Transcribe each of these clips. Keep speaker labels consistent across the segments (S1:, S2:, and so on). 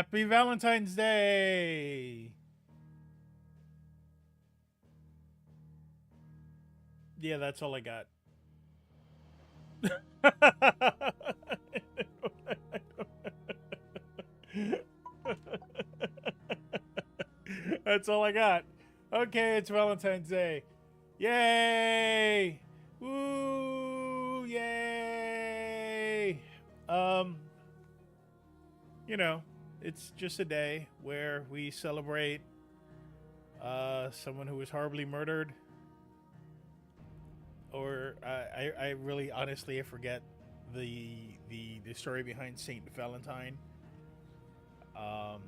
S1: Happy Valentine's Day! Yeah, that's all I got. That's all I got. Okay, it's Valentine's Day. Yay! Woo! Yay! Um, you know, it's just a day where we celebrate someone who was horribly murdered. Or I really honestly I forget the story behind Saint Valentine. Um,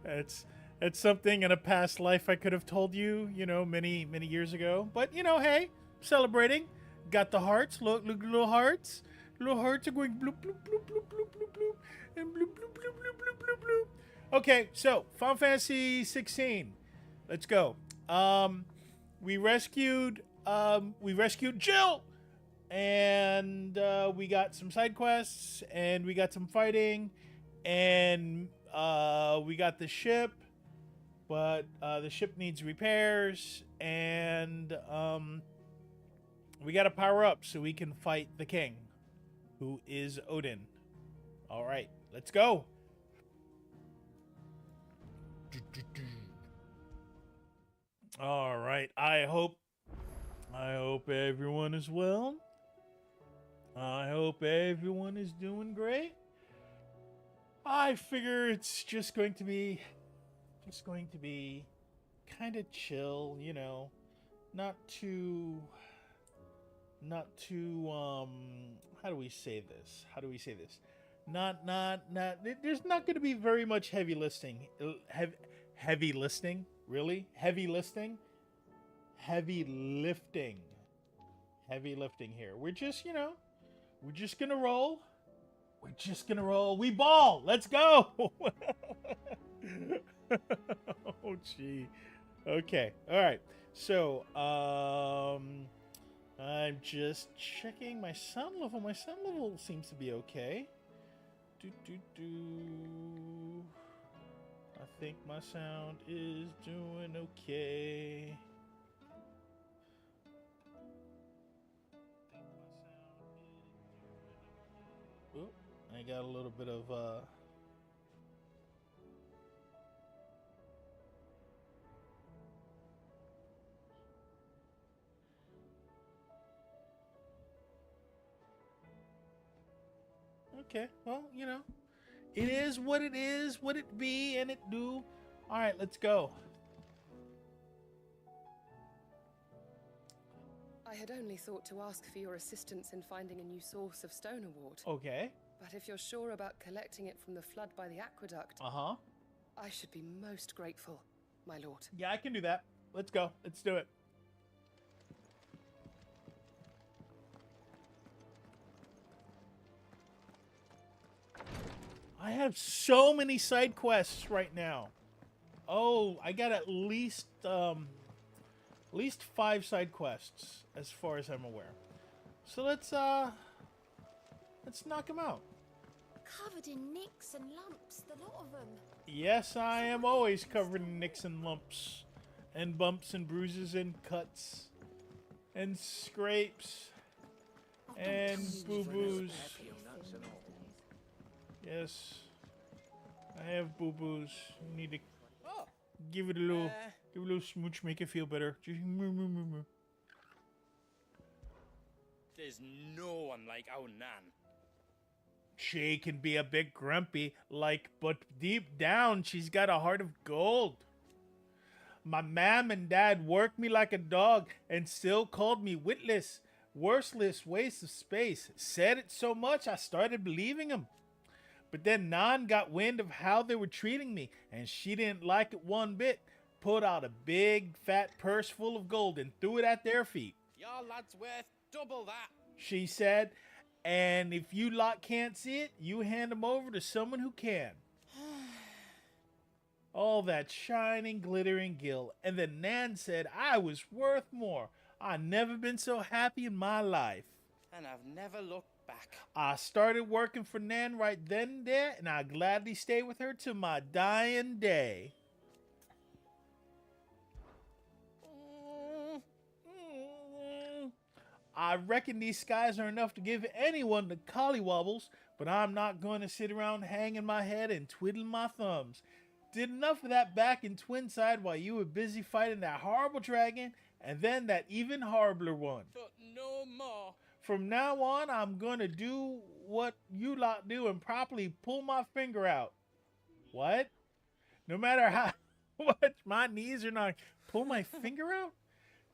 S1: it's it's something in a past life I could have told you, many years ago. But hey, celebrating. Got the hearts. Look, little hearts. Little hearts are going bloop bloop bloop bloop bloop bloop bloop and bloop bloop bloop bloop bloop bloop bloop. Okay, so Final Fantasy 16. Let's go. We rescued Jill, and we got some side quests, and we got some fighting, and we got the ship, but the ship needs repairs, and we got to power up so we can fight the king, who is Odin. All right, let's go. All right, I hope everyone is well. I hope everyone is doing great. I figure it's just going to be kind of chill, not too how do we say this? Not there's not going to be very much heavy listing. Heavy listing? Really? Heavy listing? Heavy lifting here. We're just gonna roll. We ball. Let's go. Oh gee. Okay. All right. So I'm just checking my sound level. My sound level seems to be okay. I think my sound is doing okay. Oop, I got a little bit of okay, well, it is, what it be, and it do. All right, let's go.
S2: I had only thought to ask for your assistance in finding a new source of stone award.
S1: Okay.
S2: But if you're sure about collecting it from the flood by the aqueduct, I should be most grateful, my lord.
S1: Yeah, I can do that. Let's go. Let's do it. I have so many side quests right now. Oh, I got at least 5 side quests as far as I'm aware. So let's knock them out.
S3: Covered in nicks and lumps, the lot of them.
S1: Yes, I am always covered in nicks and lumps and bumps and bruises and cuts and scrapes and boo-boos. Yes, I have boo-boos. You need to give it a little smooch, make it feel better. Just
S4: There's no one like our Nan.
S1: She can be a bit grumpy, but deep down, she's got a heart of gold. My mam and dad worked me like a dog and still called me witless, worthless waste of space. Said it so much, I started believing them. But then Nan got wind of how they were treating me, and she didn't like it one bit. Pulled out a big, fat purse full of gold and threw it at their feet.
S4: Your lad's worth double that,
S1: she said. And if you lot can't see it, you hand them over to someone who can. All that shining, glittering gil. And then Nan said I was worth more. I never been so happy in my life.
S4: and I've never looked back.
S1: I started working for Nan right then and there, and I gladly stay with her to my dying day. I reckon these skies are enough to give anyone the collywobbles, but I'm not going to sit around hanging my head and twiddling my thumbs. Did enough of that back in Twinside while you were busy fighting that horrible dragon and then that even horribler one.
S4: But no more.
S1: From now on, I'm going to do what you lot do and properly pull my finger out. What? No matter how much my knees are not... Pull my finger out?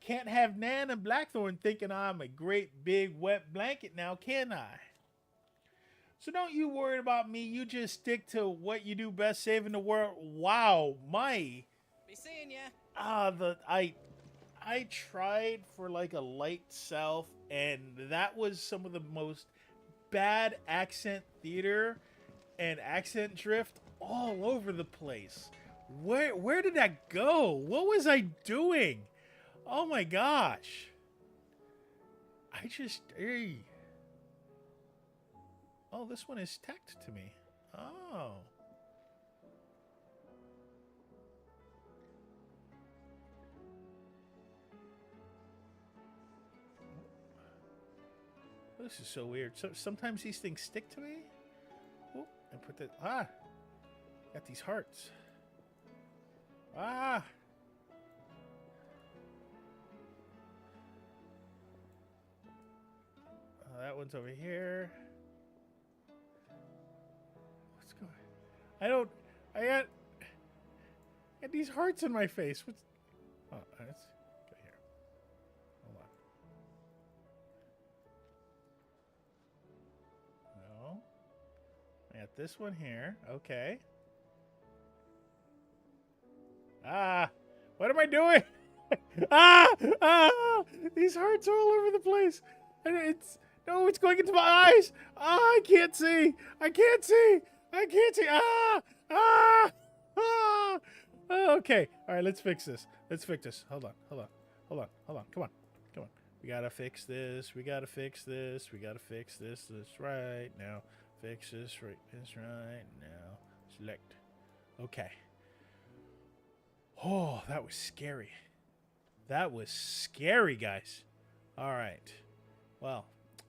S1: Can't have Nan and Blackthorn thinking I'm a great big wet blanket now, can I? So don't you worry about me. You just stick to what you do best, saving the world. Wow, my...
S4: Be seeing ya.
S1: I tried for like a light south, and that was some of the most bad accent theater and accent drift all over the place. Where did that go? What was I doing? Oh my gosh. Oh, this one is tacked to me. Oh. This is so weird. So sometimes these things stick to me. Oh, and put the got these hearts. Ah. That one's over here. What's going? I got these hearts in my face. What's? Oh, that's go here. Hold on. No. I got this one here. Okay. Ah, what am I doing? These hearts are all over the place, and it's going into my eyes. I can't see. Okay, all right, let's fix this. Hold on. Come on. We gotta fix this. This right now. Fix this right now. Select. Okay. Oh, that was scary. Guys. All right. Well,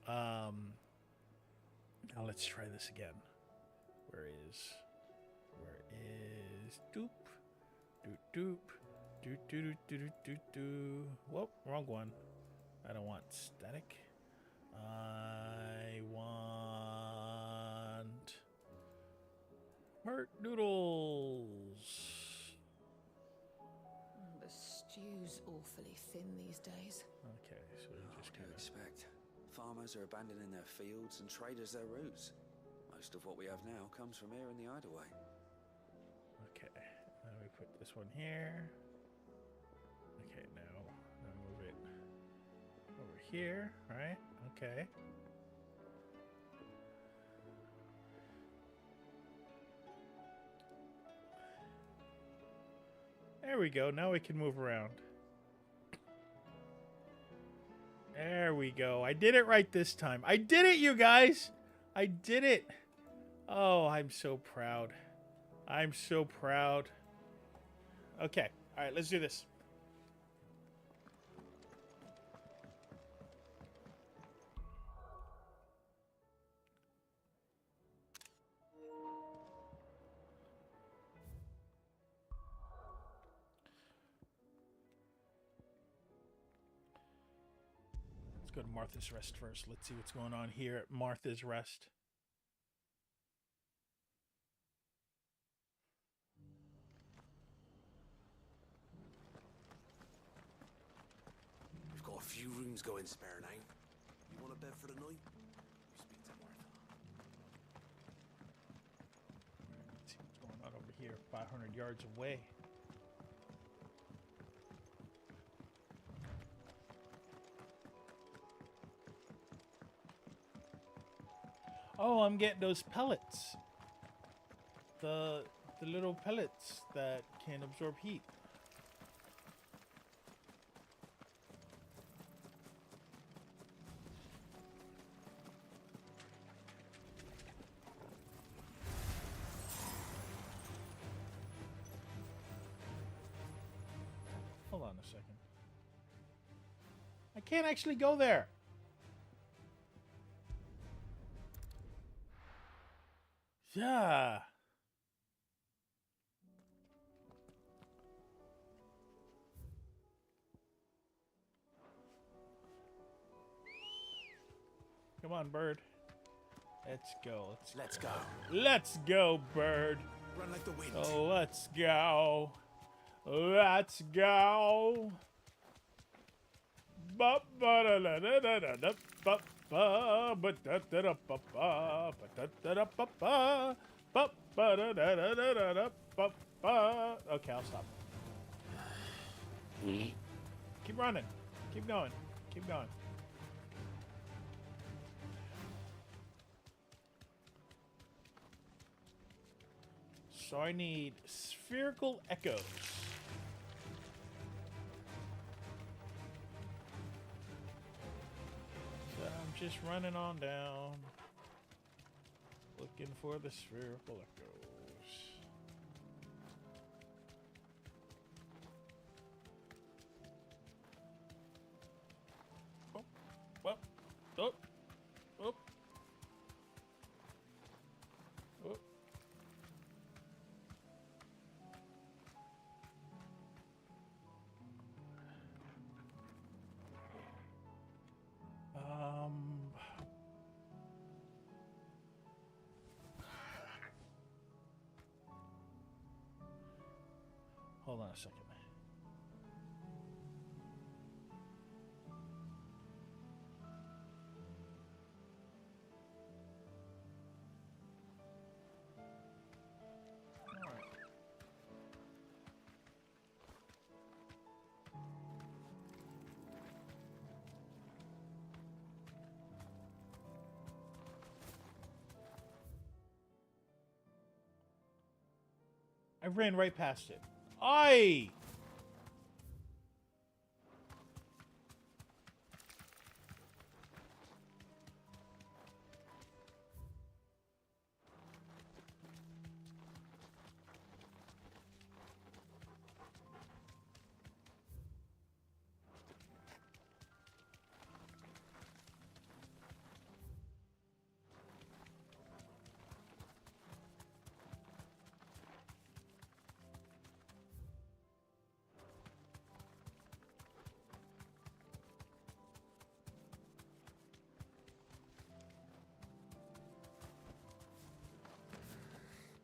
S1: now let's try this again. Where is doop whoop, wrong one. I don't want static. I want heart noodles.
S2: The stew's awfully thin these days.
S1: Okay, so you just
S5: What do you expect? Farmers are abandoning their fields and traders their roots. Most of what we have now comes from here in the Hideaway.
S1: Okay, now we put this one here. Okay, now move it over here, right? Okay. There we go. Now we can move around. There we go. I did it right this time. I did it, you guys. I did it. Oh, I'm so proud. Okay. All right, let's do this. Go to Martha's Rest first. Let's see what's going on here at Martha's Rest.
S6: We've got a few rooms going spare now. You want a bed for the night? You speak to Martha.
S1: Let's see what's going on over here, 500 yards away. Oh, I'm getting those pellets. The little pellets that can absorb heat. a second. I can't actually go there. Yeah. Come on, bird. Let's go.
S6: Let's go.
S1: Let's go, bird.
S6: Run like the wind.
S1: Oh, let's go. Let's go. Ba ba da da da da da da ba ba ba da da da ba ba ba da da da ba ba ba ba da da da da da da ba ba. Okay, I'll stop. Keep running. Keep going. Keep going. So I need spherical echoes. So I'm just running on down, looking for the spherical echoes. Oh, well, oh, oh, oh. Hold on a second. All right. I ran right past it. Aye!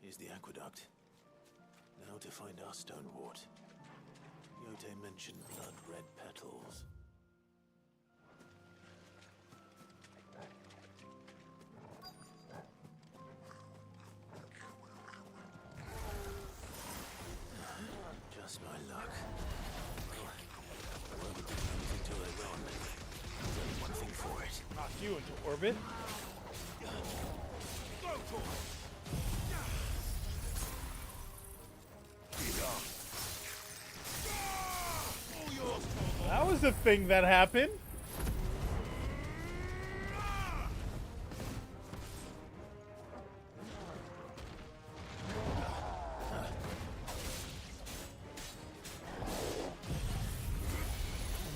S6: Here's the aqueduct. Now to find our stone wart. Yote mentioned blood-red petals. Just my luck. I won't do anything till they're gone. There's only one thing for it.
S1: Knock you into orbit. That was the thing that happened.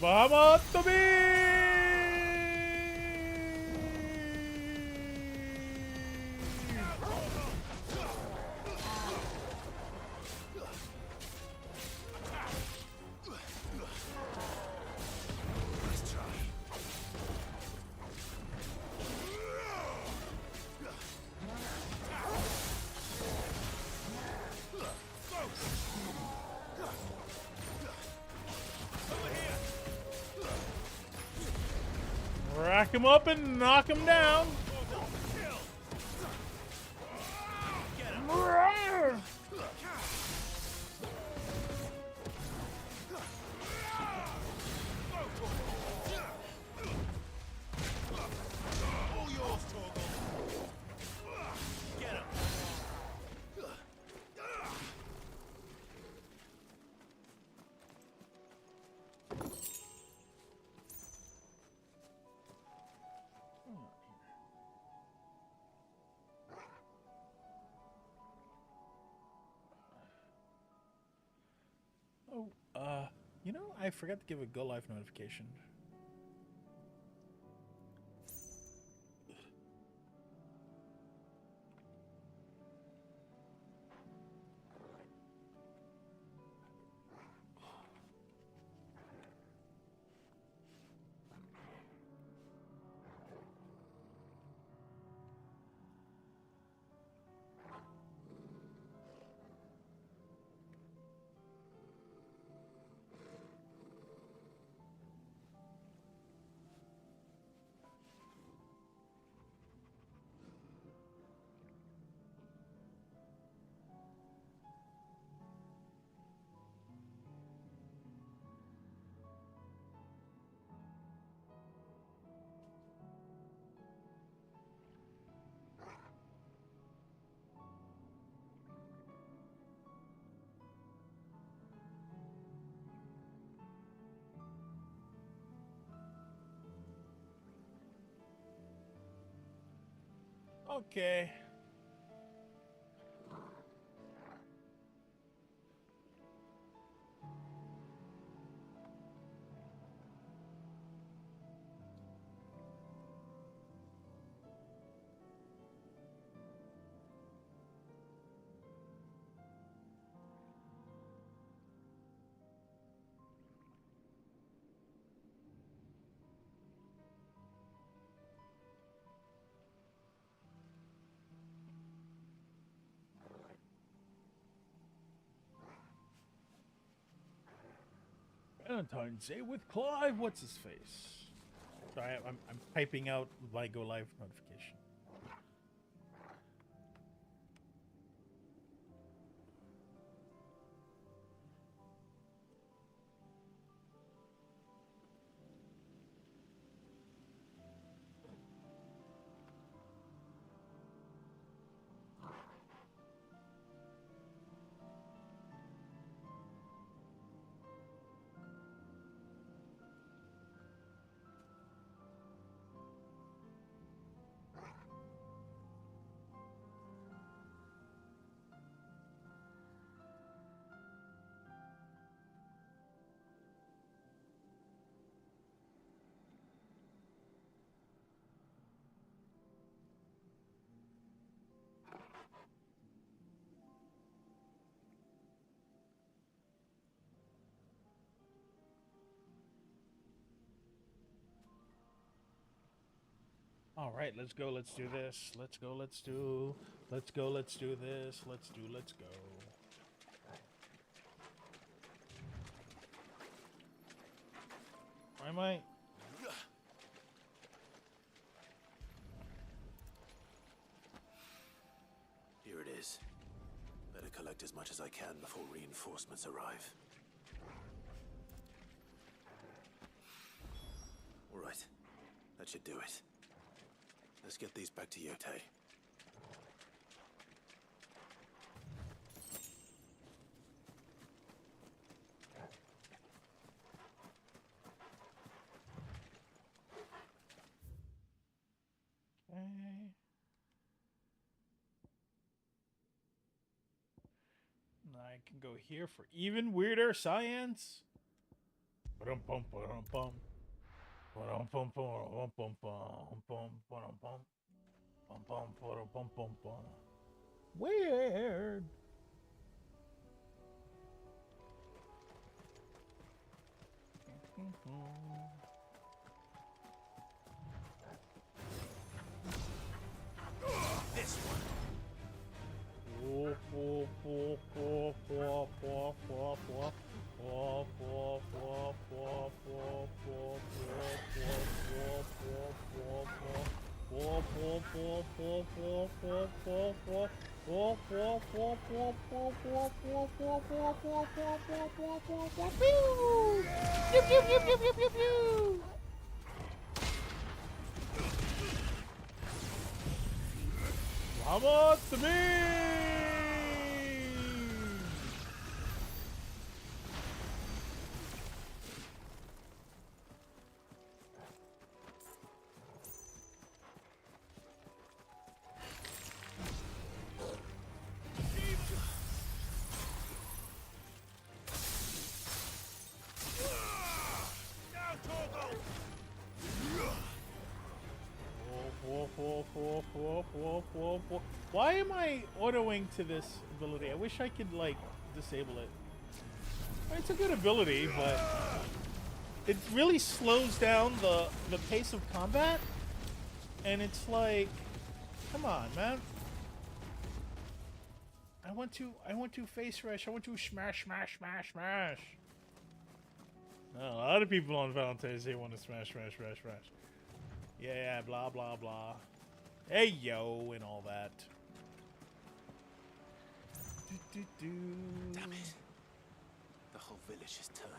S1: Vamos to be. Rack him up and knock him down. You know, I forgot to give a go live notification. Okay. Valentine's Day with Clive. What's his face? Sorry, I'm typing out my go live notification. All right, let's go. Let's do this. Let's go. Let's do. Let's go. Let's do this. Let's do. Let's go. Why am I?
S6: Here it is. Better collect as much as I can before reinforcements arrive. All right. That should do it. Let's get these back to Yotei.
S1: Okay. I can go here for even weirder science. Ba-dum bum ba-dum bum. Ba-dum bum bum bum bum bum ba-dum bum. Bum bum ba-dum bum bum bum. Weird.
S6: This one.
S1: Vamos to me! Why am I autoing to this ability? I wish I could, like, disable it. It's a good ability, but it really slows down the pace of combat. And it's like, come on, man. I want to face rush. I want to smash. A lot of people on Valentines, they want to smash. Yeah, blah, blah, blah. Hey, yo, and all that.
S6: Damn it. The whole village has turned.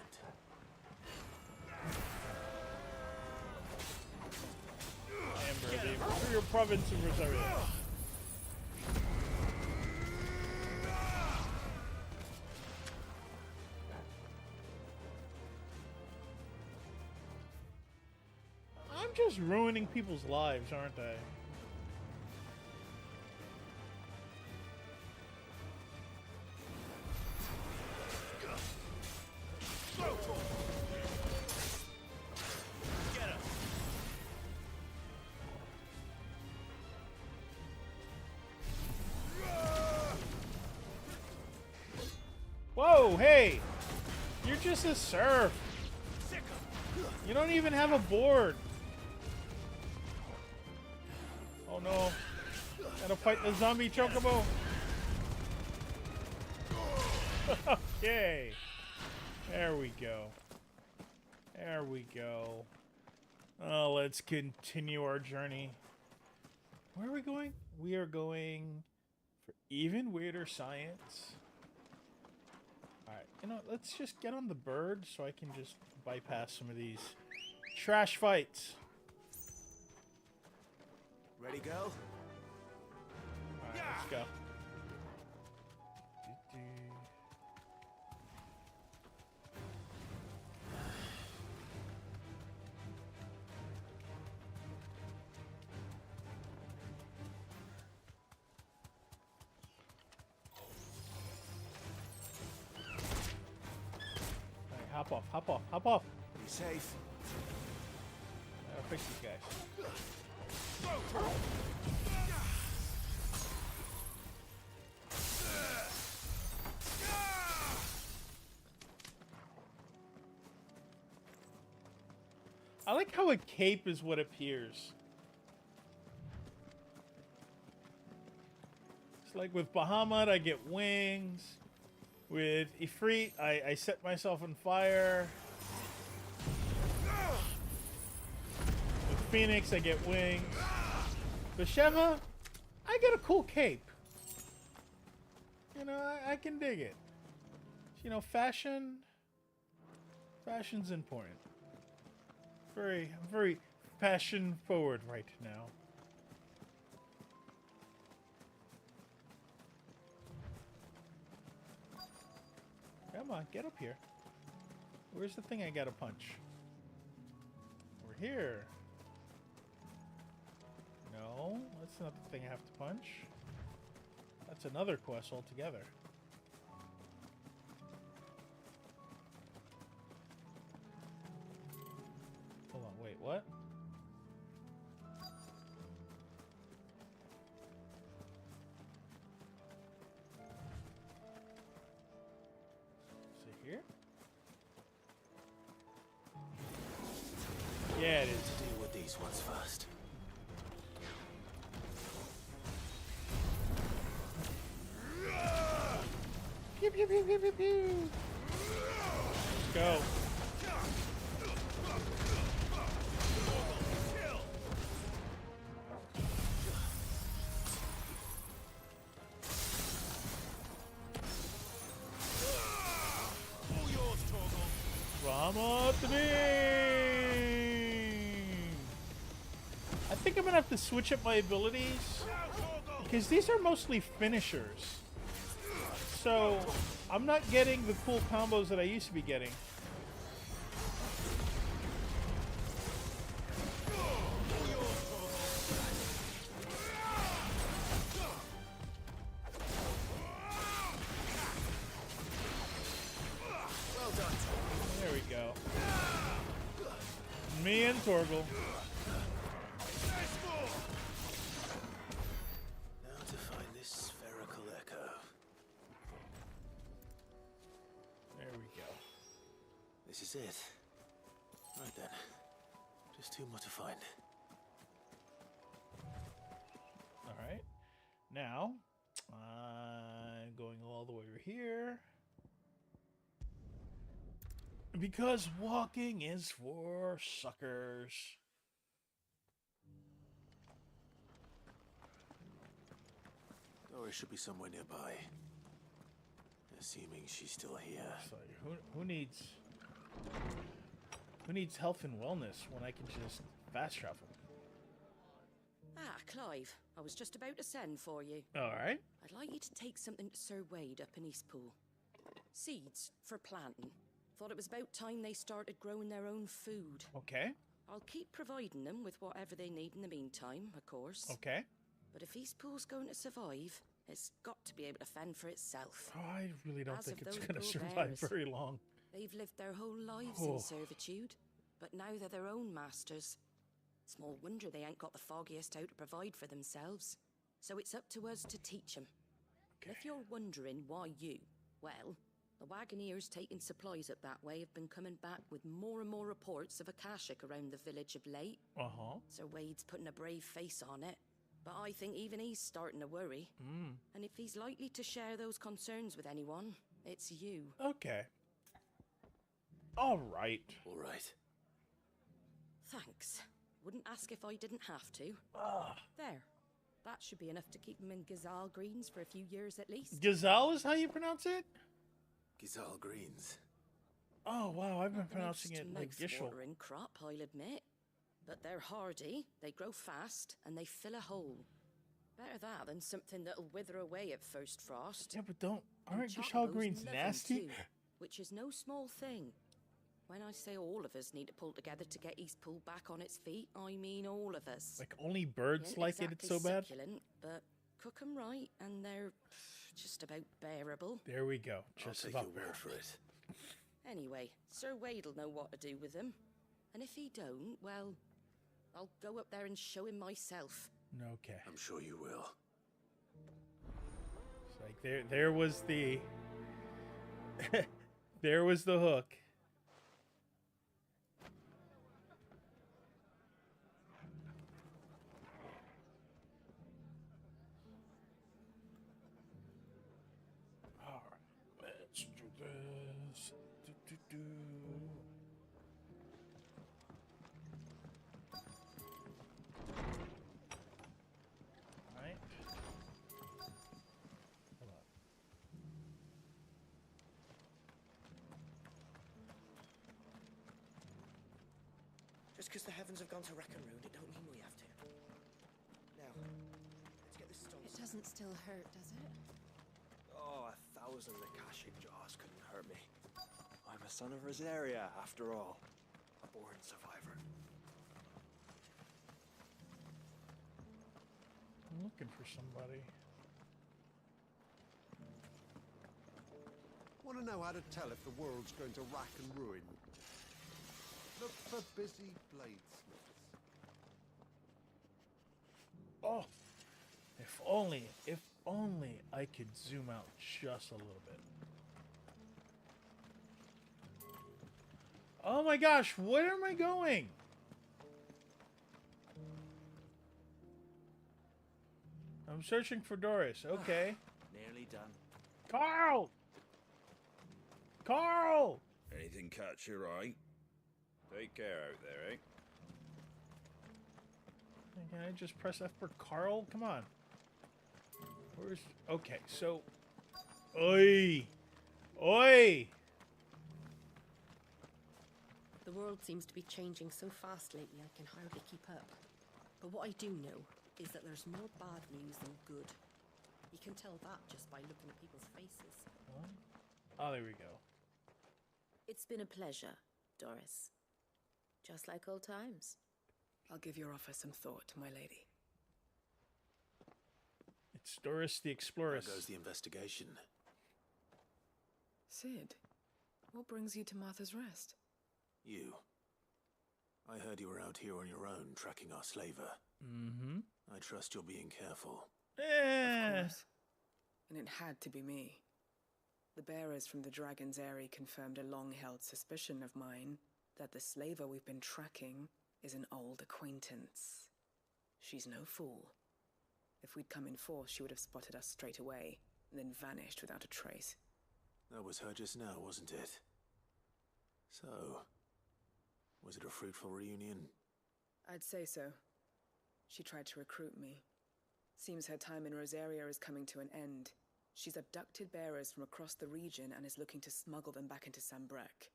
S1: Amber, the Imperial Province of Rosario. I'm just ruining people's lives, aren't I? Whoa, hey! You're just a serf. You don't even have a board. Oh no. Gotta fight the zombie chocobo. Okay. There we go. There we go. Oh, let's continue our journey. Where are we going? We are going for even weirder science. Alright, you know, let's just get on the bird so I can just bypass some of these trash fights.
S6: Ready, go?
S1: Alright, let's go. Alright, hop off.
S6: Be safe.
S1: Gotta fix these guys. I like how a cape is what appears. It's like with Bahamut, I get wings. With Ifrit, I set myself on fire. With Phoenix, I get wings. With Sheva, I get a cool cape. You know, I can dig it. You know, fashion's important. I'm very fashion forward right now. Come on, get up here. Where's the thing I gotta punch? We're here. No, that's not the thing I have to punch. That's another quest altogether. Hold on, wait, what? Is it here? Yeah, it is.
S6: Deal with these ones first.
S1: Pew, pew, pew, pew, pew, pew. Let's go. Rama to me. I think I'm gonna have to switch up my abilities because these are mostly finishers. So I'm not getting the cool combos that I used to be getting. There we go. Me and Torgal.
S6: Now to This is it. Right then. Just two more to find.
S1: All right. Now, going all the way over here. Because walking is for suckers.
S6: Doris should be somewhere nearby. Assuming she's still here.
S1: So who needs health and wellness when I can just fast travel?
S7: Ah, Clive. I was just about to send for you.
S1: All right.
S7: I'd like you to take something to Sir Wade up in Eastpool. Seeds for planting. Thought it was about time they started growing their own food.
S1: Okay.
S7: I'll keep providing them with whatever they need in the meantime, of course.
S1: Okay.
S7: But if Eastpool's going to survive, it's got to be able to fend for itself.
S1: Oh, I really don't
S7: As
S1: think
S7: of
S1: it's
S7: those
S1: going to
S7: bull
S1: survive
S7: bears.
S1: very long.
S7: They've lived their whole lives
S1: Oh.
S7: in servitude, but now they're their own masters. Small wonder they ain't got the foggiest how to provide for themselves. So it's up to us to teach them.
S1: Okay.
S7: If you're wondering why you, well, the wagoneers taking supplies up that way have been coming back with more and more reports of Akashic around the village of late.
S1: Uh-huh.
S7: Sir Wade's putting a brave face on it, but I think even he's starting to worry. And if he's likely to share those concerns with anyone, it's you.
S1: Okay. All right.
S6: All right.
S7: Thanks. Wouldn't ask if I didn't have to.
S1: Ah.
S7: There. That should be enough to keep him in Gazal Greens for a few years at least.
S1: Gazelle is how you pronounce it?
S6: Gizal Greens.
S1: Oh, wow. I've been
S7: Not the
S1: pronouncing
S7: most
S1: it like Gishel.
S7: mouth-watering crop, I'll admit. But they're hardy, they grow fast, and they fill a hole. Better that than something that'll wither away at first frost.
S1: Yeah, but aren't
S7: And
S1: Gishel
S7: chocobos
S1: greens
S7: love 'em
S1: nasty?
S7: too, which is no small thing. When I say all of us need to pull together to get Eastpool back on its feet, I mean all of us.
S1: Like only birds
S7: Ain't
S1: like it, it's so
S7: exactly
S1: bad?
S7: succulent, but cook 'em right, and they're just about bearable.
S1: There we go.
S6: I'll
S1: Just
S6: take
S1: about
S6: your word for it.
S7: Anyway, Sir Wade'll know what to do with them. And if he don't, well, I'll go up there and show him myself.
S1: Okay.
S6: I'm sure you will.
S1: It's like there was the there was the hook. All right, let's do this. Do. All right. Hold on.
S8: Just because the heavens have gone to rack and ruin, it don't mean we have to. Now, let's get this stone.
S3: It doesn't still hurt, does it?
S8: Oh, 1,000 Akashic jaws couldn't hurt me. I'm a son of Rosaria, after all. A born survivor.
S1: I'm looking for somebody.
S9: Want to know how to tell if the world's going to rack and ruin? Look for busy bladesmiths.
S1: Oh, if only I could zoom out just a little bit. Oh my gosh, where am I going? I'm searching for Doris. Okay.
S5: Nearly done.
S1: Carl! Carl!
S10: Anything catch your eye? Take care out there, eh?
S1: Can I just press F for Carl? Come on. Where's... Okay, so... Oi! Oi!
S2: The world seems to be changing so fast lately I can hardly keep up. But what I do know is that there's more bad news than good. You can tell that just by looking at people's faces.
S1: Oh, there we go.
S11: It's been a pleasure, Doris. Just like old times.
S2: I'll give your offer some thought, my lady.
S1: It's Doris the
S6: There
S1: Exploress.
S6: goes the investigation.
S2: Sid, what brings you to Martha's Rest?
S6: You. I heard you were out here on your own, tracking our slaver.
S1: Mm-hmm.
S6: I trust you're being careful.
S2: Of course. And it had to be me.
S12: The bearers from the Dragon's Eyrie confirmed a long-held suspicion of mine that the slaver we've been tracking is an old acquaintance. She's no fool. If we'd come in force, she would have spotted us straight away, and then vanished without a trace.
S6: That was her just now, wasn't it? So, was it a fruitful reunion?
S12: I'd say so. She tried to recruit me. Seems her time in Rosaria is coming to an end. She's abducted bearers from across the region and is looking to smuggle them back into Sambrek.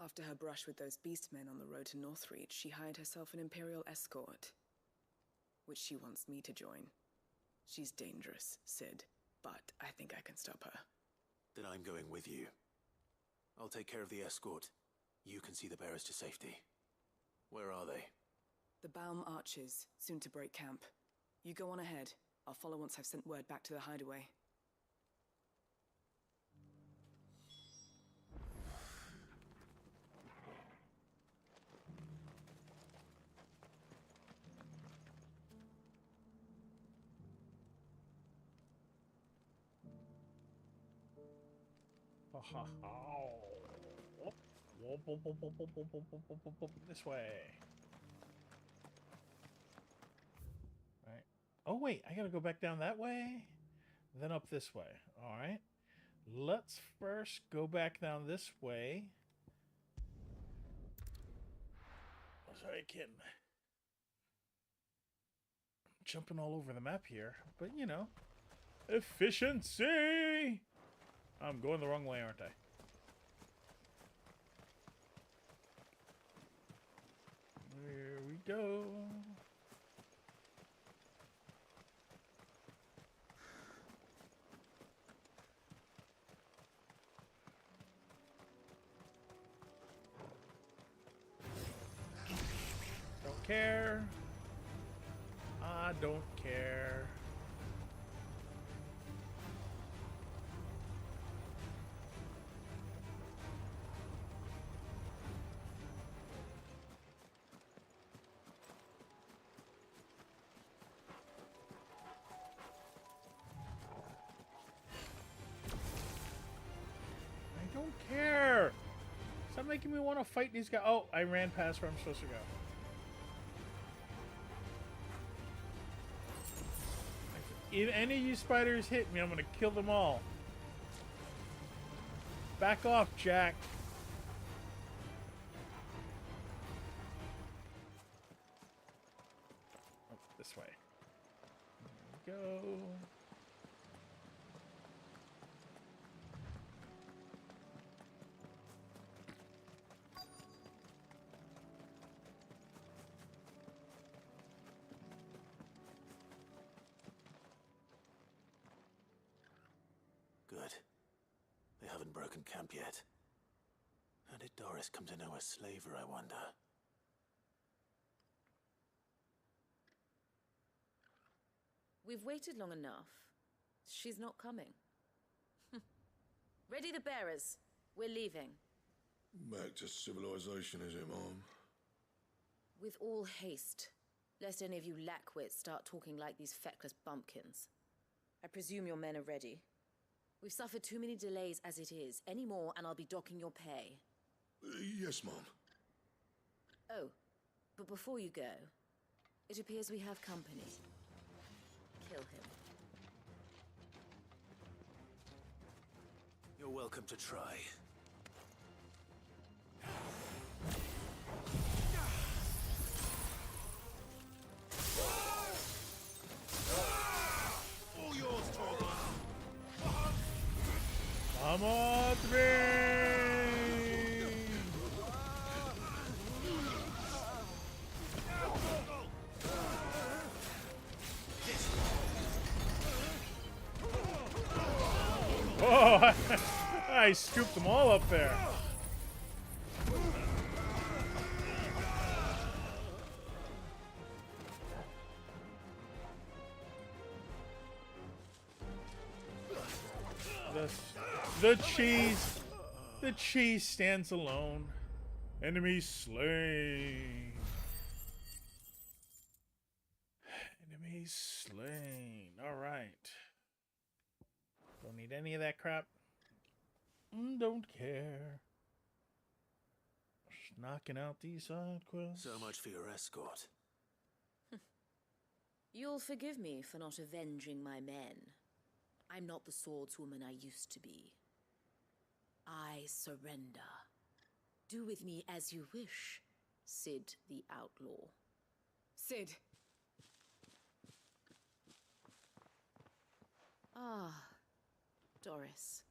S12: After her brush with those beastmen on the road to Northreach, she hired herself an Imperial escort, which she wants me to join. She's dangerous, Sid, but I think I can stop her.
S6: Then I'm going with you. I'll take care of the escort. You can see the bearers to safety. Where are they?
S12: The Baum Archers, soon to break camp. You go on ahead. I'll follow once I've sent word back to the hideaway.
S1: This way. Right. Oh wait, I gotta go back down that way, then up this way. All right. Let's first go back down this way, so I can. I'm jumping all over the map here, but you know, efficiency. I'm going the wrong way, aren't I? There we go. Don't care. I don't care. Don't care. Stop making me want to fight these guys. Oh, I ran past where I'm supposed to go. If any of you spiders hit me, I'm going to kill them all. Back off, Jack. Oh, this way. There we go.
S6: Good. They haven't broken camp yet. How did Doris come to know a slaver, I wonder?
S11: We've waited long enough. She's not coming. Ready the bearers. We're leaving.
S10: Back to civilization, is it, Mom?
S11: With all haste, lest any of you lackwits start talking like these feckless bumpkins. I presume your men are ready. We've suffered too many delays as it is. Any more and I'll be docking your pay.
S10: Yes, Mom.
S11: Oh, but before you go, it appears we have company. Kill him.
S6: You're welcome to try.
S9: All yours, Torgon.
S1: Come on, three! Oh, I scooped them all up there. The cheese stands alone. Enemy slain. Enemy slain. All right. Don't need any of that crap. Don't care. Just knocking out these side quests.
S6: So much for your escort.
S11: You'll forgive me for not avenging my men. I'm not the swordswoman I used to be. I surrender. Do with me as you wish, Sid the Outlaw.
S12: Sid!
S11: Ah, Doris.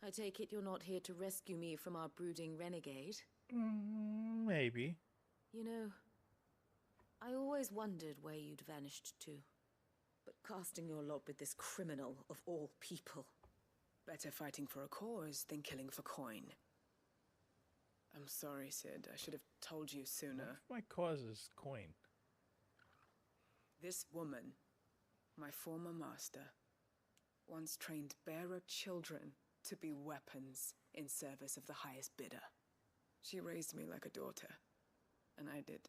S11: I take it you're not here to rescue me from our brooding renegade?
S1: Maybe.
S11: You know, I always wondered where you'd vanished to. But casting your lot with this criminal of all people.
S12: Better fighting for a cause than killing for coin. I'm sorry, Sid. I should have told you sooner.
S1: My cause is coin.
S12: This woman, my former master, once trained bearer children to be weapons in service of the highest bidder. She raised me like a daughter, and I did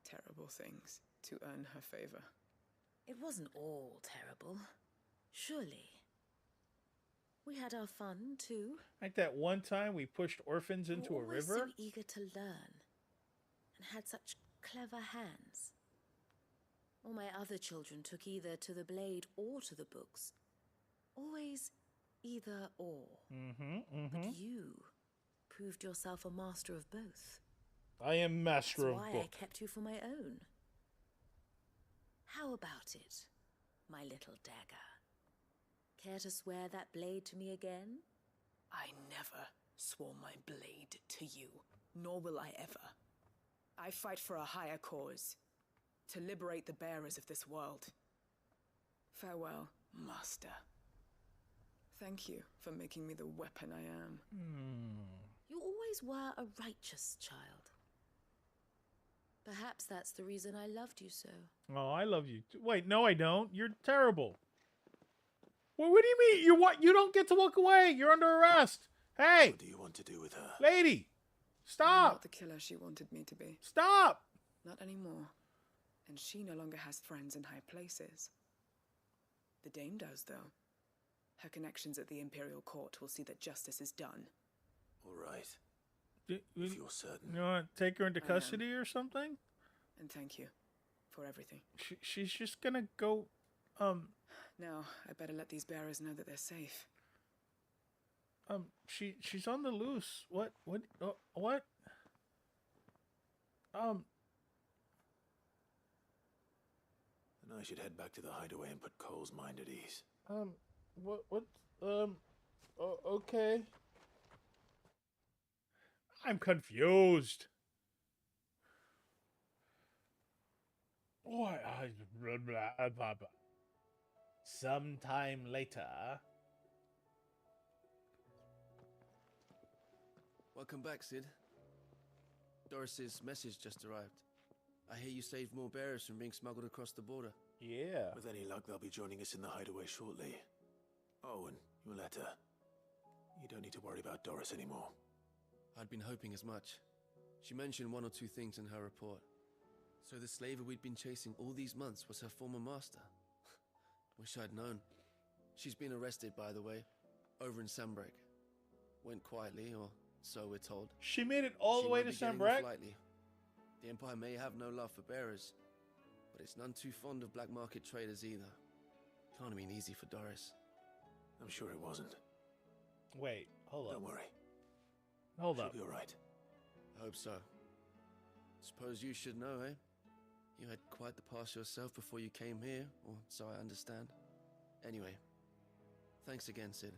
S12: terrible things to earn her favor.
S11: It wasn't all terrible, surely. We had our fun, too.
S1: Like that one time we pushed orphans into a river?
S11: So eager to learn, and had such clever hands. All my other children took either to the blade or to the books. Always either or. But you proved yourself a master of both.
S1: I am master of
S11: That's
S1: book.
S11: why I kept you for my own. How about it, my little dagger? Care to swear that blade to me again?
S12: I never swore my blade to you, nor will I ever. I fight for a higher cause, to liberate the bearers of this world. Farewell, Master. Thank you for making me the weapon I am.
S11: You always were a righteous child. Perhaps that's the reason I loved you so.
S1: Oh, I love you too. Wait, no, I don't. You're terrible. Well, what do you mean? You don't get to walk away. You're under arrest. Hey!
S6: What do you want to do with her?
S1: Lady!
S12: I'm
S1: Stop!
S12: not the killer she wanted me to be.
S1: Stop!
S12: Not anymore. And she no longer has friends in high places. The Dame does, though. Her connections at the Imperial Court will see that justice is done.
S6: All right.
S1: If
S6: you're certain.
S1: You want to take her into custody or something?
S12: And thank you for everything.
S1: She's just gonna go,
S12: Now, I better let these bearers know that they're safe.
S1: she's on the loose. What? What?
S6: Then I should head back to the hideaway and put Cole's mind at ease.
S1: Okay. I'm confused. What? Blah, blah, blah. Sometime later.
S13: Welcome back, Sid. Doris's message just arrived. I hear you saved more bearers from being smuggled across the border.
S1: Yeah.
S6: With any luck, they'll be joining us in the hideaway shortly. Oh, and your letter. You don't need to worry about Doris anymore.
S13: I'd been hoping as much. She mentioned one or two things in her report. So the slaver we'd been chasing all these months was her former master. Wish I'd known. She's been arrested, by the way, over in Sambrek. Went quietly, or so we're told.
S1: She made it all the way to Sambrek?
S13: The Empire may have no love for bearers, but it's none too fond of black market traders either. Can't have been easy for Doris.
S6: I'm sure it wasn't.
S1: Wait, hold up.
S6: Don't worry.
S1: Hold up.
S6: She'll be all right.
S13: I hope so. Suppose you should know, eh? You had quite the past yourself before you came here, or so I understand. Anyway, thanks again, Sid.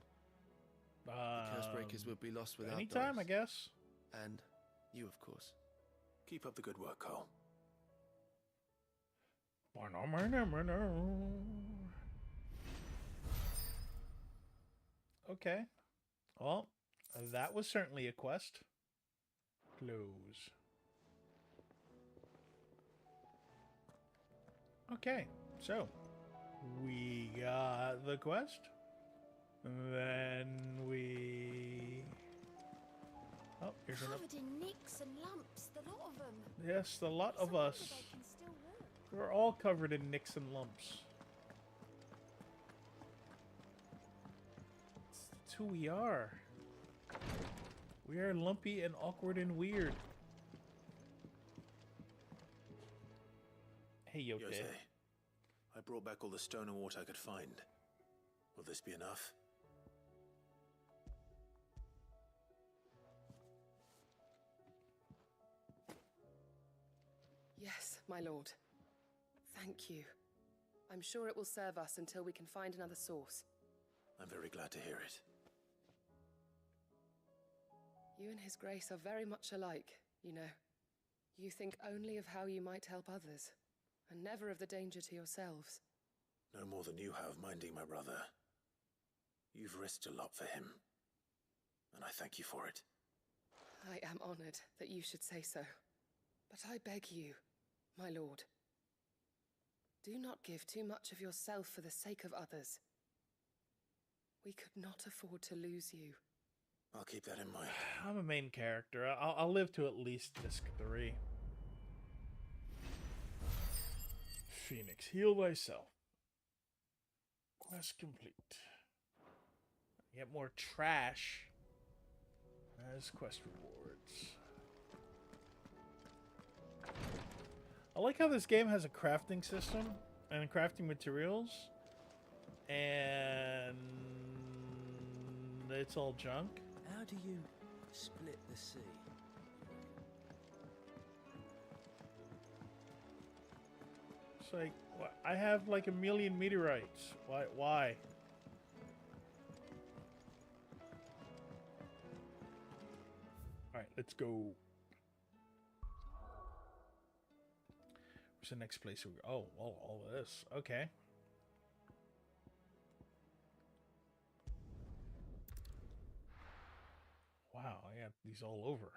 S13: The Cursebreakers would be lost without
S1: anytime,
S13: Doris.
S1: I guess.
S13: And you, of course.
S6: Keep up the good work, Cole.
S1: Okay. Well, that was certainly a quest. Close. Okay, so we got the quest. Then we... Oh, here's another...
S3: Covered in nicks and lumps, the lot of them.
S1: Yes, the lot of us.
S3: They can still walk.
S1: We're all covered in nicks and lumps. who we are. We are lumpy and awkward and weird. Hey, Yote.
S6: Yote, I brought back all the stone and water I could find. Will this be enough?
S14: Yes, my lord. Thank you. I'm sure it will serve us until we can find another source.
S6: I'm very glad to hear it.
S14: You and His Grace are very much alike, you know. You think only of how you might help others, and never of the danger to yourselves.
S6: No more than you have minding my brother. You've risked a lot for him, and I thank you for it.
S14: I am honored that you should say so. But I beg you, my lord, do not give too much of yourself for the sake of others. We could not afford to lose you.
S6: I'll keep that in mind.
S1: I'm a main character. I'll live to at least disc 3. Phoenix, heal thyself. Quest complete. Get more trash as quest rewards. I like how this game has a crafting system and crafting materials, and it's all junk.
S15: How do you split the sea?
S1: It's like, I have like 1,000,000 meteorites. Why? Alright, let's go. Where's the next place we go? Oh, all of this. Okay. Wow, I got these all over.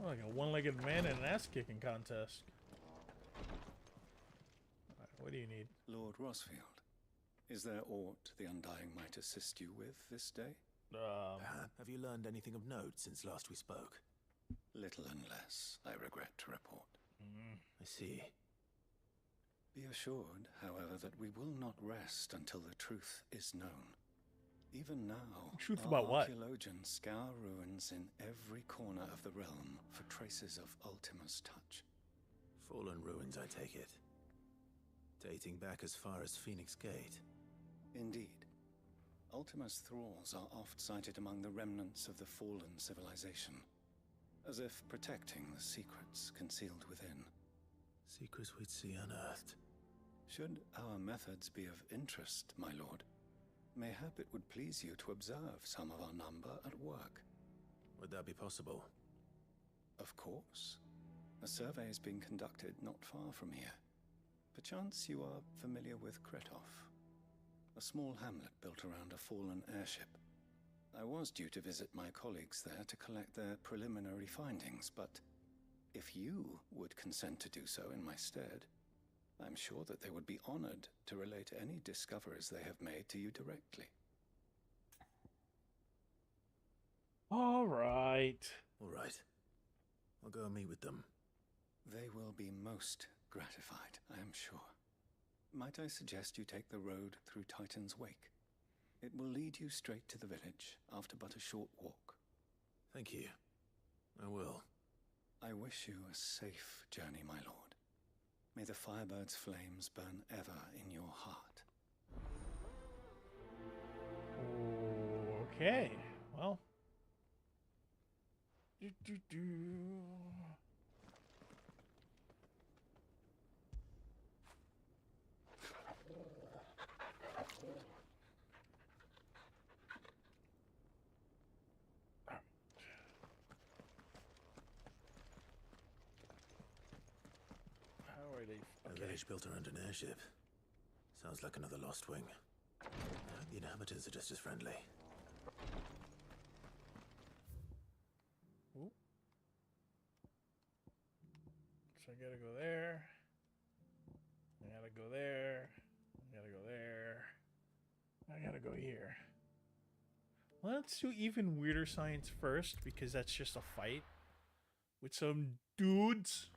S1: Oh, like a one-legged man in an ass-kicking contest. Right, what do you need?
S16: Lord Rosfield, is there aught the Undying might assist you with this day?
S6: Have you learned anything of note since last we spoke?
S16: Little and less, I regret to report.
S6: I see.
S16: Be assured, however, that we will not rest until the truth is known. Even now,
S1: truth
S16: our
S1: about what?
S16: archaeologians scour ruins in every corner of the realm for traces of Ultima's touch.
S6: Fallen ruins, I take it. Dating back as far as Phoenix Gate.
S16: Indeed. Ultima's thralls are oft sighted among the remnants of the fallen civilization, as if protecting the secrets concealed within.
S6: Secrets we'd see unearthed.
S16: Should our methods be of interest, my lord, mayhap it would please you to observe some of our number at work.
S6: Would that be possible?
S16: Of course. A survey is being conducted not far from here. Perchance you are familiar with Kretov, a small hamlet built around a fallen airship. I was due to visit my colleagues there to collect their preliminary findings, but if you would consent to do so in my stead, I'm sure that they would be honored to relate any discoveries they have made to you directly.
S1: All right.
S6: All right. I'll go and meet with them.
S16: They will be most gratified, I am sure. Might I suggest you take the road through Titan's Wake? It will lead you straight to the village after but a short walk.
S6: Thank you. I will.
S16: I wish you a safe journey, my lord. May the Firebird's flames burn ever in your heart.
S1: Okay. Well.
S6: A village built around an airship. Sounds like another Lost Wing. I hope the inhabitants are just as friendly.
S1: Ooh. So I gotta go there. I gotta go there. I gotta go there. I gotta go here. Well, let's do even weirder science first, because that's just a fight. with some dudes.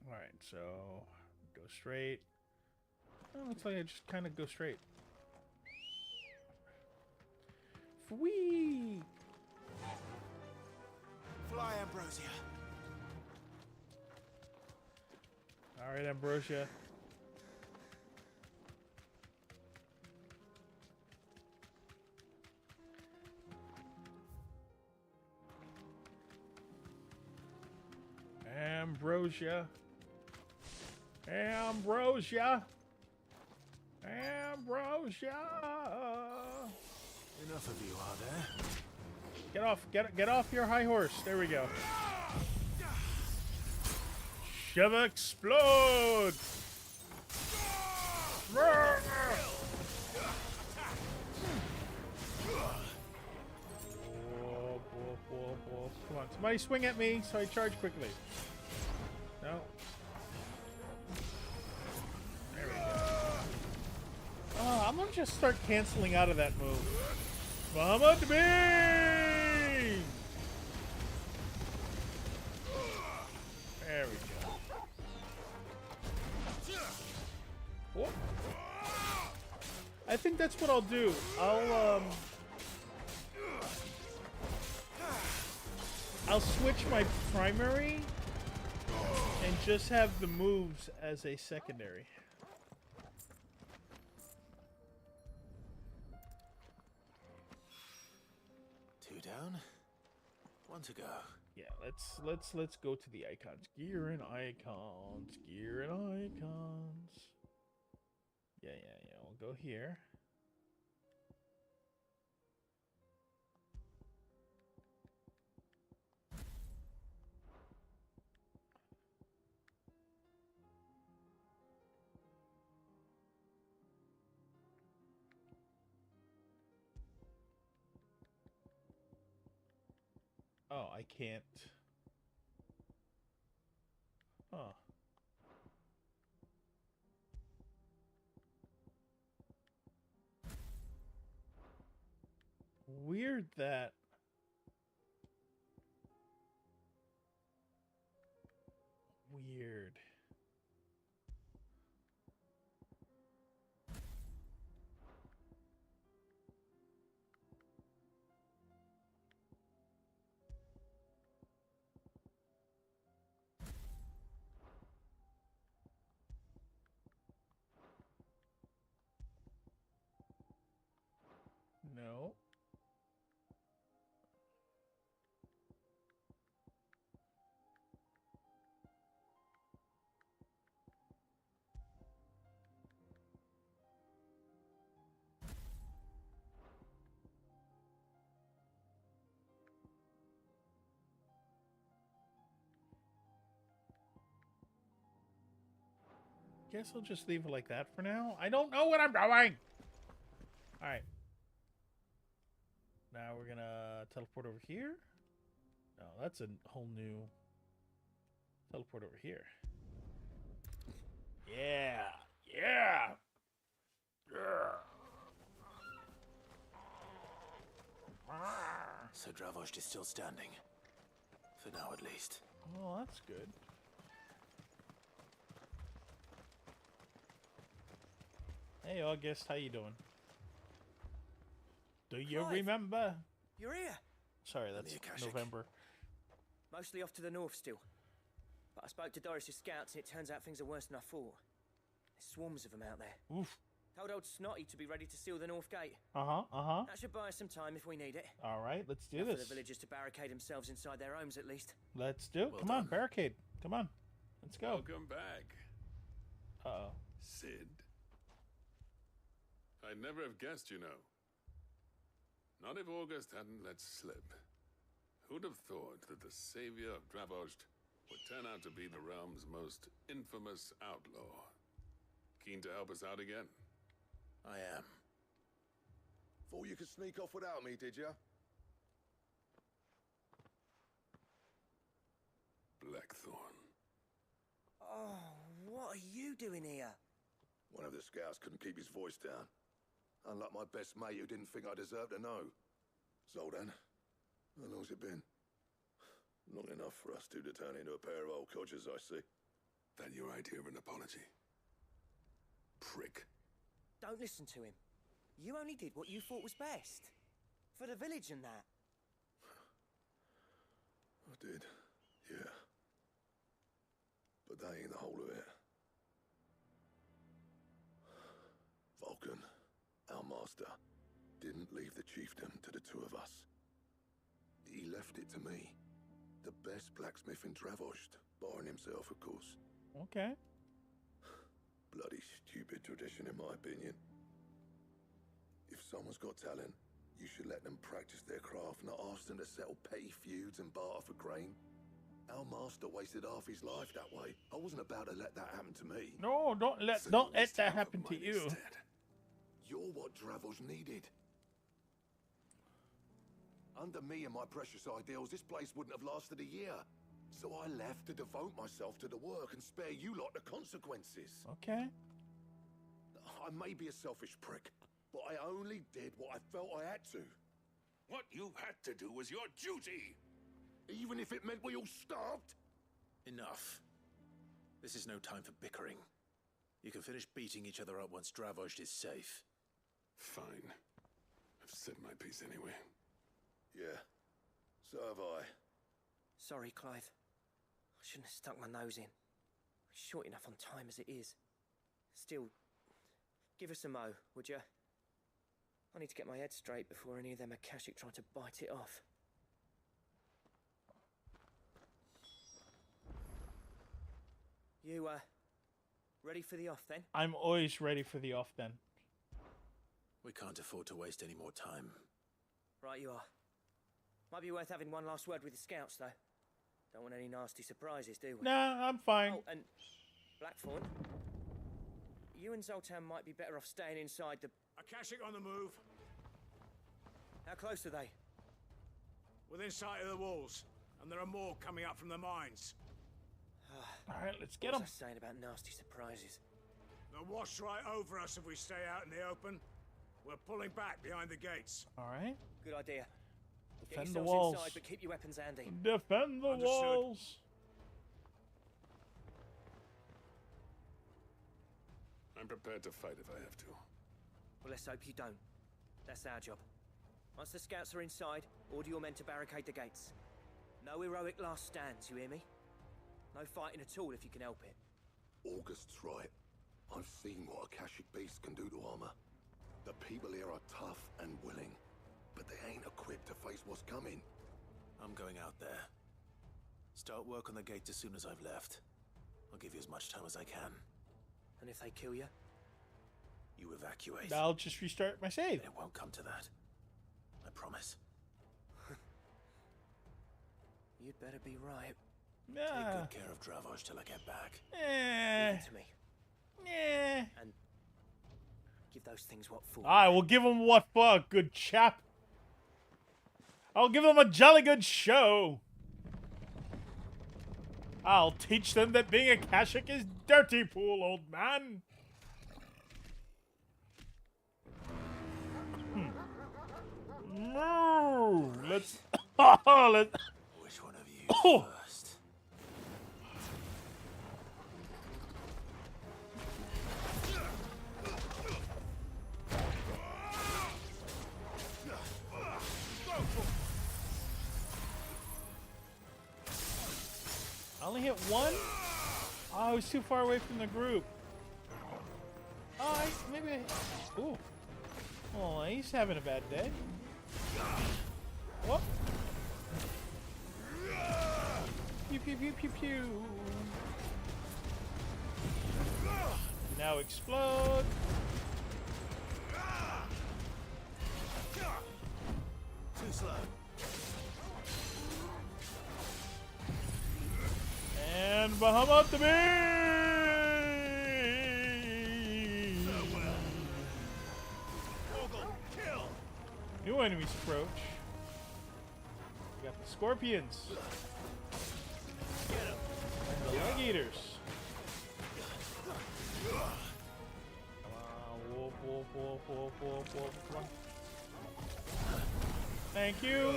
S1: All right, so go straight. Oh, looks like I just kind of go straight. Whee!
S8: Fly, Ambrosia.
S1: All right, Ambrosia. Ambrosia. Ambrosia. Ambrosia.
S6: Enough of you, are there?
S1: Get off your high horse. There we go. Shiva explode. Come on, somebody swing at me so I charge quickly. No. There we go. Oh, I'm gonna just start canceling out of that move. Mama to me! There we go. Oh. I think that's what I'll do. I'll switch my primary and just have the moves as a secondary.
S6: Two down, one to go.
S1: Yeah, let's go to the icons. Gear and icons. Gear and icons. Yeah. We'll go here. Oh, I can't. Huh. Weird that. Weird. No. Guess I'll just leave it like that for now. I don't know what I'm doing. All right. Now we're gonna teleport over here. No, that's a whole new teleport over here. Yeah.
S6: So Dravost is still standing. For now, at least.
S1: Well, that's good. Hey, August, how you doing? Do you
S17: Clive,
S1: remember?
S17: You're here.
S1: Sorry, that's November.
S17: Mostly off to the north still. But I spoke to Doris's scouts and it turns out things are worse than I thought. There's swarms of them out there.
S1: Oof.
S17: Told old Snotty to be ready to seal the north gate.
S1: Uh-huh.
S17: That should buy us some time if we need it.
S1: All right, let's do
S17: Enough
S1: this.
S17: for the villagers to barricade themselves inside their homes at least.
S1: Let's do it. Come on, barricade. Come on. Let's go.
S18: Welcome back.
S1: Uh-oh.
S18: Sid. I'd never have guessed, you know. Not if August hadn't let slip. Who'd have thought that the savior of Dravost would turn out to be the realm's most infamous outlaw? Keen to help us out again?
S6: I am.
S9: Thought you could sneak off without me, did you?
S18: Blackthorn.
S17: Oh, what are you doing here?
S9: One of the scouts couldn't keep his voice down.
S19: Unlike my best mate who didn't think I deserved to know. Zoldan, how long's it been? Long enough for us two to turn into a pair of old codgers, I see.
S18: That your idea of an apology? Prick.
S17: Don't listen to him. You only did what you thought was best. For the village and that.
S19: I did, yeah. But that ain't the whole of it. Vulcan, our master, didn't leave the chiefdom to the two of us. He left it to me. The best blacksmith in Dravost, barring himself, of course.
S1: Okay.
S19: Bloody stupid tradition, in my opinion. If someone's got talent, you should let them practice their craft, not ask them to settle petty feuds and barter for grain. Our master wasted half his life that way. I wasn't about to let that happen to me.
S1: No, don't let that happen to you.
S19: Instead. You're what Dravost needed. Under me and my precious ideals, this place wouldn't have lasted a year. So I left to devote myself to the work and spare you lot the consequences.
S1: Okay.
S19: I may be a selfish prick, but I only did what I felt I had to.
S18: What you had to do was your duty!
S19: Even if it meant we all starved?
S6: Enough. This is no time for bickering. You can finish beating each other up once Dravost is safe.
S18: Fine. I've said my piece anyway.
S19: Yeah, so have I.
S17: Sorry, Clive. I shouldn't have stuck my nose in. We're short enough on time as it is. Still, give us a mo, would you? I need to get my head straight before any of them Akashic try to bite it off. You, ready for the off then?
S1: I'm always ready for the off then.
S6: We can't afford to waste any more time.
S17: Right you are. Might be worth having one last word with the scouts, though. Don't want any nasty surprises, do we?
S1: Nah, I'm fine.
S17: Oh, and Blackthorn, you and Zoltan might be better off staying inside the...
S20: Akashic on the move.
S17: How close are they?
S20: Within sight of the walls, and there are more coming up from the mines.
S1: All right, let's get them.
S17: What was I saying about nasty surprises?
S20: They'll wash right over us if we stay out in the open. We're pulling back behind the gates.
S1: All right.
S17: Good idea.
S1: Defend
S17: Get
S1: the
S17: yourselves
S1: walls.
S17: inside, but keep your weapons handy.
S1: Defend the
S20: Understood.
S1: walls.
S18: I'm prepared to fight if I have to.
S17: Well, let's hope you don't. That's our job. Once the scouts are inside, order your men to barricade the gates. No heroic last stands, you hear me? No fighting at all if you can help it.
S19: August's right. I've seen what Akashic beasts can do to armor. The people here are tough and willing, but they ain't equipped to face what's coming.
S6: I'm going out there. Start work on the gate as soon as I've left. I'll give you as much time as I can.
S17: And if they kill you?
S6: You evacuate.
S1: I'll just restart my save.
S6: It won't come to that. I promise.
S17: You'd better be right.
S6: Take good care of Dravost till I get back.
S17: Leave it to me.
S1: Yeah.
S17: And give those things what for.
S1: I will give them what for, good chap. I'll give them a jolly good show. I'll teach them that being Akashic is dirty pool, old man. Let's. Let's.
S6: Which one of you first?
S1: I only hit one? Oh, I was too far away from the group. Oh, maybe. Ooh. Oh, he's having a bad day. Whoop. Pew pew pew pew pew. Now explode.
S6: Too slow.
S1: And Bahamut the Bee! New enemies approach. We got the scorpions. And the leg eaters. Come on, whoop, whoop. Come on. Thank you.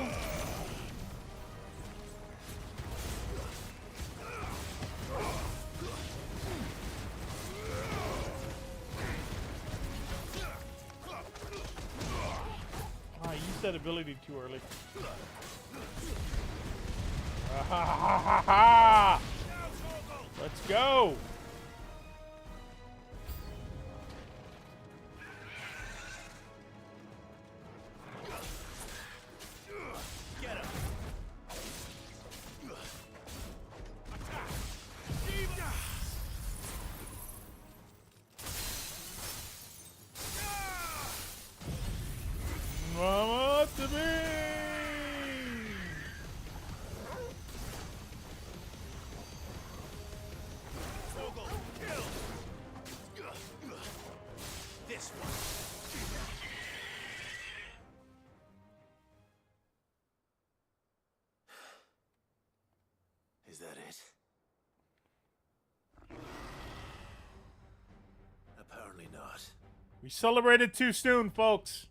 S1: I used that ability too early. Ha ha ha ha! Let's go!
S20: Get him!
S1: Mama to me!
S20: This one.
S6: Is that it? Apparently not.
S1: We celebrated too soon, folks.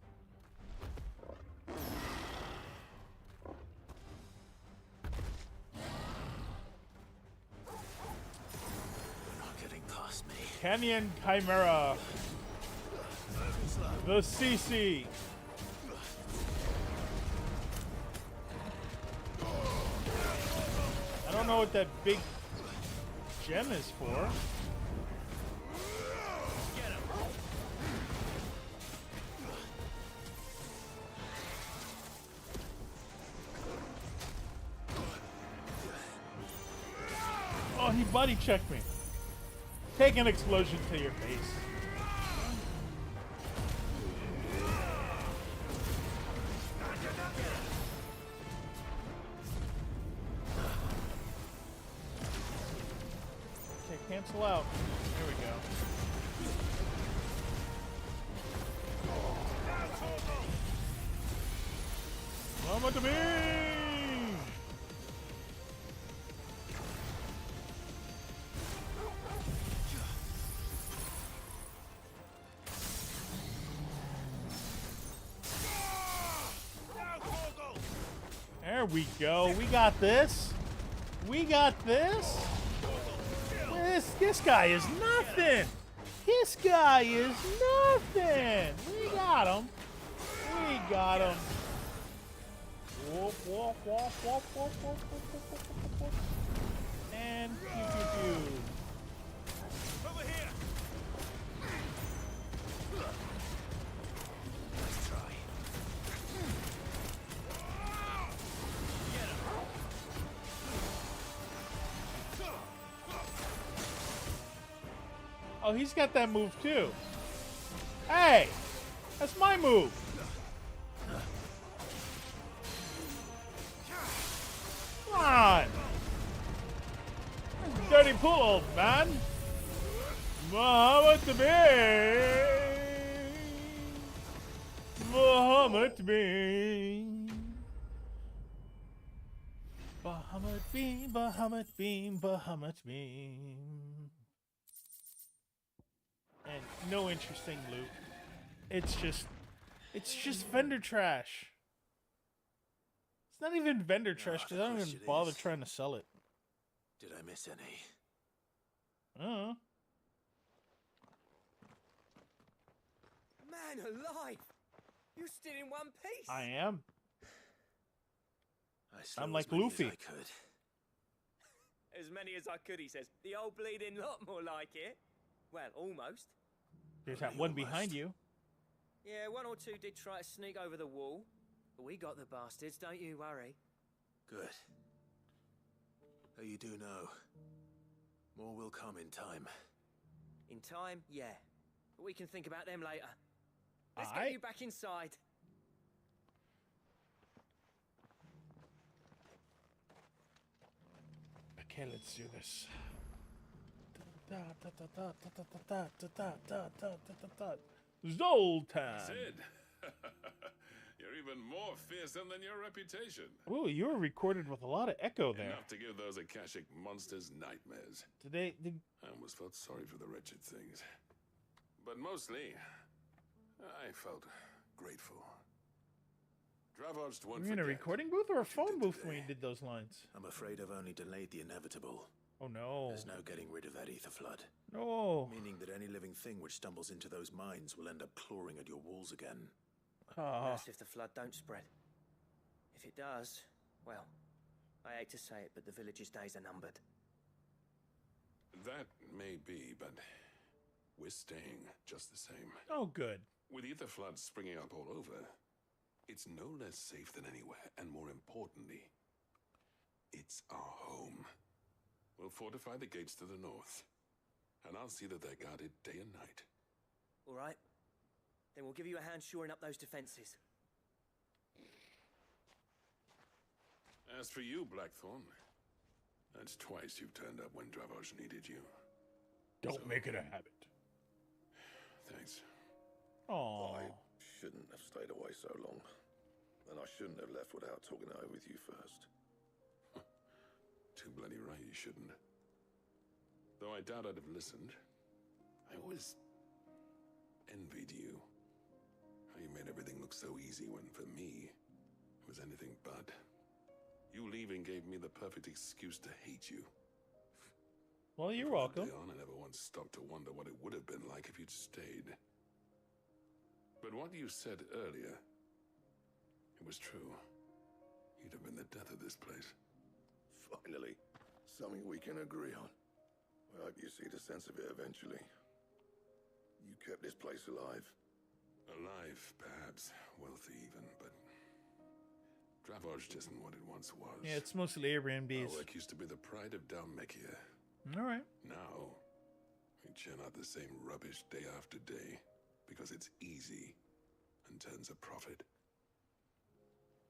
S6: You're not getting past me.
S1: Canyon Chimera. The CC. I don't know what that big gem is for. Oh, he body checked me. Take an explosion to your face. Okay, cancel out. There we go. Mama to me! There we go. We got this. We got this. This guy is nothing. This guy is nothing. We got him. We got him. Whoop, whoop, whoop, whoop, whoop, whoop, whoop, whoop, whoop, whoop. And pew, pew, pew.
S20: Over here.
S6: Let's try.
S1: Oh, he's got that move too. Hey, that's my move. Come on. Dirty pool, old man. Muhammad to me. Muhammad to me. Bahamut beam, Bahamut beam, Bahamut beam. And no interesting loot. It's just vendor trash. It's not even vendor trash because I don't even bother trying to sell it.
S6: Did I miss any?
S17: Man alive! You're still in one piece!
S1: I am. I'm
S6: as
S1: like
S6: many
S1: Luffy.
S6: as I could.
S17: As many as I could, he says. The old bleeding lot more like it. Well, almost.
S1: There's that one behind you.
S17: Yeah, one or two did try to sneak over the wall. But we got the bastards, don't you worry.
S6: Good. Though you do know, more will come in time.
S17: In time, yeah. But we can think about them later. Let's
S1: Aight.
S17: get you back inside.
S1: Okay, let's do this. Zoltan.
S18: Sid, you're even more fearsome than your reputation.
S1: Ooh, you were recorded with a lot of echo there.
S18: Enough to give those Akashic monsters nightmares.
S1: Today,
S18: I almost felt sorry for the wretched things. But mostly, I felt grateful. Dravoged won't
S1: Were you in a
S18: forget.
S1: recording booth or a phone booth when you did those lines?
S6: I'm afraid I've only delayed the inevitable.
S1: Oh no.
S6: There's no getting rid of that ether flood.
S1: No.
S6: Meaning that any living thing which stumbles into those mines will end up clawing at your walls again.
S17: That's if the flood don't spread. If it does, well, I hate to say it, but the village's days are numbered.
S18: That may be, but we're staying just the same.
S1: Oh, good.
S18: With ether floods springing up all over, it's no less safe than anywhere, and more importantly, it's our home. We'll fortify the gates to the north, and I'll see that they're guarded day and night.
S17: All right. Then we'll give you a hand shoring up those defenses.
S18: As for you, Blackthorn, that's twice you've turned up when Dravos needed you.
S1: Don't make it a habit.
S18: Thanks.
S1: Oh.
S19: I shouldn't have stayed away so long. And I shouldn't have left without talking it over with you first.
S18: Too bloody right you shouldn't. Though I doubt I'd have listened. I always envied you. How you made everything look so easy when, for me, it was anything but. You leaving gave me the perfect excuse to hate you.
S1: Well, you're
S18: From that
S1: welcome.
S18: day on, I never once stopped to wonder what it would have been like if you'd stayed. But what you said earlier, it was true. You'd have been the death of this place.
S19: Finally, something we can agree on. I hope you see the sense of it eventually. You kept this place alive.
S18: Alive, perhaps. Wealthy even, but Dravos isn't what it once was.
S1: Yeah, it's mostly Airbnbs.
S18: Our work used to be the pride of Dalmekia.
S1: All right.
S18: Now, we churn out the same rubbish day after day because it's easy and turns a profit.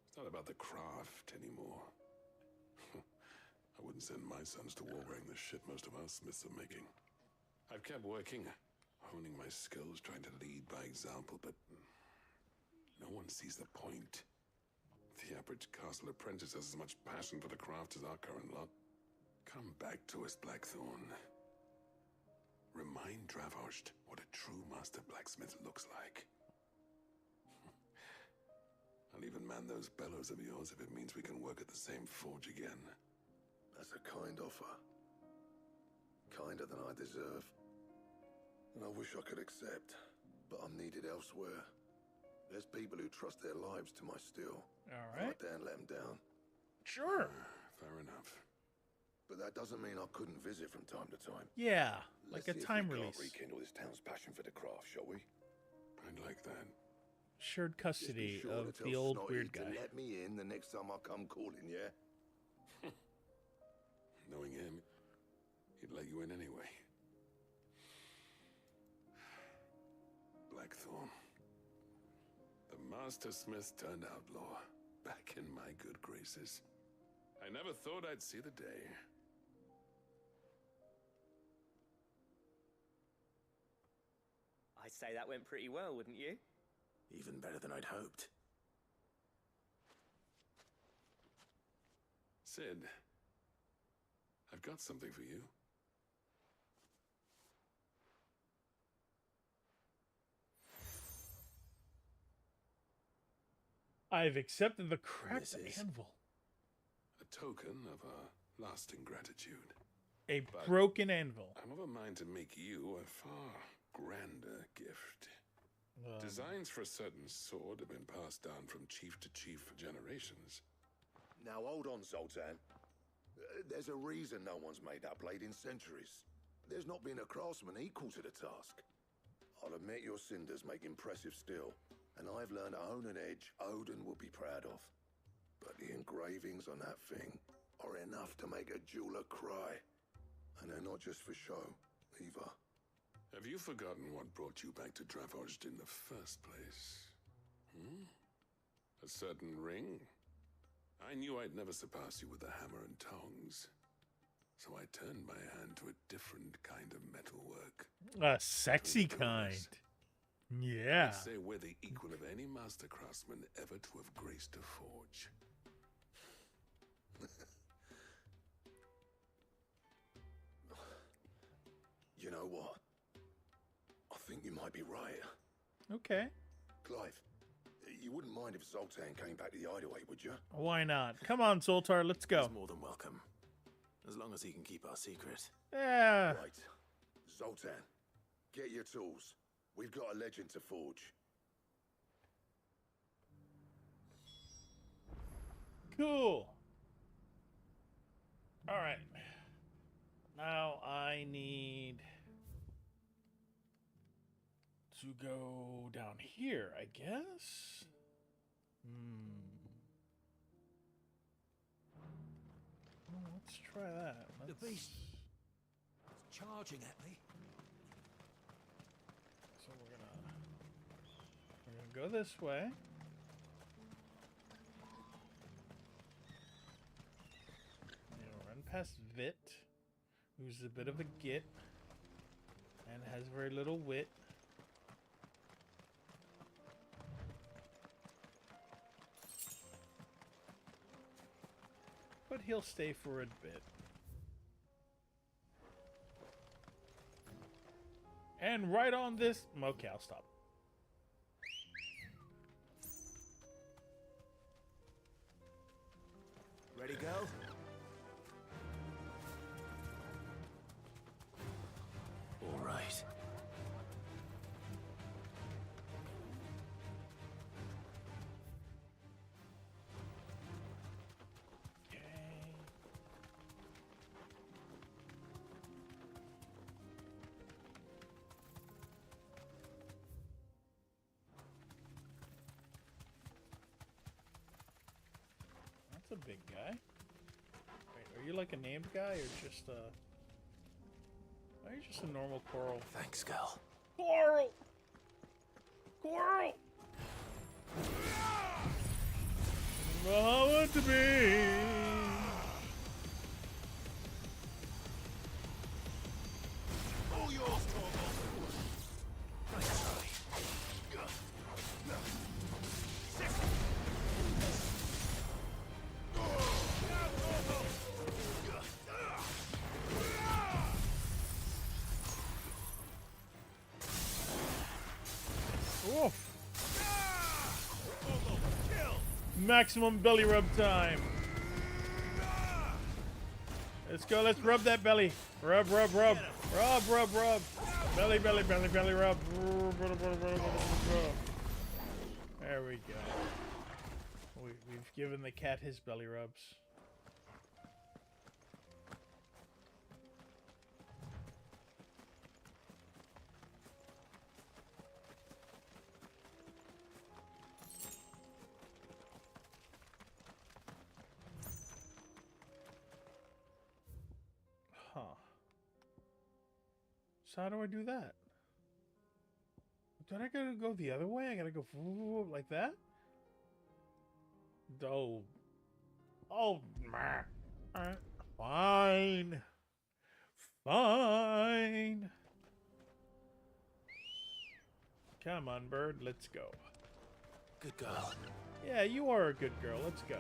S18: It's not about the craft anymore. I wouldn't send my sons to war wearing the shit most of our smiths are making. I've kept working, honing my skills, trying to lead by example, but no one sees the point. The average castle apprentice has as much passion for the craft as our current lot. Come back to us, Blackthorn. Remind Dravosht what a true master blacksmith looks like. I'll even man those bellows of yours if it means we can work at the same forge again.
S19: That's a kind offer. Kinder than I deserve. And I wish I could accept, but I'm needed elsewhere. There's people who trust their lives to my steel.
S1: All right.
S19: I daren't let them down.
S1: Sure.
S18: Fair enough.
S19: But that doesn't mean I couldn't visit from time to time.
S1: Yeah, like
S19: Let's
S1: a
S19: see if
S1: time
S19: we
S1: release.
S19: can't rekindle this town's passion for the craft, shall we?
S18: I'd like that.
S1: Shared
S19: Just be
S1: custody
S19: sure
S1: of
S19: to
S1: the
S19: tell
S1: old
S19: Snotty
S1: weird
S19: to
S1: guy.
S19: let me in the next time I come calling, yeah?
S18: Knowing him, he'd let you in anyway. Blackthorn. The Master Smith turned outlaw. Back in my good graces. I never thought I'd see the day.
S17: I'd say that went pretty well, wouldn't you?
S6: Even better than I'd hoped.
S18: Sid, I've got something for you.
S1: I've accepted the cracked
S18: This is-
S1: anvil.
S18: A token of our lasting gratitude.
S1: A
S18: But
S1: broken anvil.
S18: I'm of a mind to make you a far grander gift. Designs for a certain sword have been passed down from chief to chief for generations.
S19: Now hold on, Zoltan. There's a reason no one's made that blade in centuries. There's not been a craftsman equal to the task. I'll admit your cinders make impressive steel, and I've learned to own an edge Odin will be proud of. But the engravings on that thing are enough to make a jeweler cry. And they're not just for show, either.
S18: Have you forgotten what brought you back to Dravoged in the first place? A certain ring? I knew I'd never surpass you with the hammer and tongs. So I turned my hand to a different kind of metalwork.
S1: A sexy kind. Yeah.
S18: I'd say we're the equal of any master craftsman ever to have graced a forge.
S19: You know what? I think you might be right.
S1: Okay.
S19: Clive, you wouldn't mind if Zoltan came back to the hideaway, would you?
S1: Why not? Come on, Zoltar, let's go.
S6: He's more than welcome. As long as he can keep our secret.
S1: Yeah.
S19: Right. Zoltan, get your tools. We've got a legend to forge.
S1: Cool. All right. Now I need to go down here, I guess. Well, let's try that.
S15: The beast is charging at me.
S1: So we're gonna go this way. Run past Vit, who's a bit of a git and has very little wit. But he'll stay for a bit. And right on this... Okay, I'll stop.
S15: Ready, go?
S6: All right.
S1: That's a big guy. Wait, are you like a named guy or just a... Are you just a normal coral?
S6: Thanks, girl.
S1: Coral! Coral! Oh, to be.
S15: All yours, Torgal. Nice try.
S1: Oof. Maximum belly rub time. Let's go. Let's rub that belly. Rub, rub, rub. Rub, rub, rub. Belly, belly, belly, belly rub. There we go. We've given the cat his belly rubs. Huh. So how do I do that? Don't I gotta go the other way? I gotta go like that? Oh. Oh, fine. Fine. Come on, bird. Let's go.
S6: Good girl.
S1: Yeah, you are a good girl. Let's go.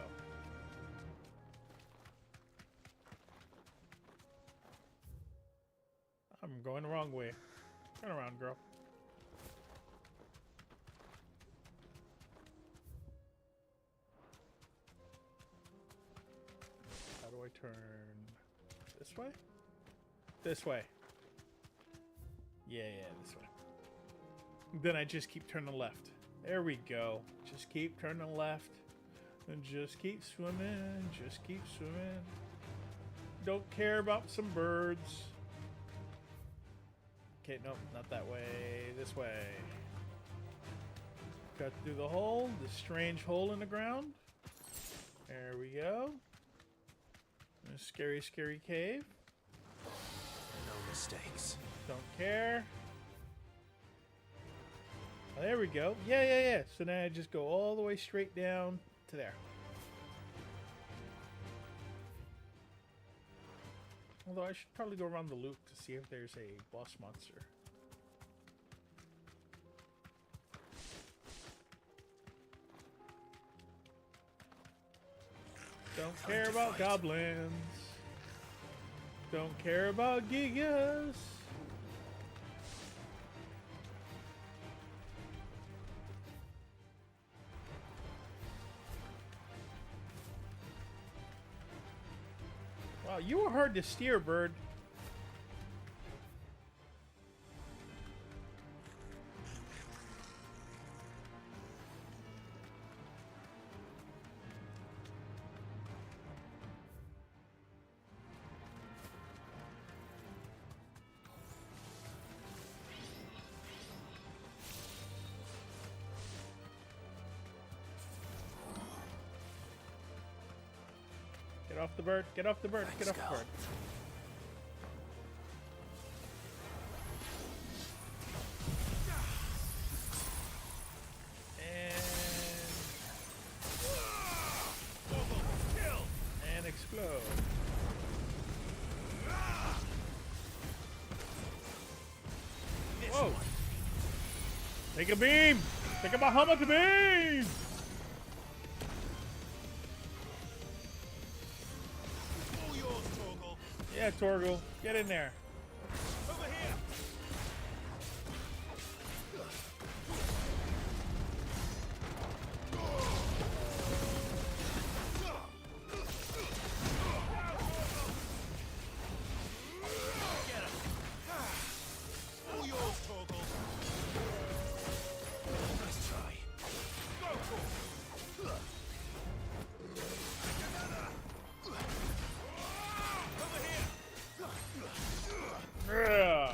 S1: I'm going the wrong way. Turn around, girl. How do I turn? This way? This way. Yeah, this way. Then I just keep turning left. There we go. Just keep turning left. And just keep swimming. Just keep swimming. Don't care about some birds. Okay, nope, not that way. This way. Cut through the hole. This strange hole in the ground. There we go. A scary, scary cave.
S6: No mistakes.
S1: Don't care. Oh, there we go. Yeah. So now I just go all the way straight down to there. Although I should probably go around the loop to see if there's a boss monster. Don't care about goblins. Don't care about gigas. You were hard to steer, bird. Get off the bird. Get off the bird. Get off the bird. And explode. Whoa. Take a beam. Take a Bahamut beam. Yeah, Torgal, get in there.
S20: Over here. Get him. All yours, Torgal. Nice try. Go for it.
S1: Yeah.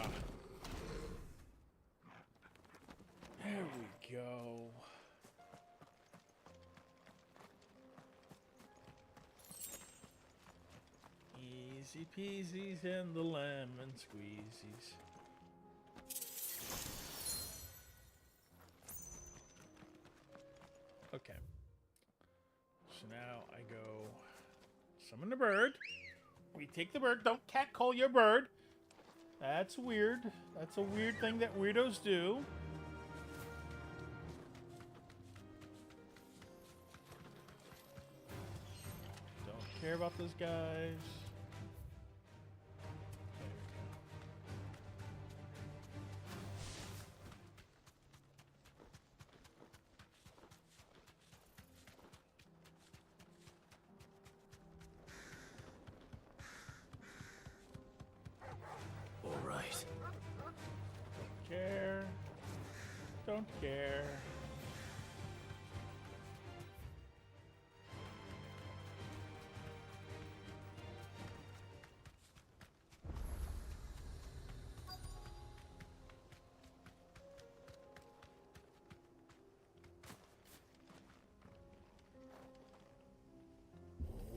S1: There we go. Easy peasies and the lemon squeezies. Okay. So now I go summon the bird. We take the bird. Don't catcall your bird. That's weird. That's a weird thing that weirdos do. Don't care about those guys. Don't care.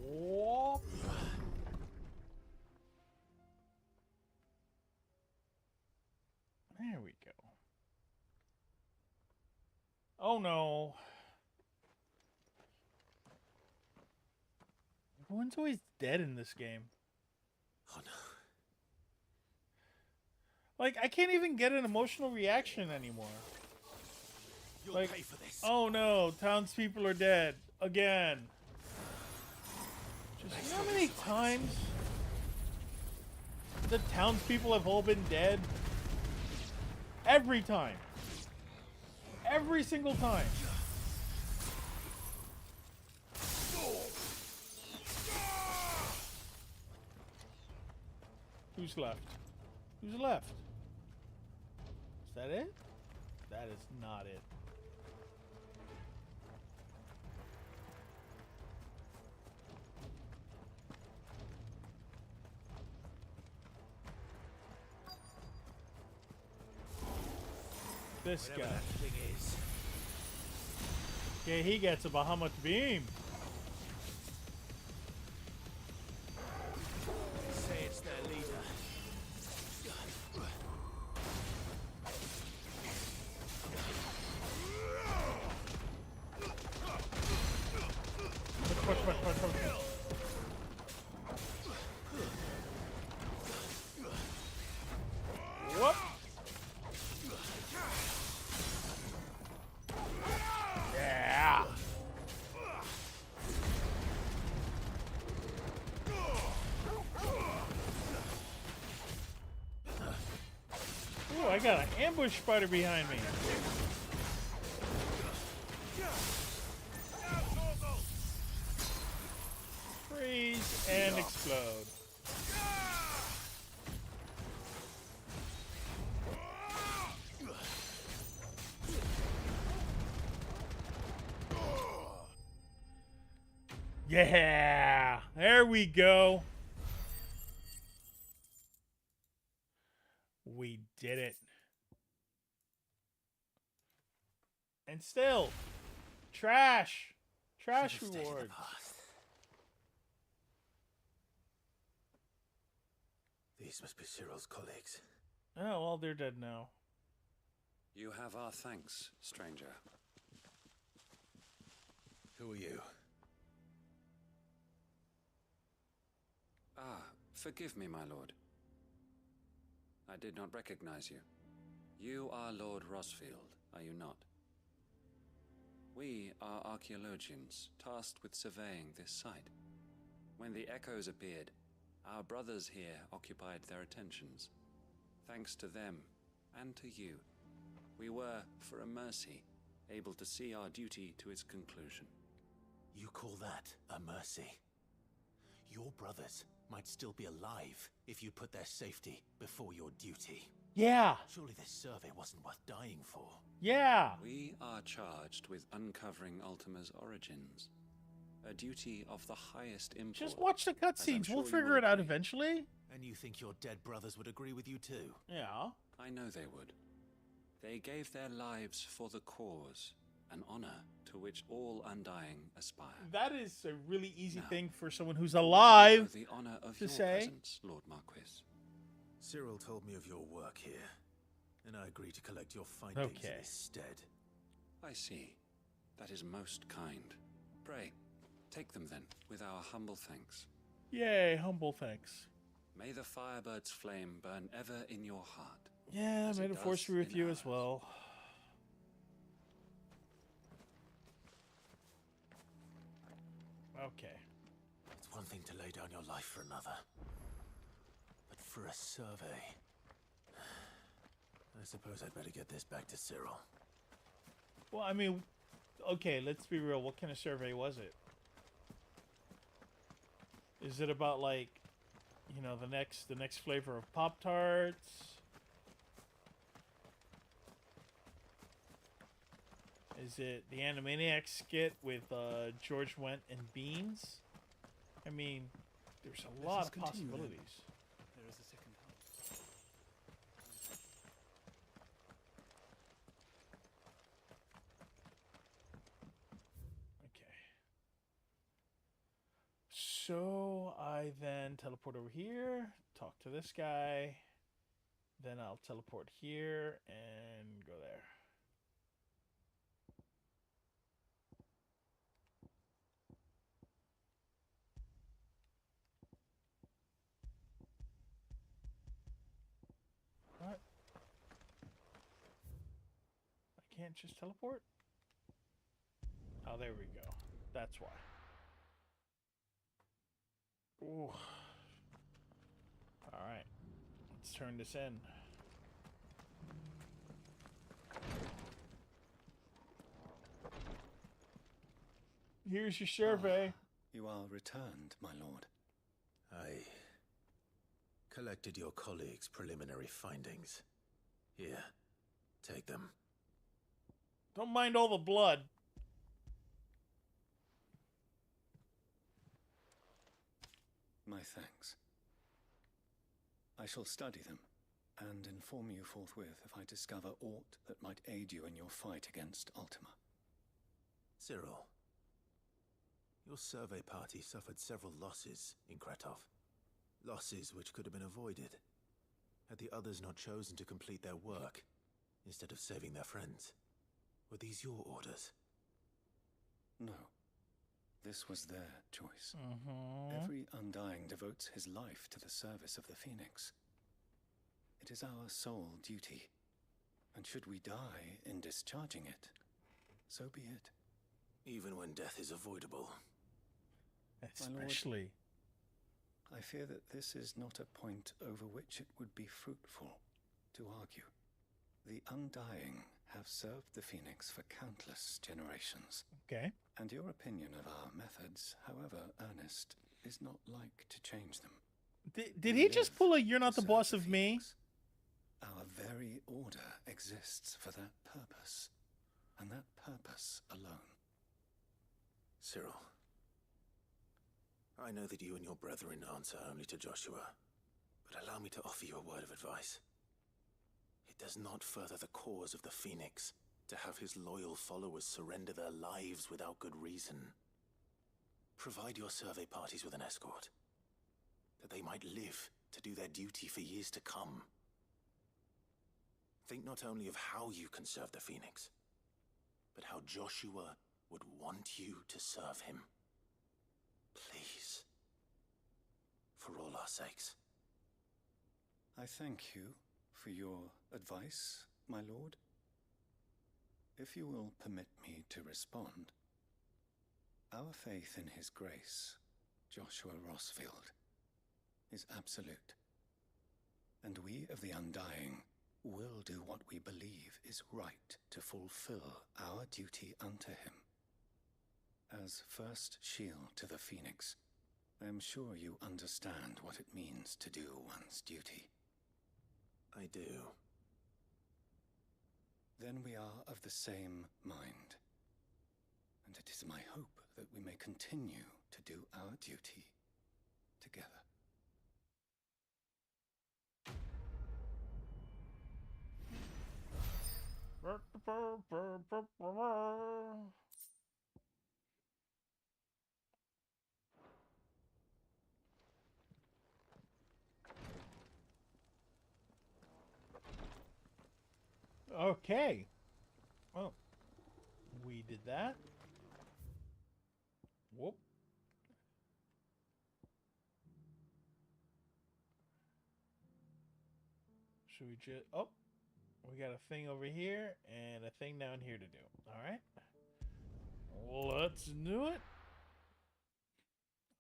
S1: Whoop. There we go. Oh no. Everyone's always dead in this game.
S6: Oh no.
S1: Like, I can't even get an emotional reaction anymore.
S15: You'll
S1: like,
S15: pay for this.
S1: Oh no, townspeople are dead. Again. Just, you know how many times the townspeople have all been dead? Every time. Every single time. Who's left? Who's left? Is that it? That is not it. This
S15: Whatever
S1: guy.
S15: that thing is.
S1: Okay, he gets a Bahamut beam.
S15: Say it's their leader.
S1: Push. Whoop. Yeah. Ooh, I got an ambush spider behind me. Freeze and explode. Yeah, there we go. We did it. And still, trash rewards.
S6: These must be Cyril's colleagues.
S1: Oh, well, they're dead now.
S5: You have our thanks, stranger.
S6: Who are you?
S5: Ah, forgive me, my lord. I did not recognize you. You are Lord Rosfield, are you not? We are archaeologians, tasked with surveying this site. When the echoes appeared, our brothers here occupied their attentions. Thanks to them, and to you, we were, for a mercy, able to see our duty to its conclusion.
S6: You call that a mercy? Your brothers might still be alive if you put their safety before your duty.
S1: Yeah.
S6: Surely this survey wasn't worth dying for.
S1: Yeah.
S5: We are charged with uncovering Ultima's origins. A duty of the highest import.
S1: Just watch the cutscenes. We'll figure it out eventually.
S6: And you think your dead brothers would agree with you too?
S1: Yeah.
S5: I know they would. They gave their lives for the cause, an honor to which all Undying aspire.
S1: That is a really easy thing for someone who's alive
S5: the honor of
S1: to
S5: your
S1: say.
S5: presence, Lord Marquis.
S6: Cyril told me of your work here, and I agree to collect your findings in his stead.
S5: I see. That is most kind. Pray, take them then, with our humble thanks.
S1: Yay, humble thanks.
S5: May the Firebird's flame burn ever in your heart.
S1: Yeah, may the force be with you as well. Okay.
S6: It's one thing to lay down your life for another, but for a survey, I suppose I'd better get this back to Cyril.
S1: Well, I mean, okay, let's be real. What kind of survey was it? Is it about, like, you know, the next flavor of Pop-Tarts? Is it the Animaniacs skit with George Wendt and Beans? I mean, there's a lot of possibilities.
S16: There is a second half.
S1: Okay. So I then teleport over here, talk to this guy, then I'll teleport here and go there. What? I can't just teleport? Oh, there we go. That's why. Ooh. Alright. Let's turn this in. Here's your survey.
S16: You are returned, my lord.
S6: I collected your colleagues' preliminary findings. Here, take them.
S1: Don't mind all the blood.
S16: My thanks. I shall study them and inform you forthwith if I discover aught that might aid you in your fight against Ultima.
S6: Cyril, your survey party suffered several losses in Kretov. Losses which could have been avoided had the others not chosen to complete their work instead of saving their friends. Were these your orders?
S16: No. This was their choice.
S1: Mm-hmm.
S16: Every Undying devotes his life to the service of the Phoenix. It is our sole duty, and should we die in discharging it, so be it.
S6: Even when death is avoidable.
S1: Especially.
S16: I fear that this is not a point over which it would be fruitful to argue. The Undying have served the Phoenix for countless generations.
S1: Okay.
S16: And your opinion of our methods, however earnest, is not like to change them.
S1: Did he just pull a "you're not the boss of me"?
S16: Our very order exists for that purpose, and that purpose alone.
S6: Cyril, I know that you and your brethren answer only to Joshua, but allow me to offer you a word of advice. It does not further the cause of the Phoenix to have his loyal followers surrender their lives without good reason. Provide your survey parties with an escort, that they might live to do their duty for years to come. Think not only of how you can serve the Phoenix, but how Joshua would want you to serve him. Please. For all our sakes.
S16: I thank you for your advice, my lord. If you will permit me to respond, our faith in his grace, Joshua Rossfield, is absolute. And we of the Undying will do what we believe is right to fulfill our duty unto him. As first shield to the Phoenix, I am sure you understand what it means to do one's duty.
S6: I do.
S16: Then we are of the same mind. And it is my hope that we may continue to do our duty together.
S1: Okay. Well, we did that. Whoop. Should we just... Oh, we got a thing over here and a thing down here to do. All right. Let's do it.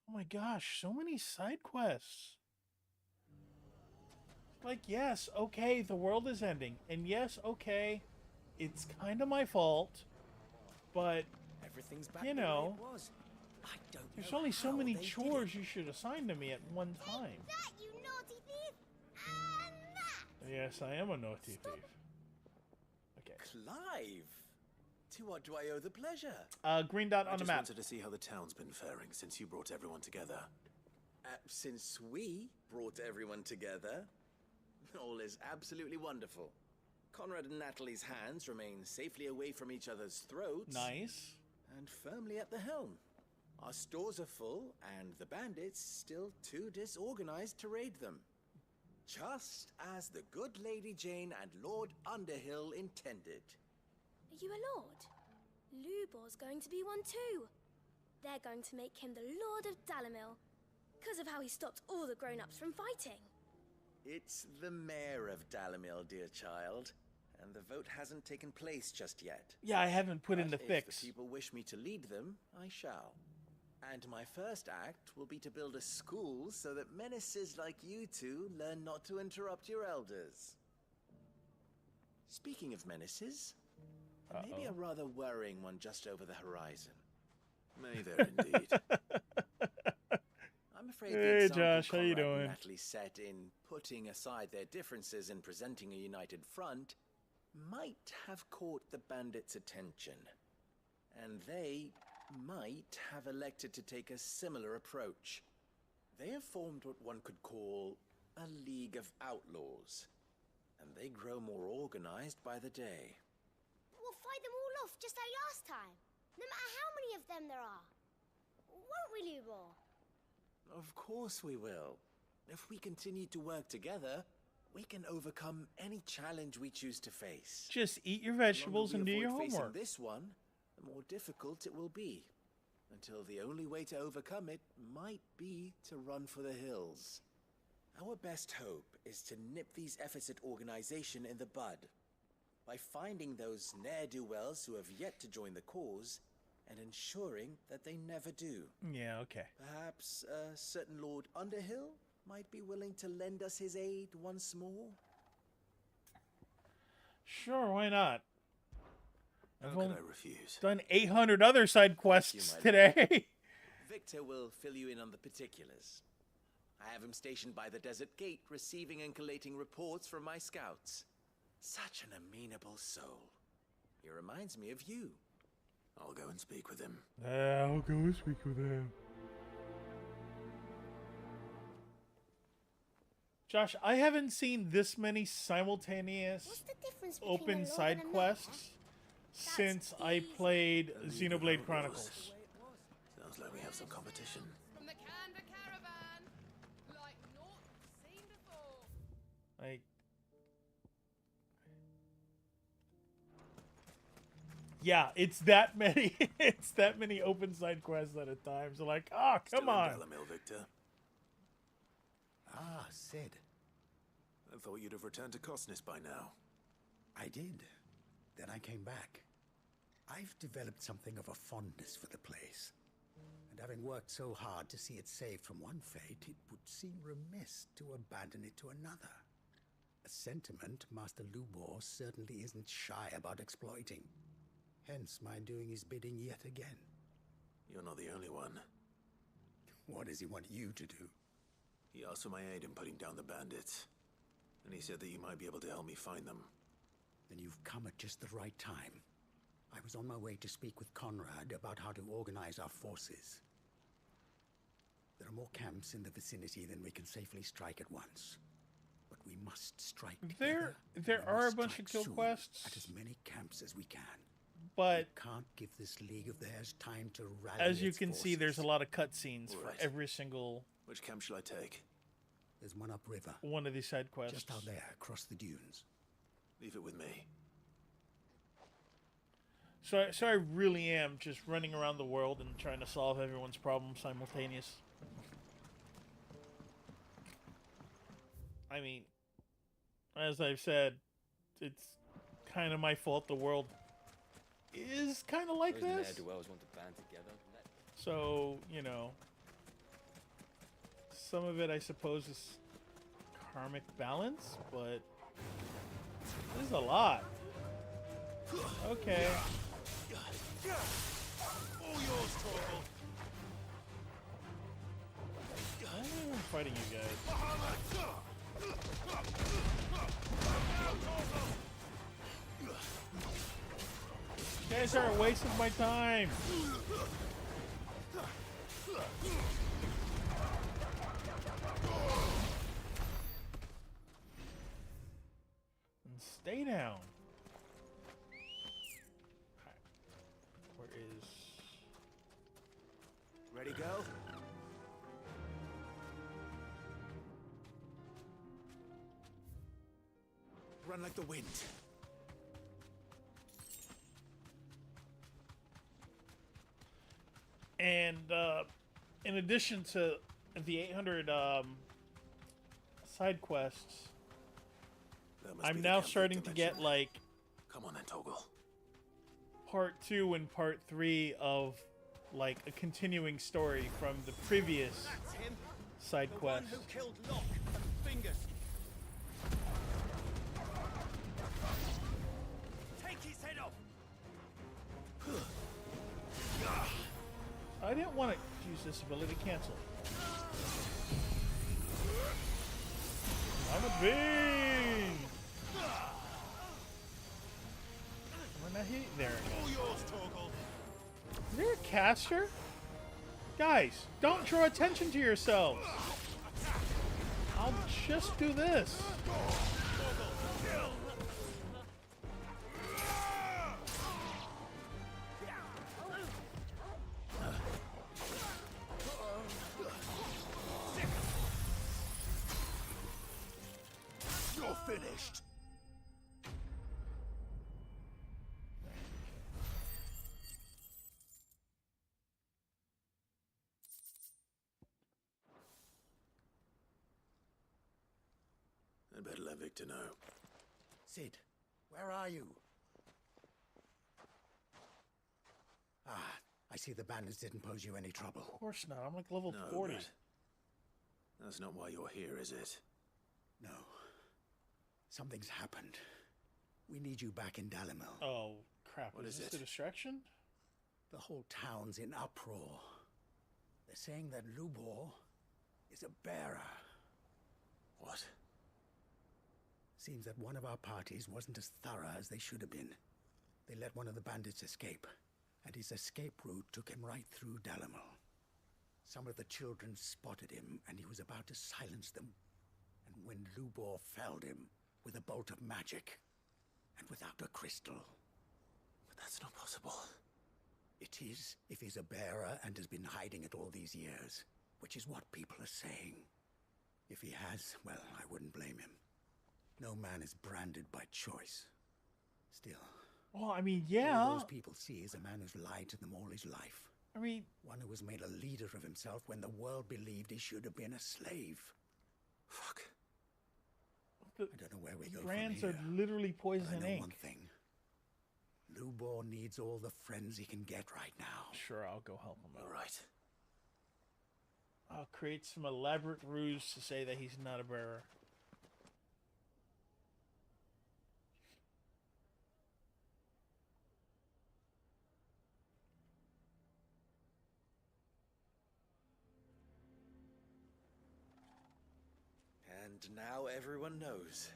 S1: Oh my gosh, so many side quests. Like, yes, okay, the world is ending. And yes, okay, it's kind of my fault. But,
S17: Everything's back
S1: you
S17: the way
S1: know,
S17: it was. I don't
S1: there's
S17: know
S1: only so
S17: how
S1: many
S17: they did
S1: chores you should assign to me at one time.
S3: That, you naughty thief! And that!
S1: Yes, I am a naughty thief. Okay.
S21: Clive! To what do I owe the pleasure?
S1: Green dot on the map.
S6: I just wanted to see how the town's been faring since you brought everyone together.
S21: Since we brought everyone together, all is absolutely wonderful. Conrad and Natalie's hands remain safely away from each other's throats.
S1: Nice.
S21: And firmly at the helm. Our stores are full, and the bandits still too disorganized to raid them. Just as the good Lady Jane and Lord Underhill intended.
S3: Are you a lord? Lubor's going to be one too. They're going to make him the Lord of Dalamil, because of how he stopped all the grown-ups from fighting.
S21: It's the mayor of Dalamil, dear child. And the vote hasn't taken place just yet.
S1: Yeah, I haven't put in the fix.
S21: If the people wish me to lead them, I shall. And my first act will be to build a school so that menaces like you two learn not to interrupt your elders. Speaking of menaces, there may be a rather worrying one just over the horizon.
S6: May there indeed.
S21: I'm afraid
S1: Hey,
S21: the example
S1: Josh, how you
S21: Conrad and
S1: doing?
S21: Natalie set in putting aside their differences and presenting a united front might have caught the bandits' attention. And they might have elected to take a similar approach. They have formed what one could call a League of Outlaws. And they grow more organized by the day.
S3: We'll fight them all off just like last time, no matter how many of them there are. Won't we, Lubor?
S21: Of course we will. If we continue to work together, we can overcome any challenge we choose to face.
S1: Just eat your vegetables and do your
S21: facing
S1: homework.
S21: This one, the more difficult it will be. Until the only way to overcome it might be to run for the hills. Our best hope is to nip these efforts at organization in the bud. By finding those ne'er-do-wells who have yet to join the cause, and ensuring that they never do.
S1: Yeah, okay.
S21: Perhaps a certain Lord Underhill might be willing to lend us his aid once more?
S1: Sure, why not?
S6: How
S1: I've
S6: could
S1: only
S6: I refuse?
S1: done 800 other side quests today.
S21: Victor will fill you in on the particulars. I have him stationed by the desert gate, receiving and collating reports from my scouts. Such an amenable soul. He reminds me of you.
S6: I'll go and speak with him.
S1: I'll go speak with him. Josh, I haven't seen this many simultaneous
S3: difference between a
S1: open
S3: lord
S1: side
S3: and a
S1: quests since I played Xenoblade Chronicles.
S6: Sounds like we have some competition.
S14: From the Canva caravan, like naught seen before.
S1: Like, yeah, it's that many. It's that many open side quests at a time. So like, oh, come
S6: Still
S1: on.
S6: in Dalamil, Victor. Ah, Sid. I thought you'd have returned to Cosnus by now.
S15: I did. Then I came back. I've developed something of a fondness for the place. And having worked so hard to see it saved from one fate, it would seem remiss to abandon it to another. A sentiment Master Lubor certainly isn't shy about exploiting. Hence my doing his bidding yet again.
S6: You're not the only one.
S15: What does he want you to do?
S6: He asked for my aid in putting down the bandits. And he said that you might be able to help me find them.
S15: Then you've come at just the right time. I was on my way to speak with Conrad about how to organize our forces. There are more camps in the vicinity than we can safely strike at once. But we must strike together.
S1: There are a bunch of kill quests
S15: at as many camps as we can.
S1: But
S15: we can't give this league of theirs time to rally.
S1: As you
S15: its
S1: can
S15: forces.
S1: see, there's a lot of cutscenes for
S6: Right.
S1: every single.
S6: Which camp shall I take?
S15: There's one upriver.
S1: One of these side quests.
S15: Just out there, across the dunes.
S6: Leave it with me.
S1: So I really am just running around the world and trying to solve everyone's problems simultaneous. I mean, as I've said, it's kind of my fault the world is kind of like
S4: Those
S1: this.
S4: ne'er-do-wells want to band together.
S1: So, you know, some of it I suppose is karmic balance, but this is a lot. Okay.
S6: All yours, Torgal.
S1: I'm not even fighting you guys. You guys are a waste of my time. And stay down. Where is...
S6: Ready, go? Run like the wind.
S1: And in addition to the 800 side quests, I'm now starting to get like
S6: Come on then, Torgal.
S1: part 2 and part 3 of like a continuing story from the previous
S17: That's him.
S1: side
S17: The
S1: quest.
S17: one who killed Locke and Fingers. Take his head off.
S1: I didn't want to use this ability. Cancel. I'm a being. We're not hitting there.
S6: All yours, Torgal.
S1: Is there a caster? Guys, don't draw attention to yourselves. I'll just do this.
S6: You're finished. I'd better let Victor know.
S15: Sid, where are you? Ah, I see the bandits didn't pose you any trouble.
S1: Of course not. I'm like level
S6: No,
S1: 40.
S6: but that's not why you're here, is it?
S15: No. Something's happened. We need you back in Dalamil.
S1: Oh, crap.
S6: What is
S1: this
S6: it?
S1: a distraction?
S15: The whole town's in uproar. They're saying that Lubor is a bearer.
S6: What?
S15: Seems that one of our parties wasn't as thorough as they should have been. They let one of the bandits escape, and his escape route took him right through Dalamil. Some of the children spotted him, and he was about to silence them. And when Lubor felled him with a bolt of magic and without a crystal.
S21: But that's not possible.
S15: It is if he's a bearer and has been hiding it all these years, which is what people are saying. If he has, well, I wouldn't blame him. No man is branded by choice. Still.
S1: Well, I mean, yeah.
S15: All those people see is a man who's lied to them all his life.
S1: I mean,
S15: one who was made a leader of himself when the world believed he should have been a slave.
S21: Fuck.
S15: I don't know where we go
S1: brands
S15: from
S1: are
S15: here.
S1: literally poison
S15: But I know
S1: ink.
S15: one thing. Lubor needs all the friends he can get right now.
S1: Sure, I'll go help him out.
S21: All right.
S1: I'll create some elaborate ruse to say that he's not a bearer.
S21: And now everyone knows.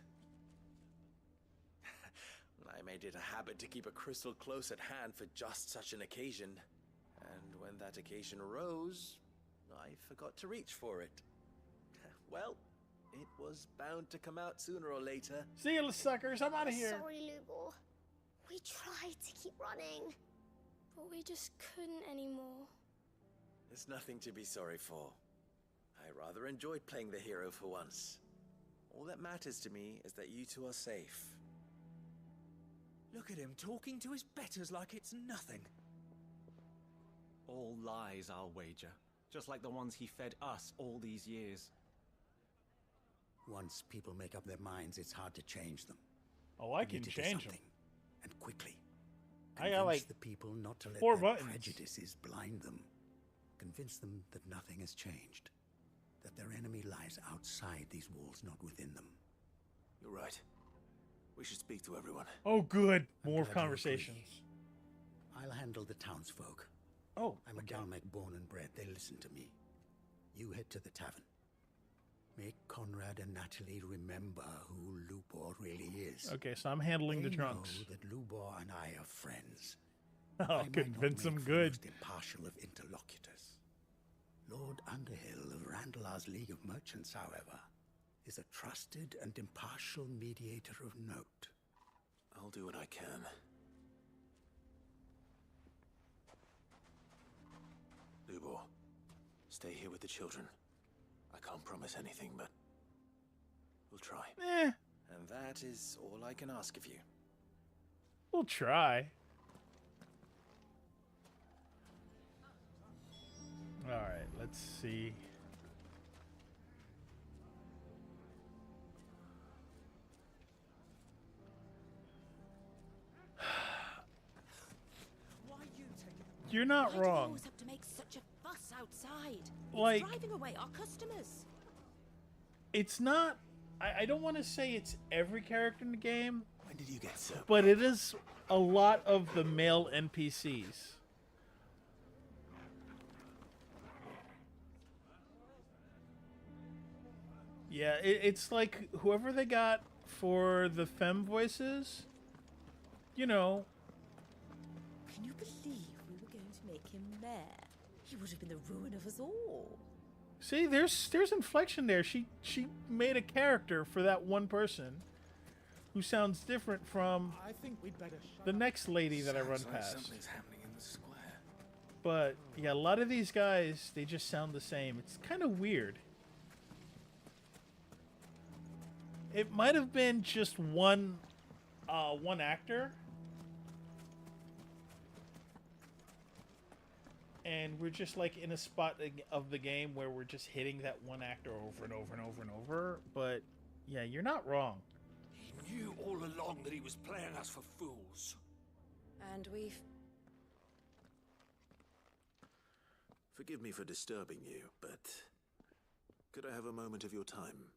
S21: I made it a habit to keep a crystal close at hand for just such an occasion. And when that occasion arose, I forgot to reach for it. Well, it was bound to come out sooner or later.
S1: See you, suckers. I'm out of here.
S3: Sorry, Lubor. We tried to keep running, but we just couldn't anymore.
S21: There's nothing to be sorry for. I rather enjoyed playing the hero for once. All that matters to me is that you two are safe.
S4: Look at him talking to his betters like it's nothing. All lies, I'll wager. Just like the ones he fed us all these years.
S15: Once people make up their minds, it's hard to change them.
S1: Oh, I
S15: You
S1: can
S15: need to do
S1: change them.
S15: something, and quickly.
S1: I got like
S15: the people not to let
S1: 4
S15: their
S1: buttons.
S15: prejudices blind them. Convince them that nothing has changed. That their enemy lies outside these walls, not within them.
S21: You're right. We should speak to everyone.
S1: Oh, good.
S15: I'm
S1: More
S15: glad you
S1: conversations.
S15: I'll handle the townsfolk.
S1: Oh,
S15: I'm a Galmec born and bred. They listen to me. You head to the tavern. Make Conrad and Natalie remember who Lubor really is.
S1: Okay, so I'm handling the
S15: They
S1: drunks.
S15: know that Lubor and I are friends.
S1: I'll
S15: I might not
S1: convince
S15: make
S1: them
S15: for
S1: good.
S15: the most impartial of interlocutors. Lord Underhill of Randalar's League of Merchants, however, is a trusted and impartial mediator of note.
S21: I'll do what I can. Lubor, stay here with the children. I can't promise anything, but we'll try.
S1: Eh,
S21: And that is all I can ask of you.
S1: we'll try. Alright, let's see. You're not
S7: Why
S1: wrong.
S7: do they always have to make such a fuss outside?
S1: Like-
S7: It's driving away our customers.
S1: It's not. I don't want to say it's every character in the game,
S21: When did you get so?
S1: but it is a lot of the male NPCs. Yeah, it's like whoever they got for the femme voices, you know.
S7: Can you believe we were going to make him mayor? He would have been the ruin of us all.
S1: See, there's inflection there. She made a character for that one person who sounds different from
S4: I think we'd better
S1: the next lady that I run
S21: Sounds like
S1: past.
S21: something's happening in the square.
S1: But yeah, a lot of these guys, they just sound the same. It's kind of weird. It might have been just one actor, and we're just like in a spot of the game where we're just hitting that one actor over and over and over and over. But yeah, you're not wrong.
S20: He knew all along that he was playing us for fools.
S7: And we've...
S21: Forgive me for disturbing you, but could I have a moment of your time?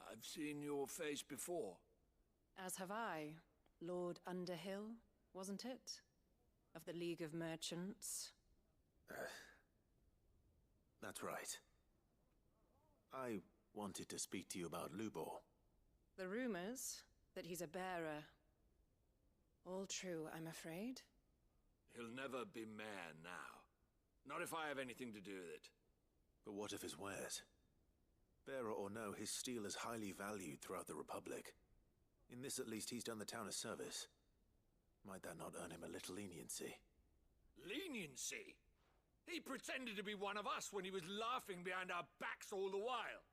S20: I've seen your face before.
S7: As have I. Lord Underhill, wasn't it? Of the League of Merchants.
S21: That's right. I wanted to speak to you about Lubor.
S7: The rumors that he's a bearer. All true, I'm afraid.
S20: He'll never be mayor now. Not if I have anything to do with it.
S21: But what of his wares?
S6: Bearer or no, his steel is highly valued throughout the Republic. In this, at least, he's done the town a service. Might that not earn him a little leniency?
S20: Leniency? He pretended to be one of us when he was laughing behind our backs all the while.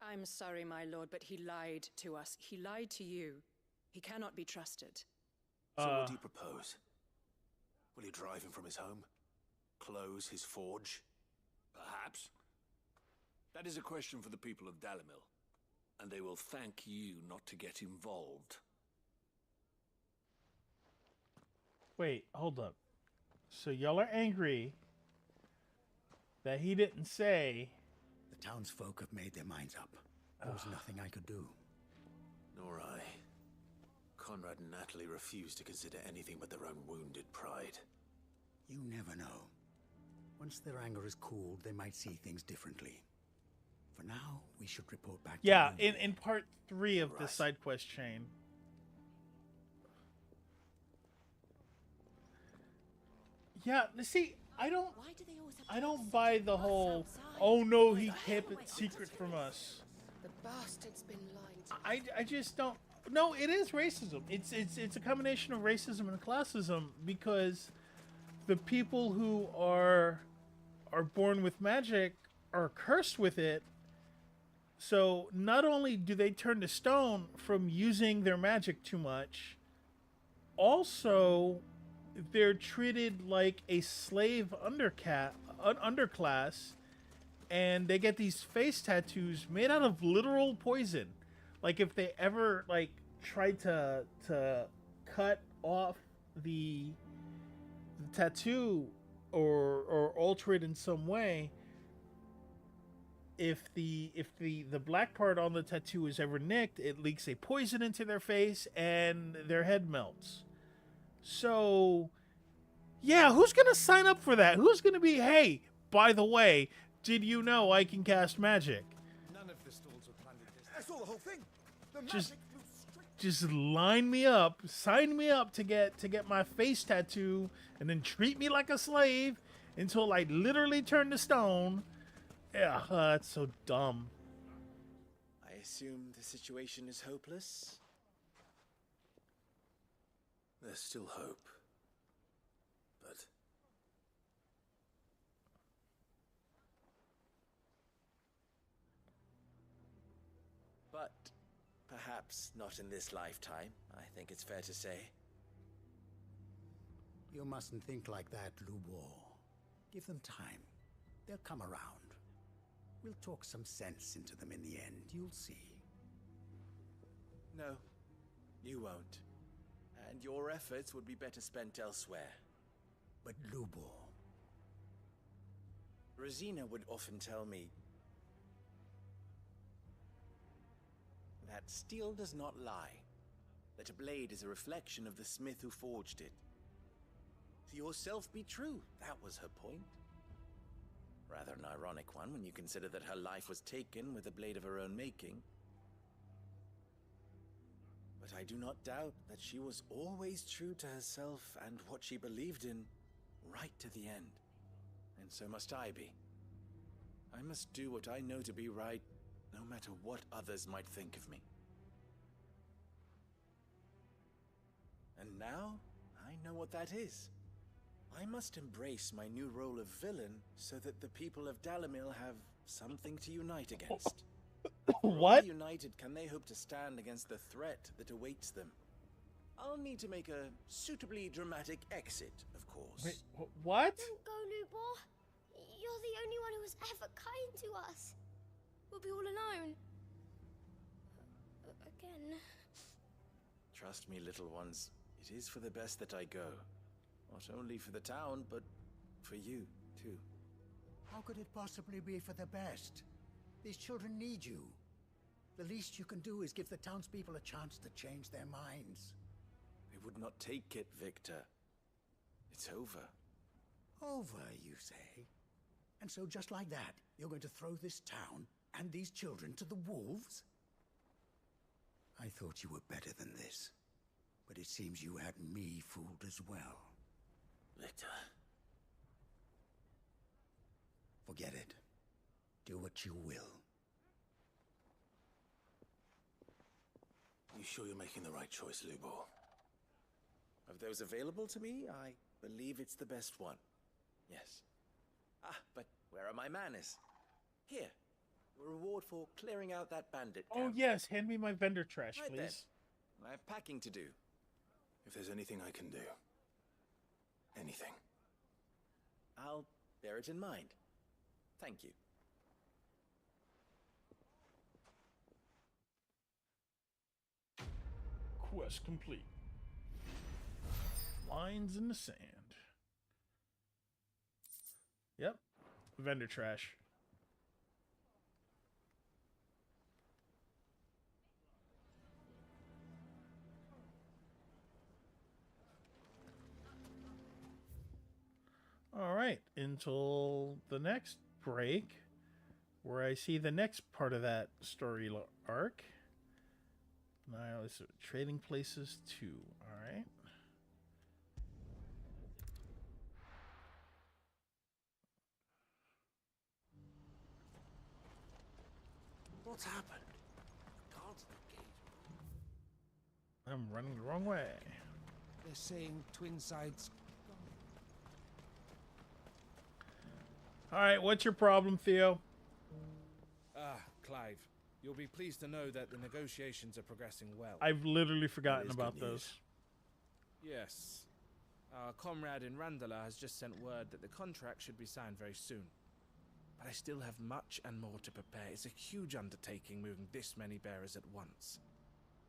S7: I'm sorry, my lord, but he lied to us. He lied to you. He cannot be trusted.
S6: So what do you propose? Will you drive him from his home? Close his forge?
S18: Perhaps. That is a question for the people of Dalimil, and they will thank you not to get involved.
S1: Wait, hold up. So y'all are angry that he didn't say...
S15: The townsfolk have made their minds up. There was nothing I could do.
S6: Nor I. Conrad and Natalie refused to consider anything but their own wounded pride.
S15: You never know. Once their anger is cooled, they might see things differently. For now, we should report back to you.
S1: in part 3 of the side quest chain. Yeah, see, I don't buy the whole, oh no, he kept it secret from us.
S14: The bastard's been lying to
S1: I just don't. No, it is racism. It's a combination of racism and classism, because the people who are born with magic are cursed with it. So not only do they turn to stone from using their magic too much, also they're treated like a slave underclass, and they get these face tattoos made out of literal poison. Like if they ever like tried to cut off the tattoo or alter it in some way, if the black part on the tattoo is ever nicked, it leaks a poison into their face and their head melts. So yeah, who's gonna sign up for that? Who's gonna be, hey, by the way, did you know I can cast magic?
S9: None of the stalls were planned in this. I saw the whole thing. The
S1: Just
S9: magic flew straight.
S1: Just line me up, sign me up to get my face tattoo, and then treat me like a slave until I literally turn to stone. Yeah, that's so dumb.
S21: I assume the situation is hopeless?
S6: There's still hope. But...
S21: But perhaps not in this lifetime, I think it's fair to say.
S15: You mustn't think like that, Lubor. Give them time. They'll come around. We'll talk some sense into them in the end, you'll see.
S21: No, you won't. And your efforts would be better spent elsewhere.
S15: But Lubor...
S21: Rosina would often tell me that steel does not lie, that a blade is a reflection of the smith who forged it. To yourself be true, that was her point. Rather an ironic one when you consider that her life was taken with a blade of her own making. But I do not doubt that she was always true to herself and what she believed in, right to the end. And so must I be. I must do what I know to be right, no matter what others might think of me. And now, I know what that is. I must embrace my new role of villain so that the people of Dalimil have something to unite against.
S1: What?
S21: Only united can they hope to stand against the threat that awaits them. I'll need to make a suitably dramatic exit, of course.
S1: Wait, what?
S3: Don't go, Lubor. You're the only one who was ever kind to us. We'll be all alone. Again.
S21: Trust me, little ones. It is for the best that I go. Not only for the town, but for you, too.
S15: How could it possibly be for the best? These children need you. The least you can do is give the townspeople a chance to change their minds.
S21: They would not take it, Victor. It's over.
S15: Over, you say? And so just like that, you're going to throw this town and these children to the wolves? I thought you were better than this. But it seems you had me fooled as well.
S21: Victor.
S15: Forget it. Do what you will.
S6: You sure you're making the right choice, Lubor? Of those available to me, I believe it's the best one. Yes. Ah, but where are my manners? Here. A reward for clearing out that bandit camp.
S1: Oh, yes. Hand me my vendor trash,
S6: Right
S1: please.
S6: then. I have packing to do. If there's anything I can do. Anything. I'll bear it in mind. Thank you.
S1: Quest complete. Lines in the sand. Yep. Vendor trash. All right, until the next break, where I see the next part of that story arc. Now it's trading places too. All right.
S9: What's happened? Guards at the gate.
S1: I'm running the wrong way.
S9: They're saying twin sides.
S1: All right, what's your problem, Theo?
S2: Clive, you'll be pleased to know that the negotiations are progressing well.
S1: I've literally forgotten about those.
S2: Yes. Our comrade in Randala has just sent word that the contract should be signed very soon. But I still have much and more to prepare. It's a huge undertaking moving this many bearers at once.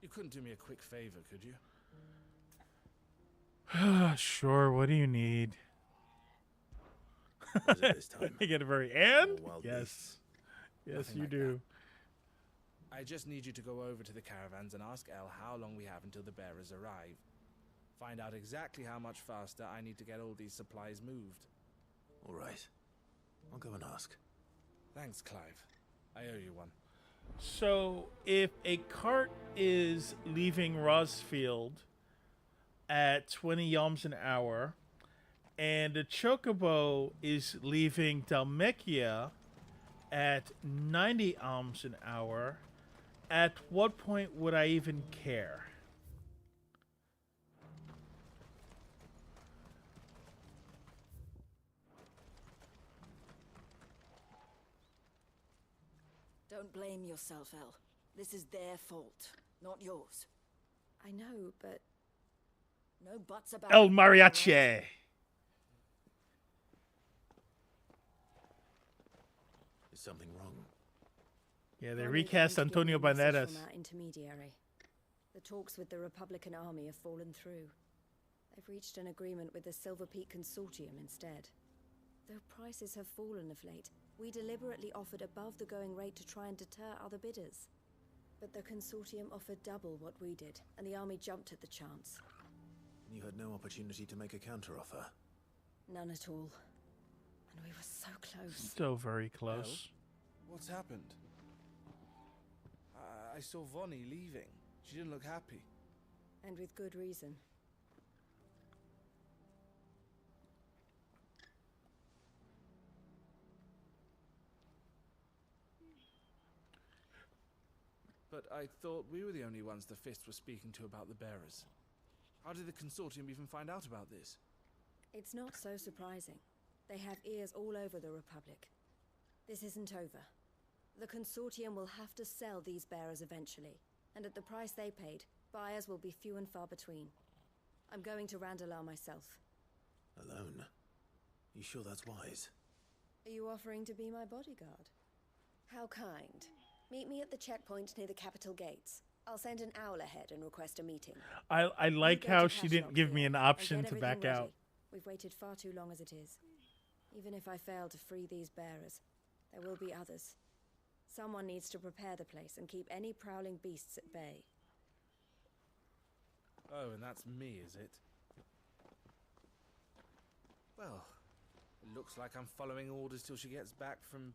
S2: You couldn't do me a quick favor, could you?
S1: Sure, what do you need?
S6: What is it this time?
S1: I get a very and?
S6: More wild
S1: Yes.
S6: beasts?
S1: Yes,
S2: Nothing
S1: you
S2: like
S1: do.
S2: I just need you to go over to the caravans and ask El how long we have until the bearers arrive. Find out exactly how much faster I need to get all these supplies moved.
S6: All right. I'll go and ask.
S2: Thanks, Clive. I owe you one.
S1: So, if a cart is leaving Rosfield at 20 yalms an hour, and a chocobo is leaving Dalmekia at 90 alms an hour, at what point would I even care?
S7: Don't blame yourself, El. This is their fault, not yours. I know, but... no buts about
S1: El
S7: it.
S1: Mariachi!
S6: Is something wrong?
S1: Yeah, they
S7: Ronnie
S1: recast
S7: came to give me
S1: Antonio
S7: a message
S1: Banderas.
S7: from our intermediary. The talks with the Republican army have fallen through. They've reached an agreement with the Silver Peak Consortium instead. Though prices have fallen of late, we deliberately offered above the going rate to try and deter other bidders. But the Consortium offered double what we did, and the army jumped at the chance.
S6: You had no opportunity to make a counteroffer.
S7: None at all. And we were so close.
S1: Still very close.
S2: What's happened? I saw Vonnie leaving. She didn't look happy.
S7: And with good reason.
S2: But I thought we were the only ones the Fist was speaking to about the bearers. How did the Consortium even find out about this?
S7: It's not so surprising. They have ears all over the Republic. This isn't over. The Consortium will have to sell these bearers eventually, and at the price they paid, buyers will be few and far between. I'm going to Randalar myself.
S6: Alone? You sure that's wise?
S7: Are you offering to be my bodyguard? How kind. Meet me at the checkpoint near the capital gates. I'll send an owl ahead and request a meeting.
S1: I like
S7: You go
S1: how
S7: to
S1: she
S7: Cash
S1: didn't
S7: Lock
S1: give me
S7: here
S1: an
S7: and
S1: option
S7: get
S1: to
S7: everything
S1: back out.
S7: ready. We've waited far too long as it is. Even if I fail to free these bearers, there will be others. Someone needs to prepare the place and keep any prowling beasts at bay.
S2: Oh, and that's me, is it? Well, it looks like I'm following orders till she gets back from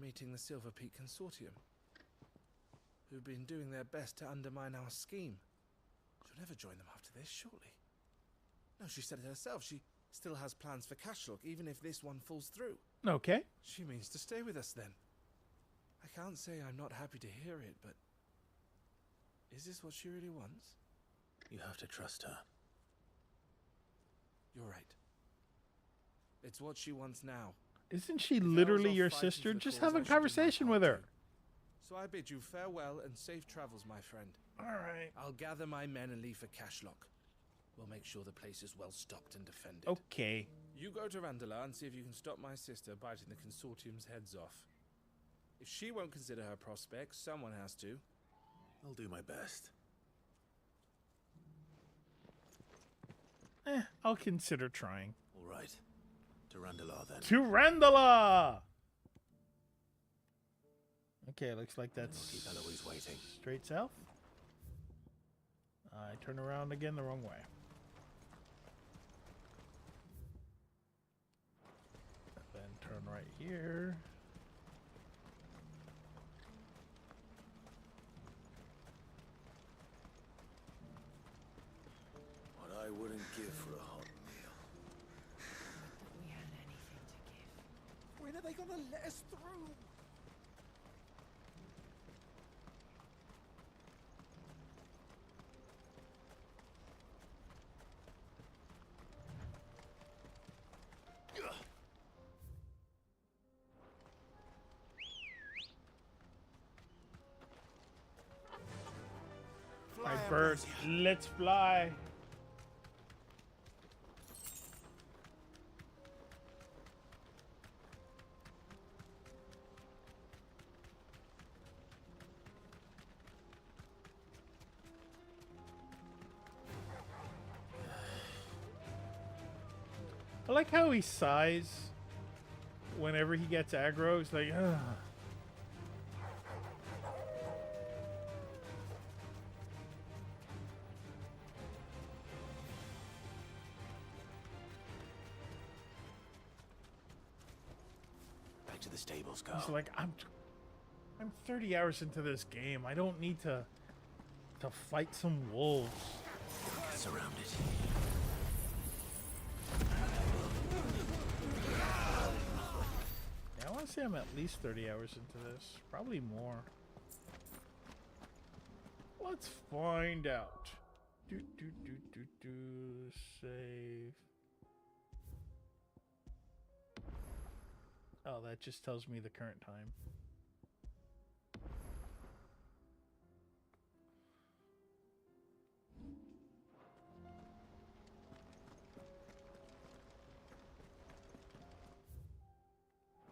S2: meeting the Silver Peak Consortium, who've been doing their best to undermine our scheme. She'll never join them after this, surely. No, she said it herself. She still has plans for Cashlock, even if this one falls through.
S1: Okay.
S2: She means to stay with us then. I can't say I'm not happy to hear it, but Is this what she really wants?
S6: You have to trust her.
S2: You're right. It's what she wants now.
S1: Isn't she
S2: If I was
S1: literally
S2: off
S1: your
S2: fighting
S1: sister?
S2: for the
S1: Just
S2: cause,
S1: have a
S2: I should do my
S1: conversation
S2: part
S1: with her.
S2: too. So I bid you farewell and safe travels, my friend.
S1: All right.
S2: I'll gather my men and leave for Cashlock. We'll make sure the place is well stocked and defended.
S1: Okay.
S2: You go to Randala and see if you can stop my sister biting the consortium's heads off. If she won't consider her prospects, someone has to.
S6: I'll do my best.
S1: I'll consider trying.
S6: All right. To Randala, then.
S1: To Randala! Okay, looks like that's
S6: We'll keep Eloise waiting.
S1: straight south. I turn around again the wrong way. Then turn right here.
S6: What I wouldn't give for a hot meal.
S14: We had anything to give.
S9: When are they gonna let us through?
S1: My bird, let's fly. I like how he sighs whenever he gets aggro. He's like, ugh.
S6: Back to the stables, go.
S1: He's like, I'm 30 hours into this game. I don't need to fight some wolves.
S6: Surrounded.
S1: Yeah, I want to say I'm at least 30 hours into this. Probably more. Let's find out. Save. Oh, that just tells me the current time.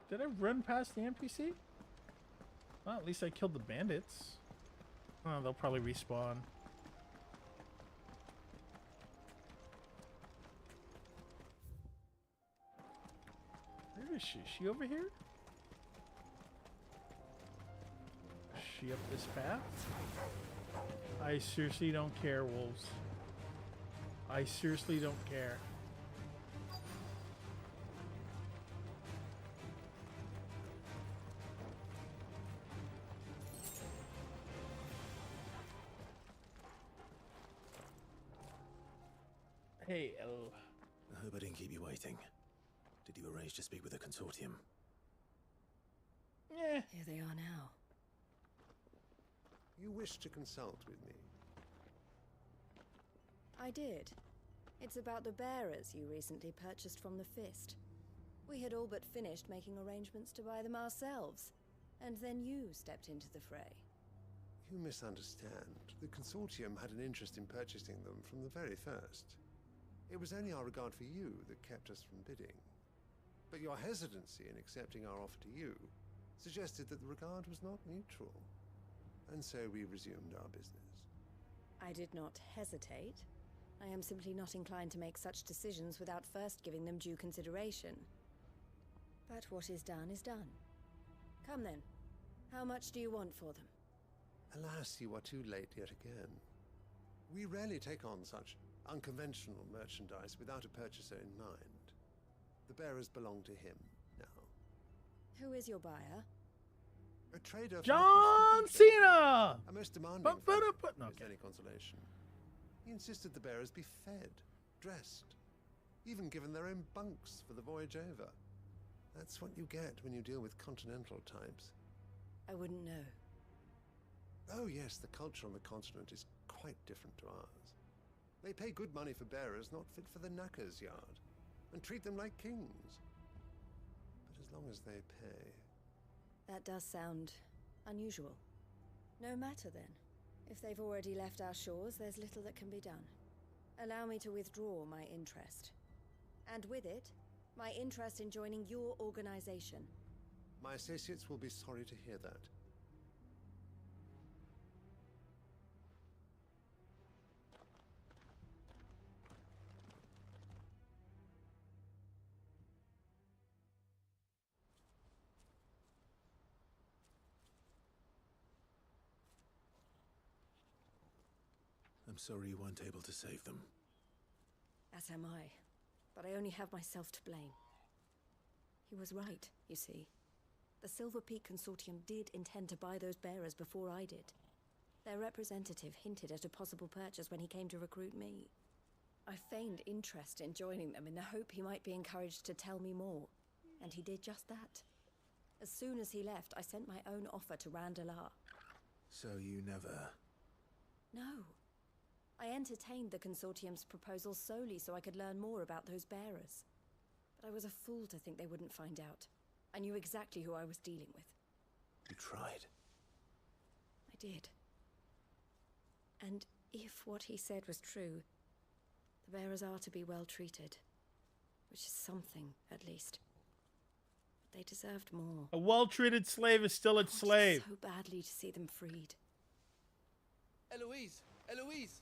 S1: Did I run past the NPC? Well, at least I killed the bandits. Oh, they'll probably respawn. Where is she? Is she over here? Is she up this path? I seriously don't care, wolves. I seriously don't care. Hey, El.
S6: I hope I didn't keep you waiting. Did you arrange to speak with the consortium?
S1: Yeah.
S7: Here they are now.
S9: You wish to consult with me?
S7: I did. It's about the bearers you recently purchased from the Fist. We had all but finished making arrangements to buy them ourselves, and then you stepped into the fray.
S9: You misunderstand. The consortium had an interest in purchasing them from the very first. It was only our regard for you that kept us from bidding. But your hesitancy in accepting our offer to you suggested that the regard was not mutual. And so we resumed our business.
S7: I did not hesitate. I am simply not inclined to make such decisions without first giving them due consideration. But what is done is done. Come then. How much do you want for them?
S9: Alas, you are too late yet again. We rarely take on such unconventional merchandise without a purchaser in mind. The bearers belong to him now.
S7: Who is your buyer?
S9: A trader from
S1: John Cena!
S9: A most demanding
S1: No,
S9: if any consolation. He insisted the bearers be fed, dressed, even given their own bunks for the voyage over. That's what you get when you deal with continental types.
S7: I wouldn't know.
S9: Oh yes, the culture on the continent is quite different to ours. They pay good money for bearers not fit for the knacker's yard, and treat them like kings. But as long as they pay...
S7: That does sound unusual. No matter then. If they've already left our shores, there's little that can be done. Allow me to withdraw my interest. And with it, my interest in joining your organization.
S9: My associates will be sorry to hear that.
S6: I'm sorry you weren't able to save them.
S7: As am I. But I only have myself to blame. He was right, you see. The Silver Peak Consortium did intend to buy those bearers before I did. Their representative hinted at a possible purchase when he came to recruit me. I feigned interest in joining them in the hope he might be encouraged to tell me more, and he did just that. As soon as he left, I sent my own offer to Randalar.
S6: So you never...
S7: No. I entertained the Consortium's proposal solely so I could learn more about those bearers. But I was a fool to think they wouldn't find out. I knew exactly who I was dealing with.
S6: You tried.
S7: I did. And if what he said was true, the bearers are to be well treated. Which is something, at least. But they deserved more.
S1: A well-treated slave is still a slave.
S7: So badly to see them freed.
S13: Eloise! Eloise!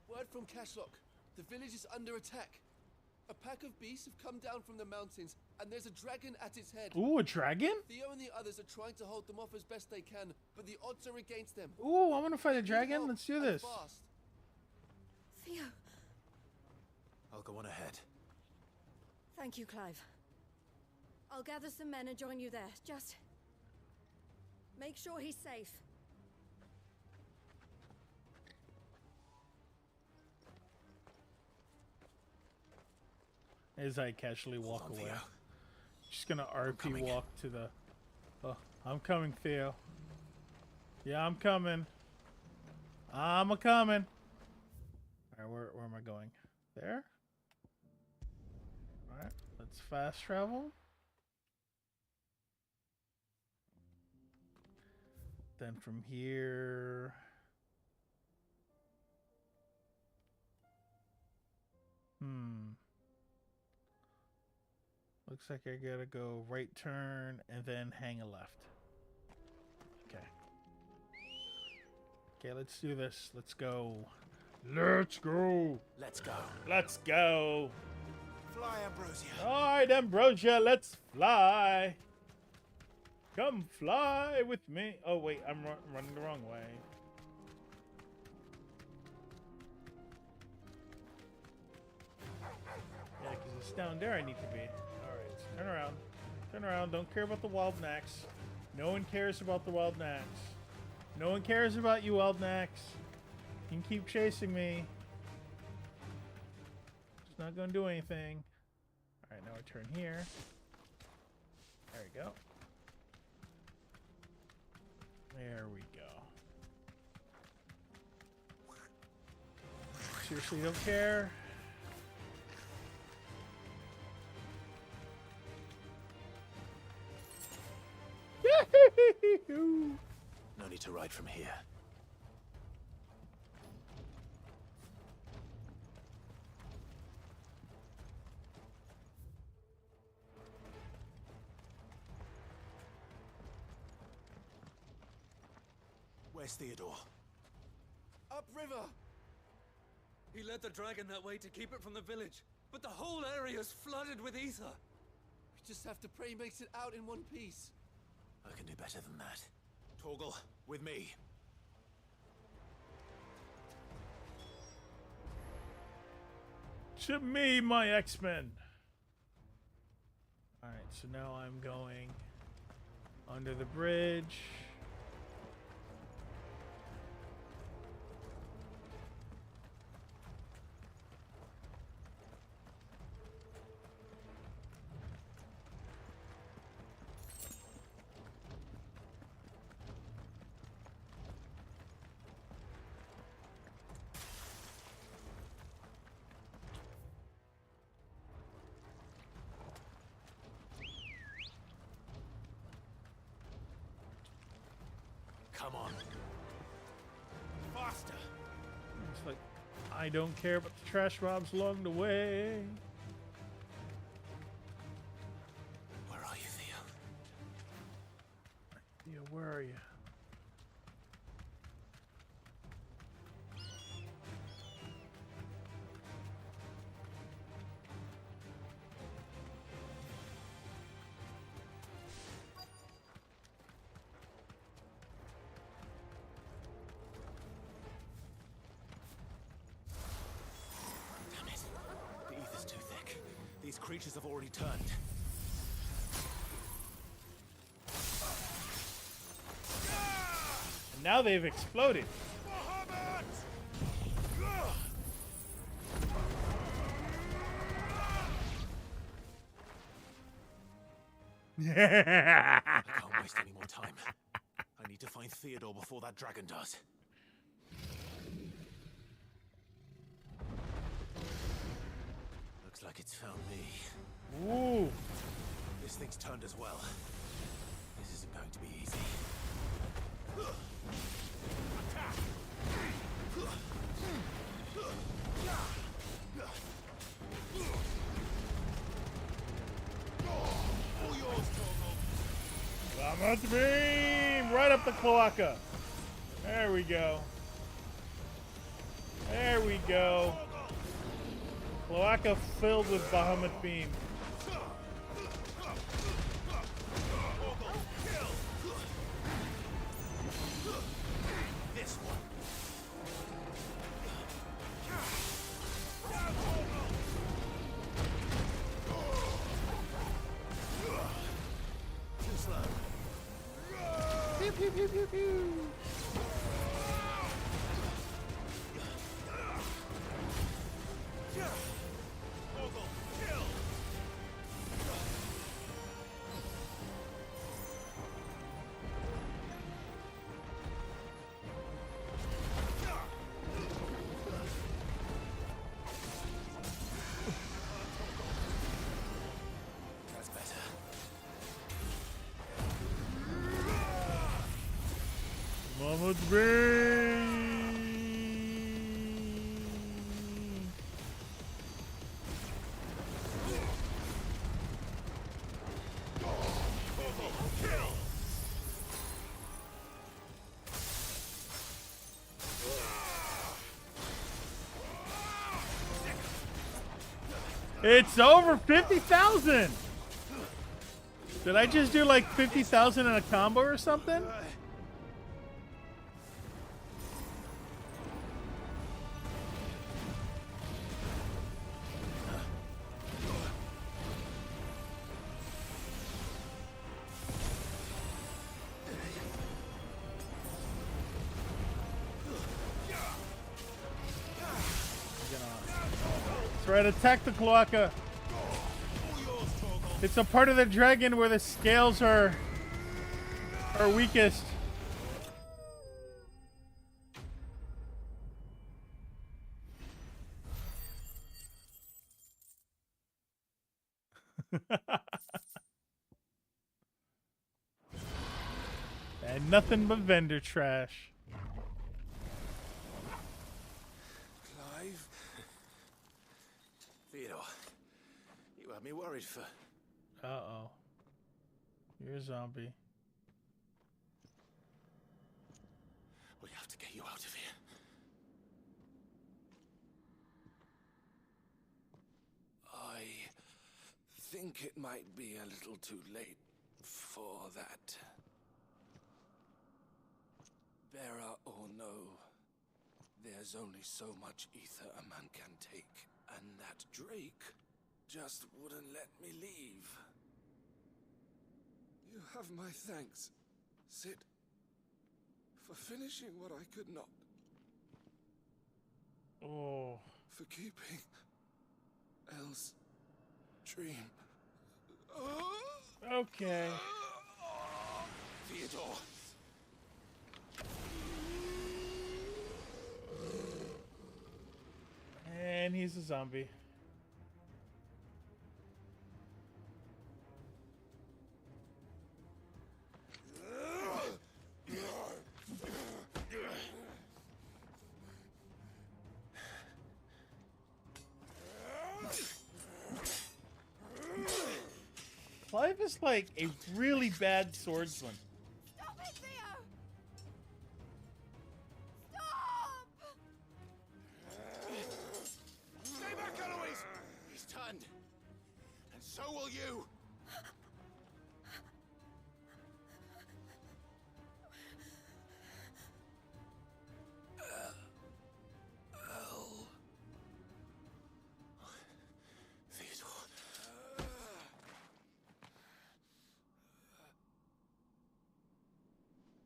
S13: Word from Cashlock. The village is under attack. A pack of beasts have come down from the mountains, and there's a dragon at its head.
S1: Ooh, a dragon?
S13: Theo and the others are trying to hold them off as best they can, but the odds are against them.
S1: Ooh, I want to fight a dragon. Let's do this.
S13: Fast.
S7: Theo!
S6: I'll go on ahead.
S7: Thank you, Clive. I'll gather some men and join you there. Just... make sure he's safe.
S1: As I casually walk away. Just gonna RP walk to the... Oh, I'm coming, Theo. Yeah, I'm coming. I'm a-coming. Alright, where am I going? There? Alright, let's fast travel. Then from here... Looks like I gotta go right turn and then hang a left. Okay. Okay, let's do this. Let's go. Let's go.
S6: Let's go.
S1: Let's go.
S6: Fly, Ambrosia.
S1: Alright, Ambrosia, let's fly. Come fly with me. Oh, wait, I'm running the wrong way. Yeah, because it's down there I need to be. Turn around. Turn around. Don't care about the wild Nax. No one cares about the wild Nax. No one cares about you, wild Nax. You can keep chasing me. It's not going to do anything. Alright, now I turn here. There we go. There we go. Seriously, don't care.
S6: No need to ride from here. Where's Theodore?
S13: Upriver!
S2: He led the dragon that way to keep it from the village, but the whole area's flooded with ether.
S13: We just have to pray he makes it out in one piece.
S6: I can do better than that. Torgal, with me.
S1: To me, my X-Men. Alright, so now I'm going under the bridge.
S6: Come on. Faster.
S1: It's like, I don't care about the trash mobs along the way.
S6: Where are you, Theo?
S1: Yeah, where are you?
S6: Damn it. The ether's too thick. These creatures have already turned.
S1: And now they've exploded.
S6: I can't waste any more time. I need to find Theodore before that dragon does. Looks like it's found me.
S1: Ooh.
S6: This thing's turned as well. This isn't going to be easy. Attack! All yours, Torgal.
S1: Vamos beam! Right up the cloaca. There we go. There we go. Cloaca filled with Bahamut beam.
S6: This one. Too slow.
S1: Pew pew pew pew pew.
S6: That's better.
S1: Bahamut beam. It's over 50,000. Did I just do like 50,000 in a combo or something? That's right, attack the cloaca. It's a part of the dragon where the scales are weakest. And nothing but vendor trash.
S6: Clive? Theodore, you had me worried for...
S1: Uh-oh. You're a zombie.
S6: We have to get you out of here.
S2: I think it might be a little too late for that. Bearer or no, there's only so much ether a man can take, and that Drake just wouldn't let me leave. You have my thanks, Sid, for finishing what I could not.
S1: Oh.
S2: For keeping Elle's dream.
S1: Okay.
S6: Theodore!
S1: And he's a zombie. is like a really bad swordsman.
S3: Stop it, Theo! Stop!
S20: Stay back, Eloise! He's turned. And so will you.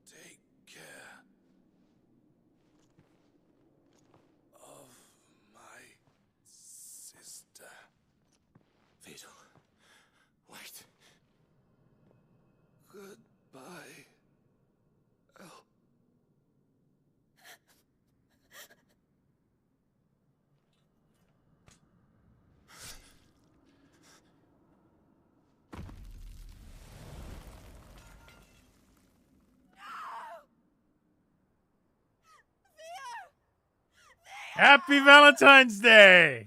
S2: Take care of my sister.
S20: Theodore, wait.
S2: Goodbye, El.
S1: Happy Valentine's Day!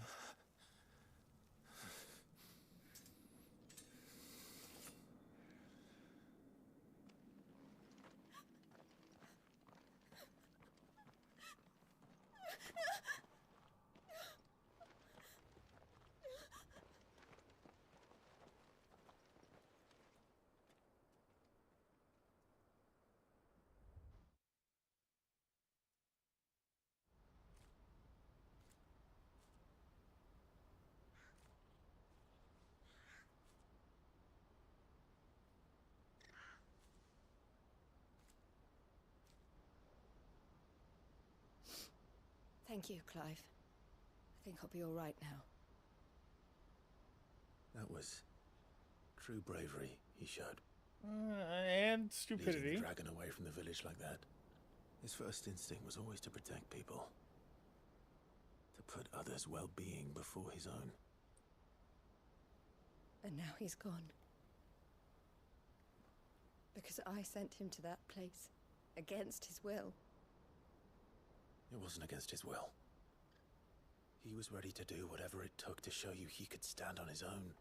S7: Thank you, Clive. I think I'll be all right now.
S6: That was true bravery he showed.
S1: And stupidity.
S6: Leading the dragon away from the village like that. His first instinct was always to protect people. To put others' well-being before his own.
S7: And now he's gone. Because I sent him to that place, against his will.
S6: It wasn't against his will. He was ready to do whatever it took to show you he could stand on his own.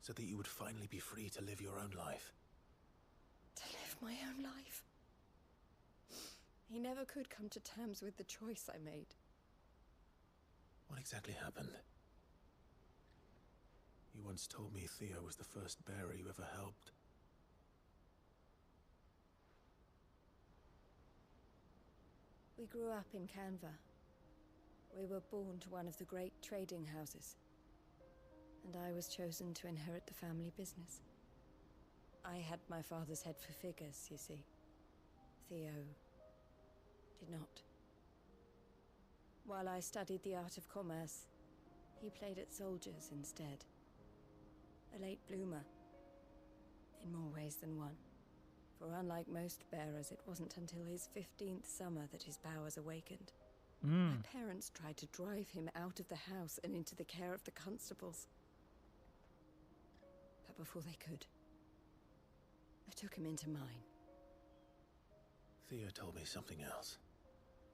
S6: So that you would finally be free to live your own life.
S7: To live my own life. He never could come to terms with the choice I made.
S6: What exactly happened? You once told me Theo was the first bearer you ever helped.
S7: We grew up in Canva. We were born to one of the great trading houses. And I was chosen to inherit the family business. I had my father's head for figures, you see. Theo did not. While I studied the art of commerce, he played at soldiers instead. A late bloomer, in more ways than one. For unlike most bearers, it wasn't until his 15th summer that his powers awakened. My parents tried to drive him out of the house and into the care of the constables. But before they could, I took him into mine.
S6: Theo told me something else.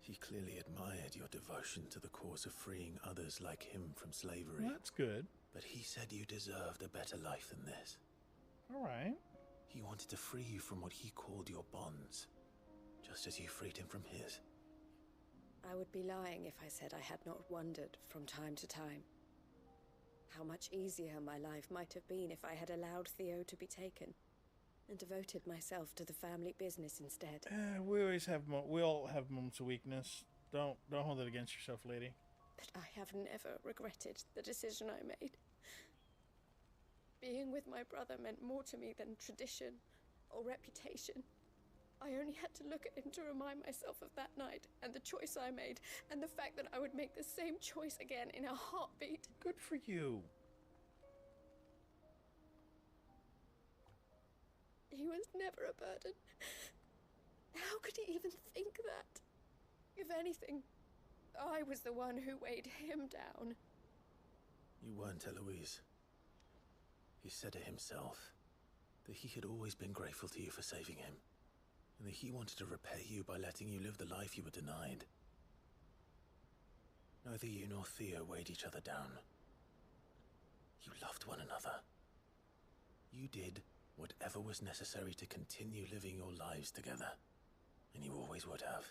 S6: He clearly admired your devotion to the cause of freeing others like him from slavery.
S1: Well, that's good.
S6: But he said you deserved a better life than this.
S1: All right.
S6: He wanted to free you from what he called your bonds, just as you freed him from his.
S7: I would be lying if I said I had not wondered from time to time how much easier my life might have been if I had allowed Theo to be taken and devoted myself to the family business instead.
S1: We always have we all have moments of weakness. Don't hold it against yourself, lady.
S7: But I have never regretted the decision I made. Being with my brother meant more to me than tradition or reputation. I only had to look at him to remind myself of that night and the choice I made and the fact that I would make the same choice again in a heartbeat.
S1: Good for you.
S7: He was never a burden. How could he even think that? If anything, I was the one who weighed him down.
S6: You weren't, Eloise. He said it himself, that he had always been grateful to you for saving him, and that he wanted to repay you by letting you live the life you were denied. Neither you nor Theo weighed each other down. You loved one another. You did whatever was necessary to continue living your lives together. And you always would have.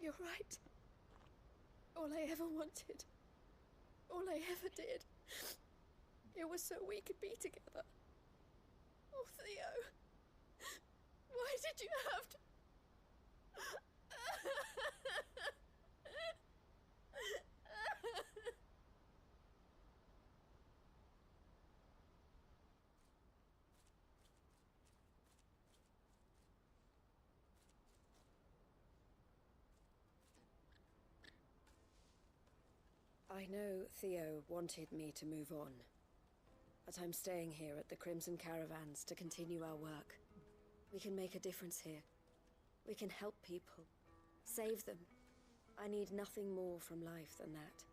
S3: You're right. All I ever wanted, all I ever did, it was so we could be together. Oh, Theo. Why did you have to...
S7: I know Theo wanted me to move on, but I'm staying here at the Crimson Caravans to continue our work. We can make a difference here. We can help people, save them. I need nothing more from life than that.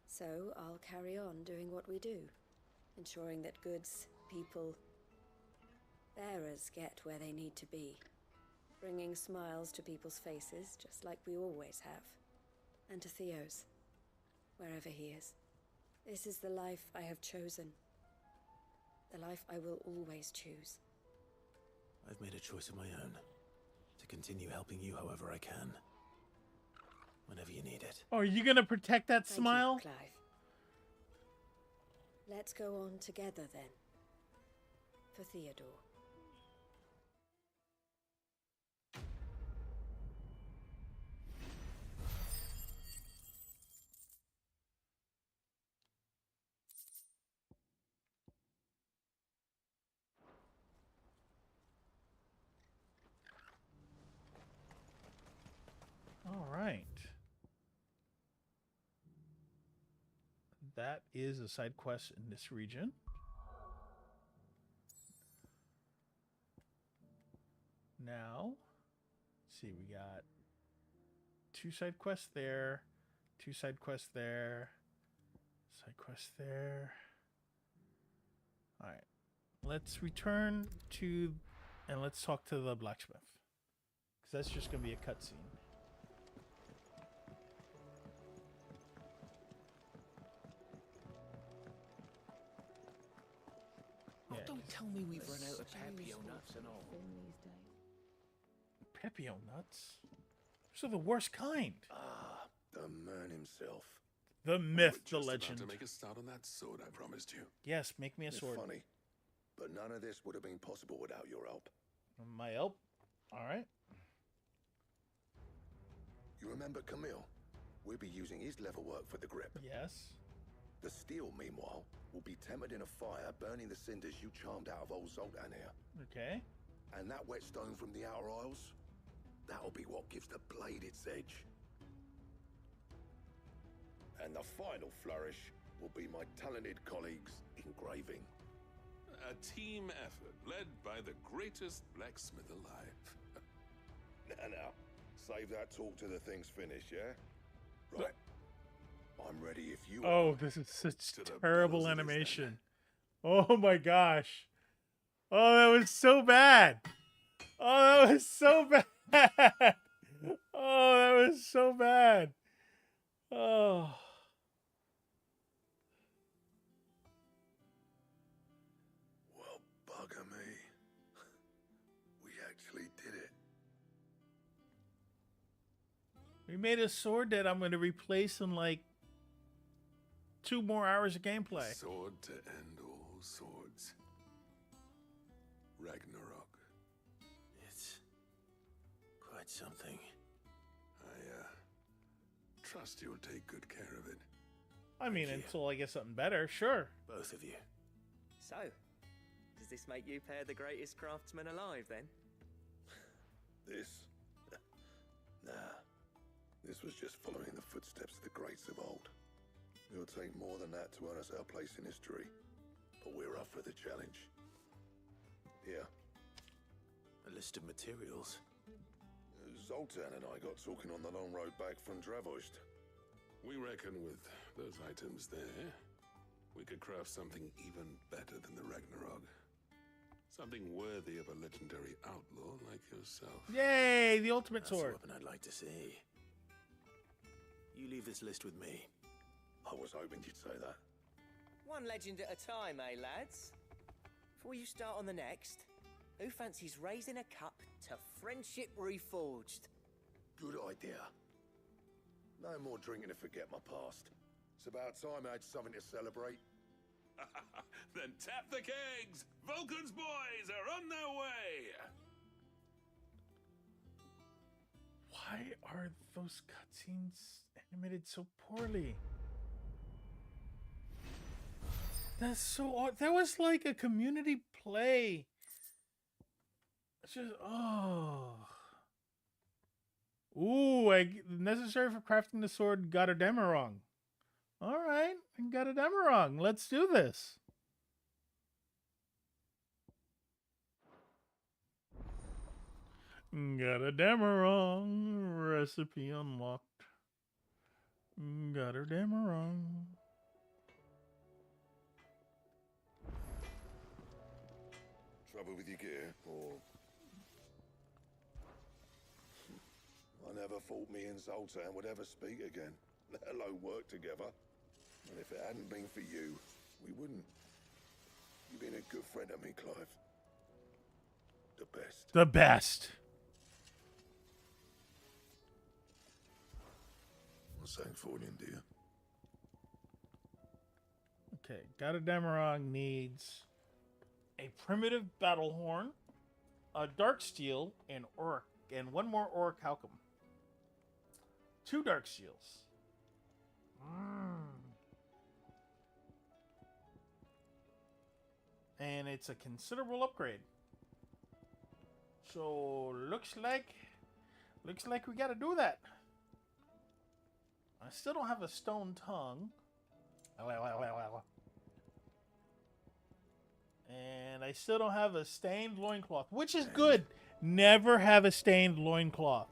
S7: So I'll carry on doing what we do, ensuring that goods, people, bearers get where they need to be, bringing smiles to people's faces just like we always have, and to Theo's. Wherever he is. This is the life I have chosen. The life I will always choose.
S6: I've made a choice of my own. To continue helping you however I can. Whenever you need it.
S1: Oh, are you gonna protect that
S7: Thank
S1: smile?
S7: you, Clive. Let's go on together then. For Theodore.
S1: All right. That is a side quest in this region. Now, let's see, we got 2 side quests there, 2 side quests there, side quest there. All right. Let's return to and let's talk to the blacksmith. Because that's just going to be a cutscene.
S21: Oh, don't tell me we've run out of Pepio nuts and all.
S1: Pepio nuts? Those are the worst kind.
S19: Ah, the man himself.
S1: The myth, the
S18: Just
S1: legend.
S18: about to make a start on that sword I promised you.
S1: Yes, make me a
S19: It's
S1: sword.
S19: funny, but none of this would have been possible without your help.
S1: My help? All right.
S19: You remember Camille? We'll be using his leather work for the grip.
S1: Yes.
S19: The steel, meanwhile, will be tempered in a fire, burning the cinders you charmed out of old Zoltan here.
S1: Okay.
S19: And that whetstone from the Outer Isles, that'll be what gives the blade its edge. And the final flourish will be my talented colleagues' engraving.
S18: A team effort led by the greatest blacksmith alive.
S19: Now, save that talk till the thing's finished, yeah? Right. I'm ready if you
S1: Oh,
S19: are.
S1: this is such terrible animation. Oh my gosh. Oh, that was so bad. Oh, that was so bad. Oh, that was so bad. Oh.
S19: Well, bugger me. We actually did it.
S1: We made a sword that I'm going to replace in like 2 more hours of gameplay.
S18: Sword to end all swords. Ragnarok.
S6: It's quite something.
S18: I trust you'll take good care of it.
S1: I mean, until I get something better, sure.
S6: Both of you.
S17: So, does this make you pair the greatest craftsman alive, then?
S19: This? Nah. This was just following the footsteps of the greats of old. It'll take more than that to earn us our place in history. But we're up for the challenge. Here.
S6: A list of materials.
S19: Zoltan and I got talking on the long road back from Dravost.
S18: We reckon with those items there, we could craft something even better than the Ragnarok. Something worthy of a legendary outlaw like yourself.
S1: Yay, the ultimate
S6: That's
S1: sword.
S6: a weapon I'd like to see. You leave this list with me.
S19: I was hoping you'd say that.
S17: One legend at a time, eh, lads? Before you start on the next, who fancies raising a cup to friendship reforged?
S19: Good idea. No more drinking to forget my past. It's about time I had something to celebrate.
S18: Then tap the kegs! Vulcan's boys are on their way!
S1: Why are those cutscenes animated so poorly? That's so odd. That was like a community play. It's just, oh. Ooh, necessary for crafting the sword got a demo wrong. All right, got a demo wrong. Let's do this. Got a demo wrong. Recipe unlocked. Got her demo wrong.
S19: Trouble with your gear, or... I never thought me and Zoltan would ever speak again, let alone work together. And if it hadn't been for you, we wouldn't. You've been a good friend to me, Clive. The best.
S1: The best.
S19: What's that for you, dear?
S1: Okay, got a Damarog needs a primitive battle horn, a dark steel, and one more orichalcum. 2 dark steels. And it's a considerable upgrade. So looks like we gotta do that. I still don't have a stone tongue. And I still don't have a stained loincloth, which is good. Never have a stained loincloth.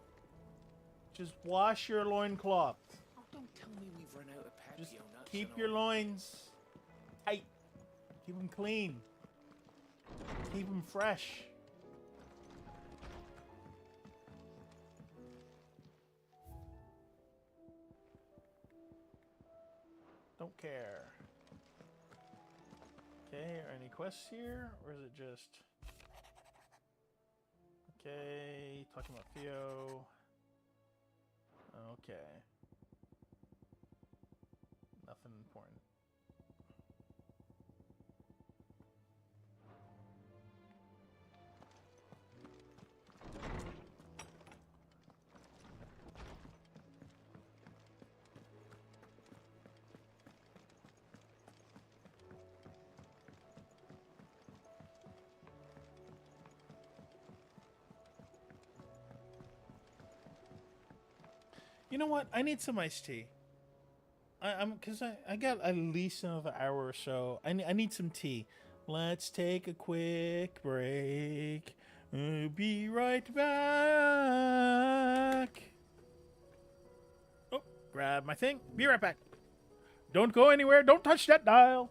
S1: Just wash your loincloth.
S2: Oh, don't tell me we've run out of papio
S1: Just
S2: nuts.
S1: keep your loins tight. Keep them clean. Keep them fresh. Don't care. Okay, are any quests here? Or is it just... Okay, talking about Theo. Okay. Nothing important. You know what? I need some iced tea. Because I got at least another hour or so. I need some tea. Let's take a quick break. We'll be right back. Oh, grab my thing. Be right back. Don't go anywhere. Don't touch that dial.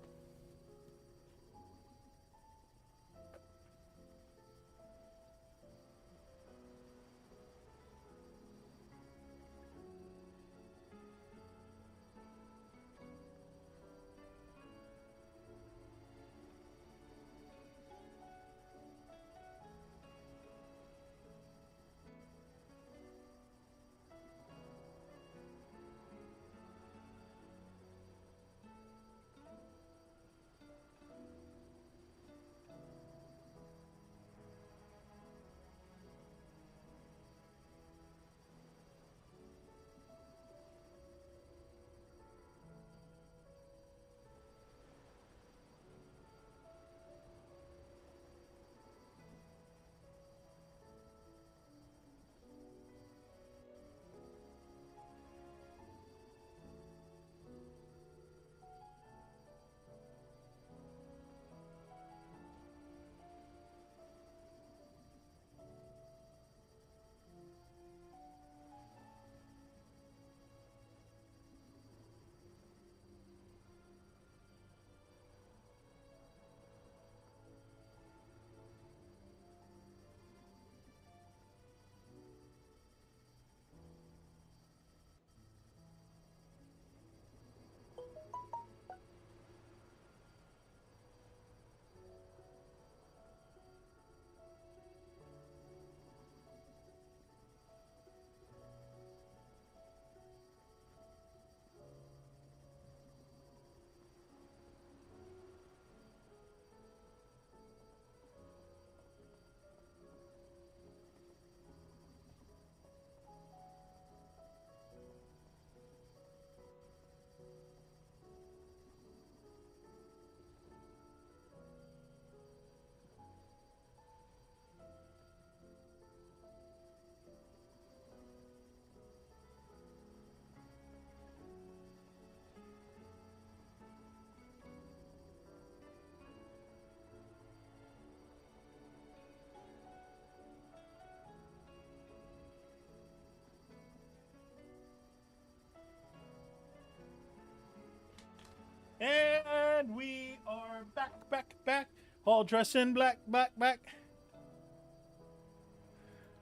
S1: All dressed in black, back.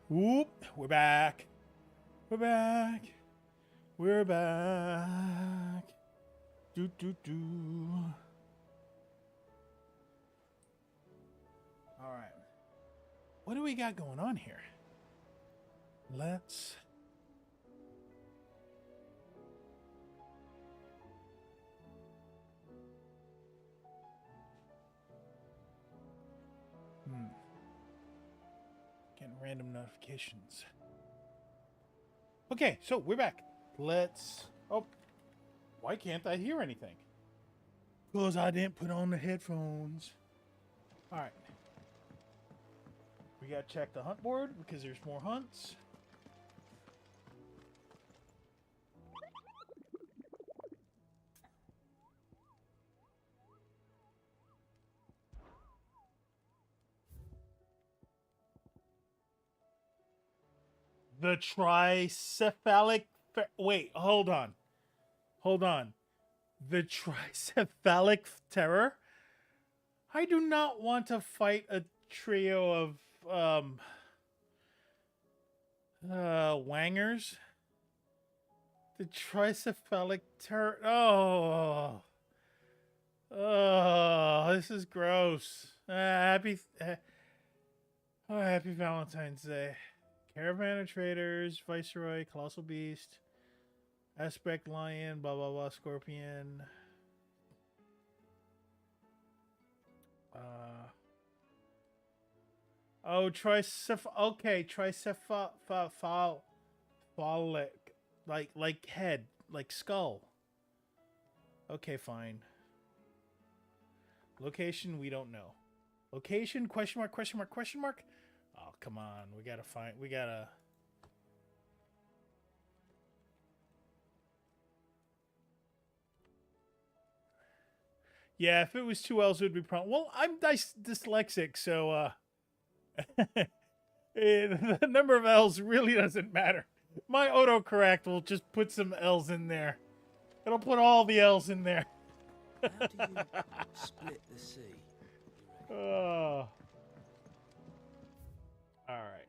S1: Whoop, we're back. We're back. We're back. Do. All right. What do we got going on here? Let's... Getting random notifications. Okay, so we're back. Let's... Oh, why can't I hear anything? Because I didn't put on the headphones. All right. We got to check the hunt board because there's more hunts. The tricephalic... Wait, hold on. The tricephalic terror? I do not want to fight a trio of wangers. The tricephalic terror. Oh, this is gross. Happy Valentine's Day. Caravan of Traders, Viceroy, Colossal Beast, Aspect Lion, blah blah blah, Scorpion. Oh, tricephalic, like head, like skull. Okay, fine. Location, we don't know. Location, question mark. Oh, come on. We gotta... Yeah, if it was 2 L's, it would be problem. Well, I'm dyslexic, so, the number of L's really doesn't matter. My autocorrect will just put some L's in there. It'll put all the L's in there.
S13: How do you split the sea?
S1: Oh. All right.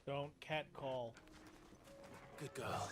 S1: Don't catcall.
S6: Good girl.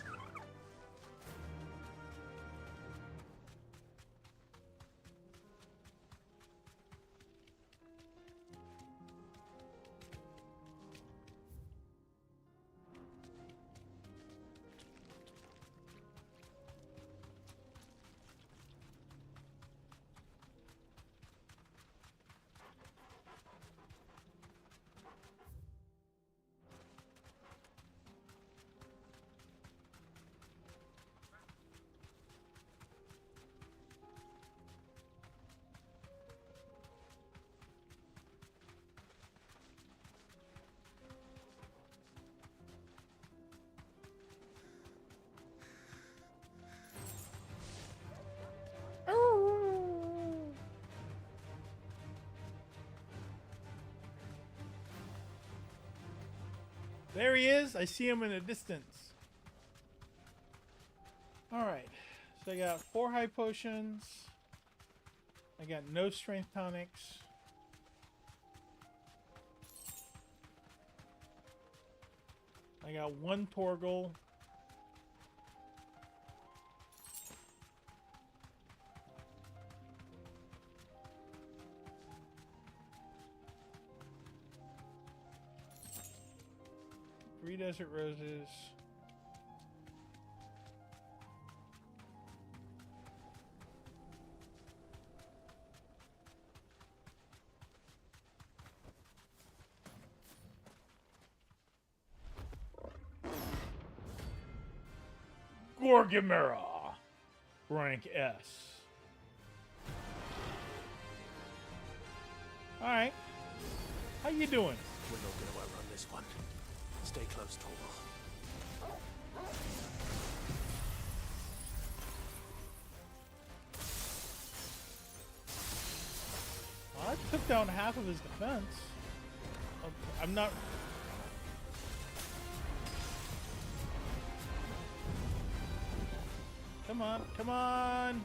S6: There he is. I see him in the distance. Alright. So I got 4 high potions. I got no strength tonics. I got 1 Torgal. Three desert roses. Gorgamera.
S1: Rank S. Alright. How you doing?
S6: We're not going to outrun this one. Stay close, Torval.
S1: I took down half of his defense. I'm not... Come on, come on!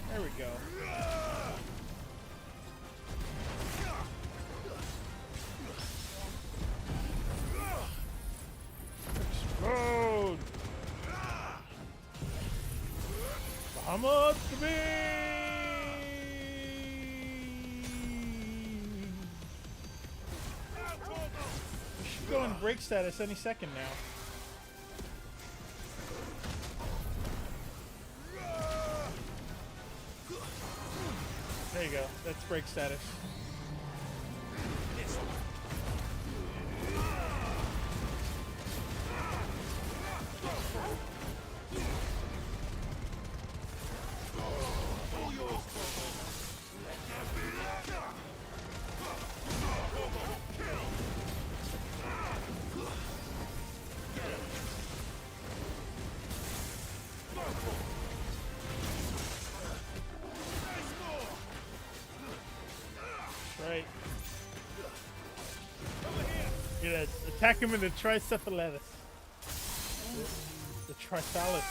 S1: There we go. Explode! Vamos to be! We should go in break status any second now. There you go. That's break status. Right. Yeah, attack him in the tricephalatus. The tricephalatus.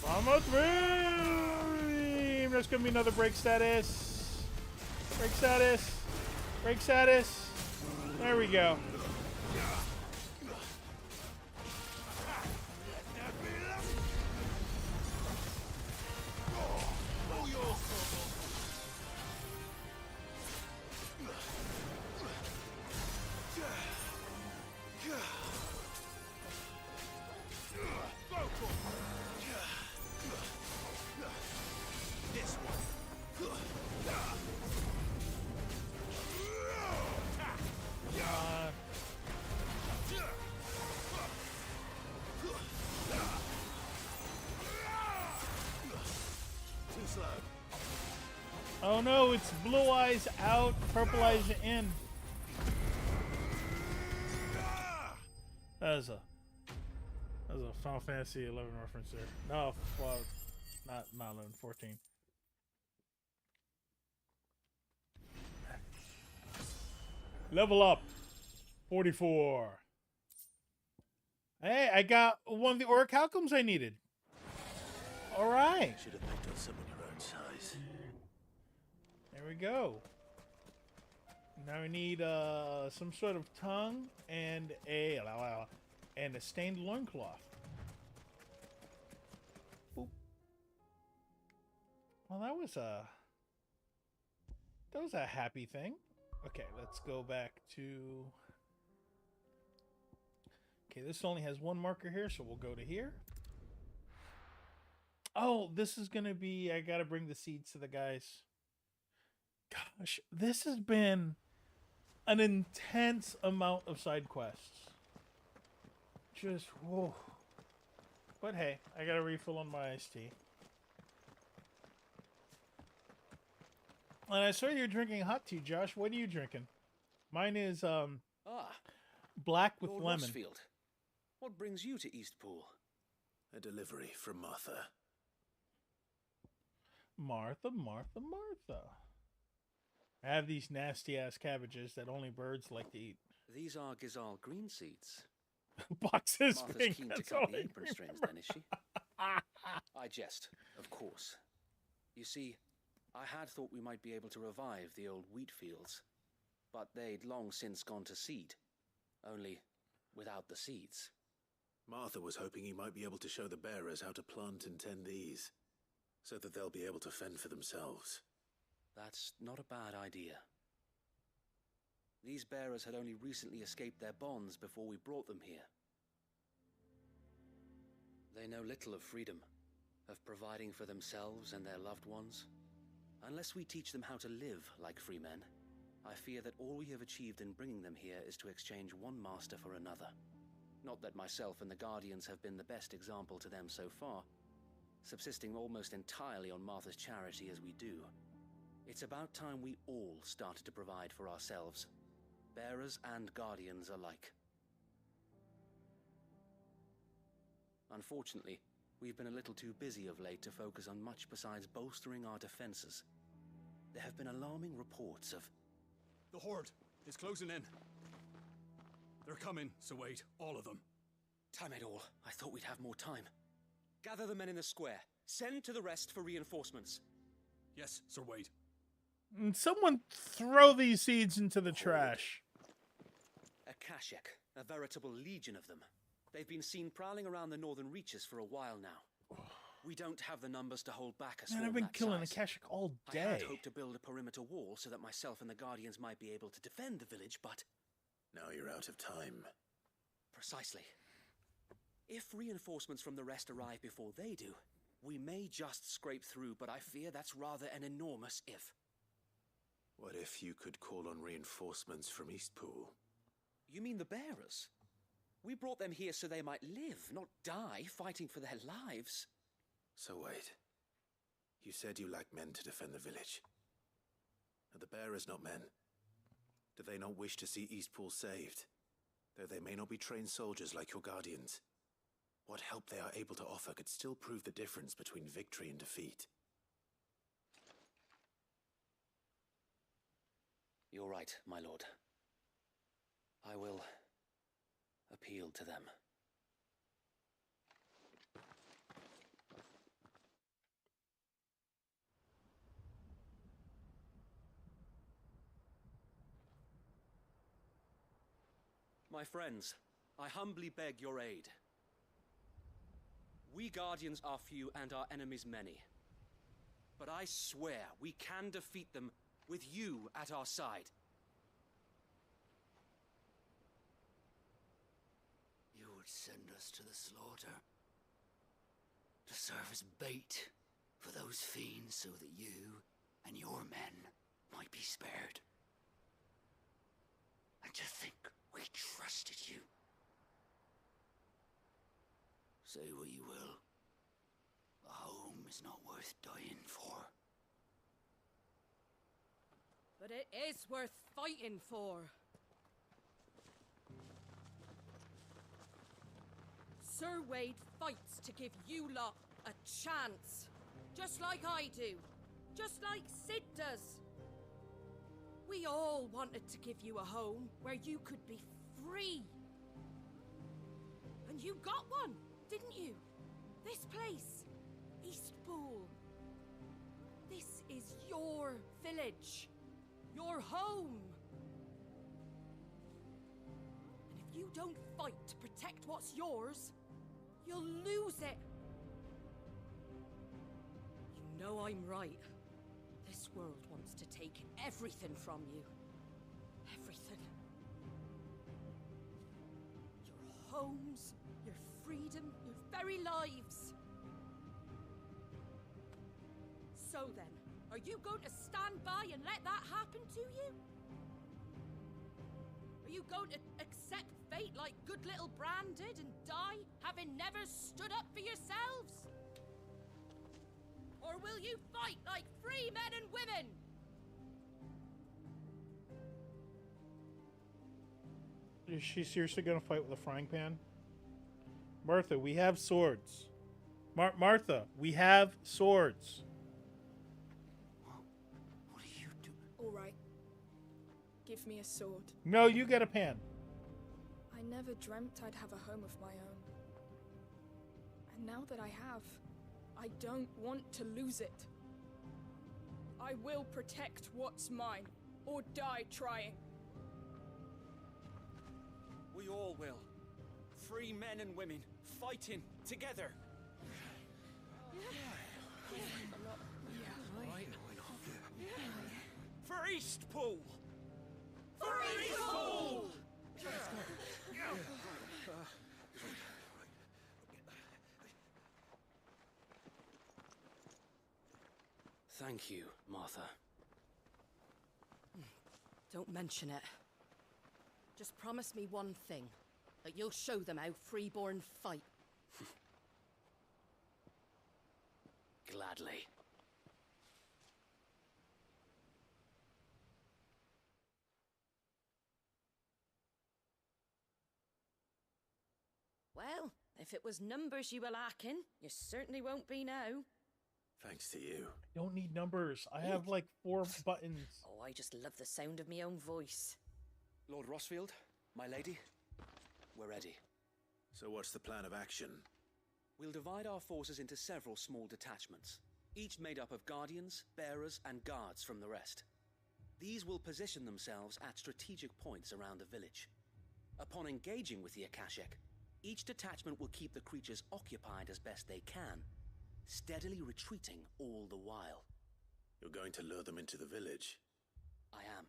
S1: Vamos, Dream! There's gonna be another break status. Break status. Break status. There we go. Oh no, it's blue eyes out, purple eyes in. That was a Final Fantasy 11 reference there. No, well, not 11, 14. Level up, 44. Hey, I got one of the orichalcums I needed. All right.
S6: Should have picked on someone your own size.
S1: There we go. Now we need some sort of tongue and a stained loincloth. Boop. Well, that was a happy thing. Okay, let's go back to. Okay, this only has one marker here, so we'll go to here. Oh, this is gonna be. I gotta bring the seeds to the guys. Gosh, this has been an intense amount of side quests. Just whoa. But hey, I got a refill on my iced tea. And I saw you're drinking hot tea, Josh. What are you drinking? Mine is black with
S21: Lord
S1: lemon.
S21: Rossfield, what brings you to Eastpool?
S6: A delivery from Martha.
S1: Martha, Martha, Martha. I have these nasty ass cabbages that only birds like to eat.
S5: These are Gizal green seeds.
S1: Boxes
S5: Martha's
S1: pink,
S5: keen to
S1: that's
S5: cut
S1: all
S5: the
S1: I
S5: apron strings then, is she? I jest, of course. You see, I had thought we might be able to revive the old wheat fields, but they'd long since gone to seed, only without the seeds.
S6: Martha was hoping you might be able to show the bearers how to plant and tend these, so that they'll be able to fend for themselves.
S5: That's not a bad idea. These bearers had only recently escaped their bonds before we brought them here. They know little of freedom, of providing for themselves and their loved ones.
S10: Unless we teach them how to live like free men, I fear that all we have achieved in bringing them here is to exchange one master for another. Not that myself and the Guardians have been the best example to them so far, subsisting almost entirely on Martha's charity as we do. It's about time we all started to provide for ourselves, bearers and Guardians alike. Unfortunately, we've been a little too busy of late to focus on much besides bolstering our defenses. There have been alarming reports of...
S22: The Horde is closing in. They're coming, so wait, all of them.
S10: Damn it all, I thought we'd have more time. Gather the men in the square. Send to the rest for reinforcements.
S22: Yes, Sir Wade.
S1: Someone throw these seeds into the trash.
S10: A Kashek, a veritable legion of them. They've been seen prowling around the northern reaches for a while now. We don't have the numbers to hold back a swarm
S1: Man, I've been
S10: that
S1: killing the
S10: size.
S1: Kashik all
S10: I
S1: day.
S10: had hoped to build a perimeter wall so that myself and the Guardians might be able to defend the village, but...
S6: Now you're out of time.
S10: Precisely. If reinforcements from the rest arrive before they do, we may just scrape through, but I fear that's rather an enormous if.
S6: What if you could call on reinforcements from Eastpool?
S10: You mean the bearers? We brought them here so they might live, not die, fighting for their lives.
S6: So wait. You said you lacked men to defend the village. Are the bearers not men? Do they not wish to see Eastpool saved? Though they may not be trained soldiers like your Guardians. What help they are able to offer could still prove the difference between victory and defeat.
S10: You're right, my lord. I will appeal to them. My friends, I humbly beg your aid. We Guardians are few and our enemies many. But I swear we can defeat them with you at our side.
S23: You would send us to the slaughter, to serve as bait for those fiends so that you and your men might be spared. And to think we trusted you. Say what you will, a home is not worth dying for.
S24: But it is worth fighting for. Sir Wade fights to give you lot a chance. Just like I do. Just like Sid does. We all wanted to give you a home where you could be free. And you got one, didn't you? This place, Eastpool. This is your village. Your home. And if you don't fight to protect what's yours, you'll lose it. You know I'm right. This world wants to take everything from you. Everything. Your homes, your freedom, your very lives. So then, are you going to stand by and let that happen to you? Are you going to accept fate like good little Bran did and die, having never stood up for yourselves? Or will you fight like free men and women?
S1: Is she seriously gonna fight with a frying pan? Martha, we have swords. Martha, we have swords.
S3: All right. Give me a sword.
S1: No, you get a pan.
S3: I never dreamt I'd have a home of my own. And now that I have, I don't want to lose it. I will protect what's mine, or die trying.
S10: We all will. Free men and women, fighting together. For Eastpool!
S23: For Eastpool!
S10: Thank you, Martha.
S24: Don't mention it. Just promise me one thing. That you'll show them how freeborn fight.
S10: Gladly.
S24: Well, if it was numbers you were lacking, you certainly won't be now.
S6: Thanks to you.
S1: I don't need numbers. I have like 4 buttons.
S24: Oh, I just love the sound of my own voice.
S10: Lord Rossfield, my lady, we're ready.
S6: So what's the plan of action?
S10: We'll divide our forces into several small detachments, each made up of guardians, bearers, and guards from the rest. These will position themselves at strategic points around the village. Upon engaging with the Akashic, each detachment will keep the creatures occupied as best they can, steadily retreating all the while.
S6: You're going to lure them into the village?
S10: I am.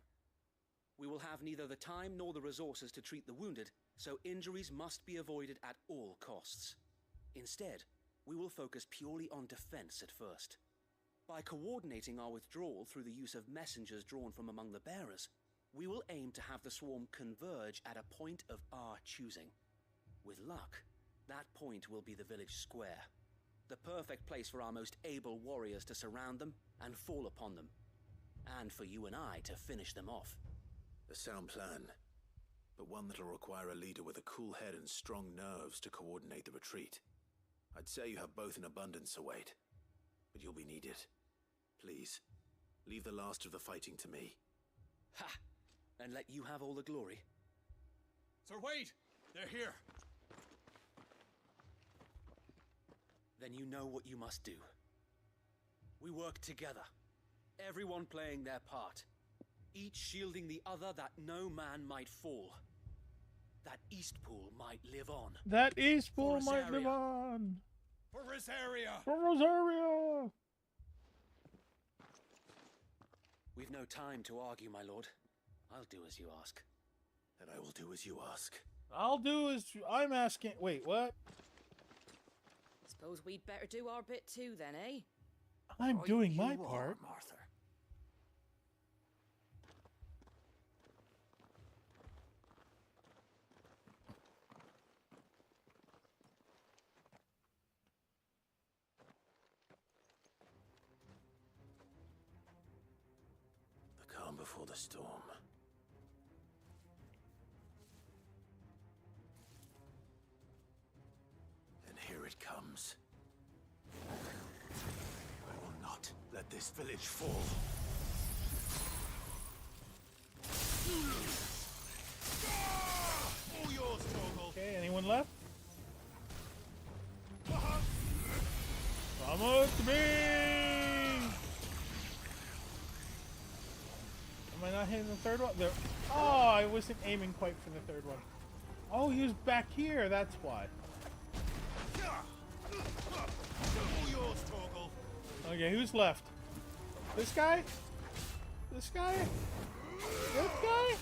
S10: We will have neither the time nor the resources to treat the wounded, so injuries must be avoided at all costs. Instead, we will focus purely on defense at first. By coordinating our withdrawal through the use of messengers drawn from among the bearers, we will aim to have the swarm converge at a point of our choosing. With luck, that point will be the village square, the perfect place for our most able warriors to surround them and fall upon them, and for you and I to finish them off.
S6: A sound plan, but one that'll require a leader with a cool head and strong nerves to coordinate the retreat. I'd say you have both in abundance, await, but you'll be needed. Please, leave the last of the fighting to me.
S10: Ha! And let you have all the glory.
S22: Sir Wade! They're here!
S10: Then you know what you must do. We work together, everyone playing their part, each shielding the other that no man might fall. That Eastpool might live on.
S1: That Eastpool might live on.
S22: For Rosaria!
S1: For Rosaria!
S10: We've no time to argue, my lord. I'll do as you ask.
S6: And I will do as you ask.
S1: I'll do as I'm asking. Wait, what?
S24: Suppose we'd better do our bit too then, eh?
S1: I'm doing my
S23: You are,
S1: part.
S23: Martha.
S6: The calm before the storm. And here it comes. I will not let this village fall.
S22: All yours, Torgal!
S1: Okay, anyone left? Vamos to me! Am I not hitting the third one? There. Oh, I wasn't aiming quite for the third one. Oh, he was back here, that's why.
S22: All yours, Torgal!
S1: Okay, who's left? This guy? This guy? This guy?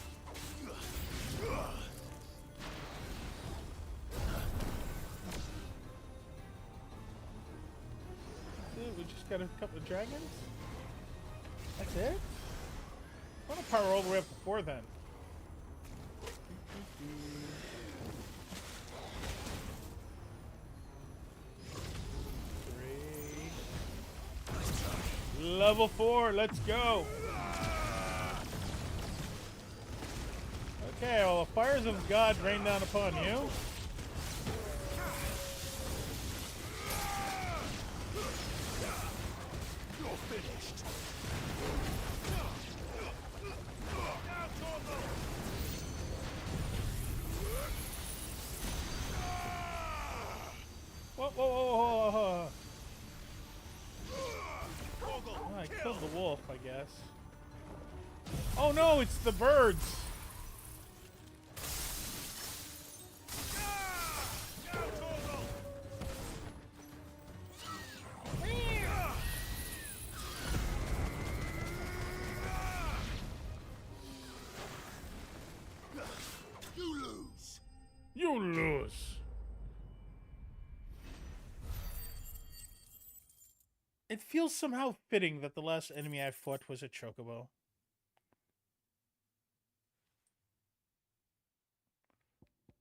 S1: Dude, we just got a couple of dragons? That's it? I want to power all the way up to 4 then. Level 4, let's go. Okay, well, the fires of God rain down upon you.
S22: You're finished!
S1: Whoa, whoa, whoa, whoa, whoa. Oh, I killed the wolf, I guess. Oh no, it's the birds.
S22: You lose!
S1: You lose. it feels somehow fitting that the last enemy I fought was a chocobo.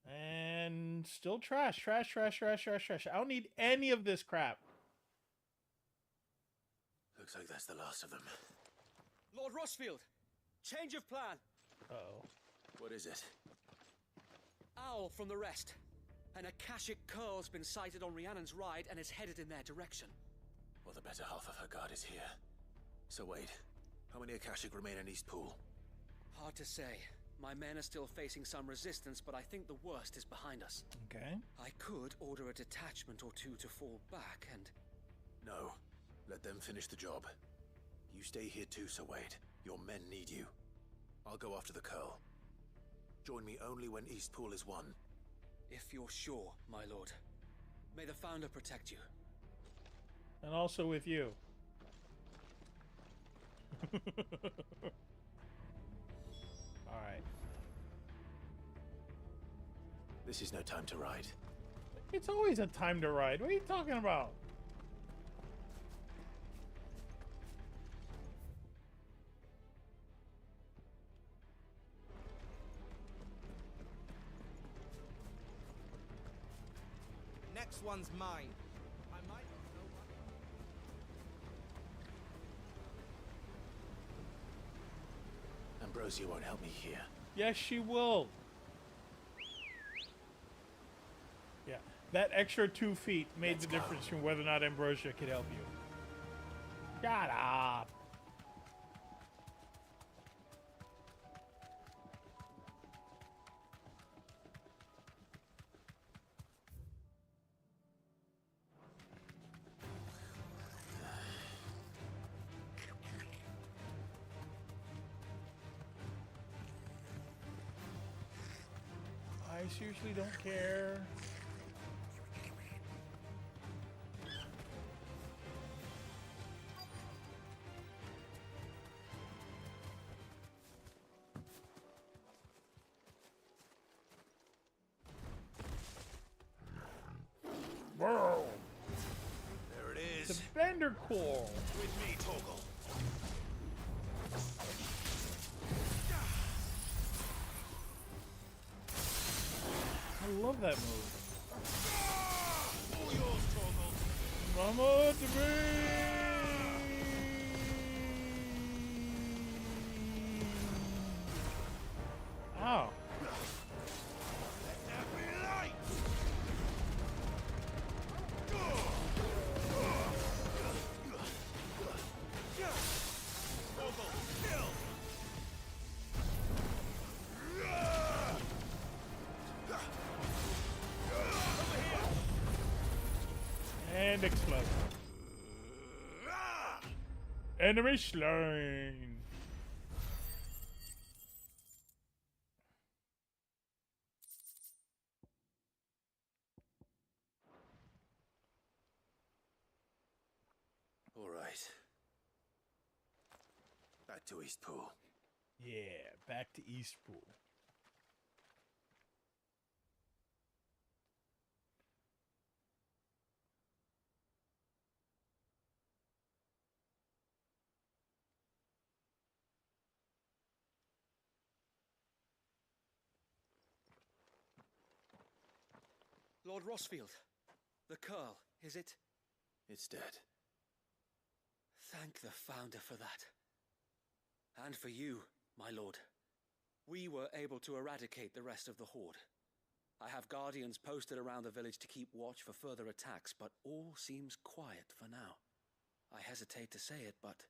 S1: And still trash, trash, trash, trash, trash, trash. I don't need any of this crap.
S6: Looks like that's the last of them.
S10: Lord Rossfield, change of plan.
S1: Uh-oh.
S6: What is it?
S10: Owl from the rest. An Akashic curl's been sighted on Rhiannon's ride and is headed in their direction.
S6: Well, the better half of her guard is here. So wait, how many Akashic remain in East Pool?
S10: Hard to say. My men are still facing some resistance, but I think the worst is behind us.
S1: Okay.
S10: I could order a detachment or two to fall back and...
S6: No. Let them finish the job. You stay here too, Sir Wade. Your men need you. I'll go after the Curl. Join me only when East Pool is won.
S10: If you're sure, my lord. May the Founder protect you.
S1: And also with you. Alright.
S6: This is no time to ride.
S1: It's always a time to ride. What are you talking about?
S8: Next one's mine. I might not know what...
S6: Ambrosia won't help me here.
S1: Yes, she will. Yeah, that extra 2 feet made the difference between whether or not Ambrosia could help you. Shut up. I seriously don't care. Whoa!
S6: There it is.
S1: The Bender Core.
S6: With me, Torgal.
S1: I love that move.
S6: All yours, Torgal.
S1: Mama to me! Ow.
S6: Let there be light. Torgal, kill.
S1: And explode. Enemy slain.
S6: All right. Back to East Pool.
S1: Yeah, back to East Pool.
S10: Lord Rossfield, the Curl, is it?
S6: It's dead.
S10: Thank the Founder for that. And for you, my lord. We were able to eradicate the rest of the Horde. I have guardians posted around the village to keep watch for further attacks, but all seems quiet for now. I hesitate to say it, but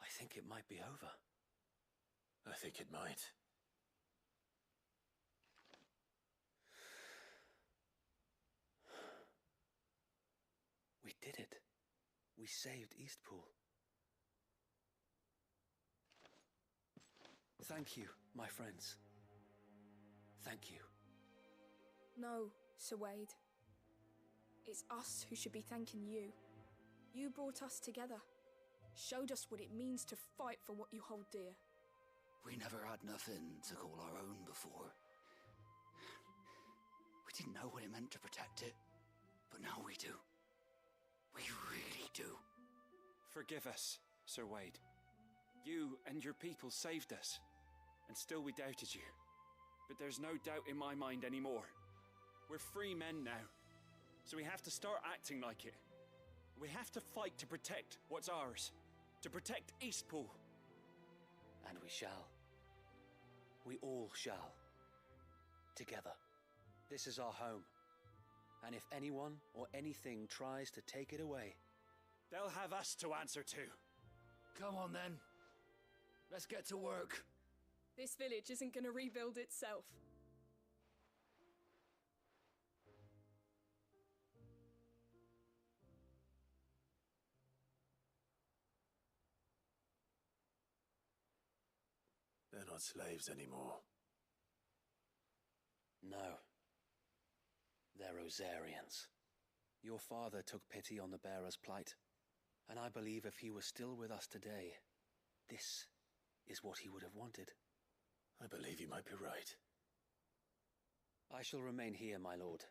S10: I think it might be over.
S6: I think it might.
S10: We did it. We saved Eastpool. Thank you, my friends. Thank you.
S3: No, Sir Wade. It's us who should be thanking you. You brought us together. Showed us what it means to fight for what you hold dear.
S23: We never had nothing to call our own before. We didn't know what it meant to protect it, but now we do. We really do.
S5: Forgive us, Sir Wade. You and your people saved us, and still we doubted you. But there's no doubt in my mind anymore. We're free men now, so we have to start acting like it. We have to fight to protect what's ours, to protect Eastpool.
S10: And we shall. We all shall. Together. This is our home. And if anyone or anything tries to take it away,
S5: they'll have us to answer to.
S23: Come on then. Let's get to work.
S3: This village isn't going to rebuild itself.
S6: They're not slaves anymore.
S10: no. They're Rosarians. Your father took pity on the bearer's plight, and I believe if he were still with us today, this is what he would have wanted.
S6: I believe you might be right.
S10: I shall remain here, my lord,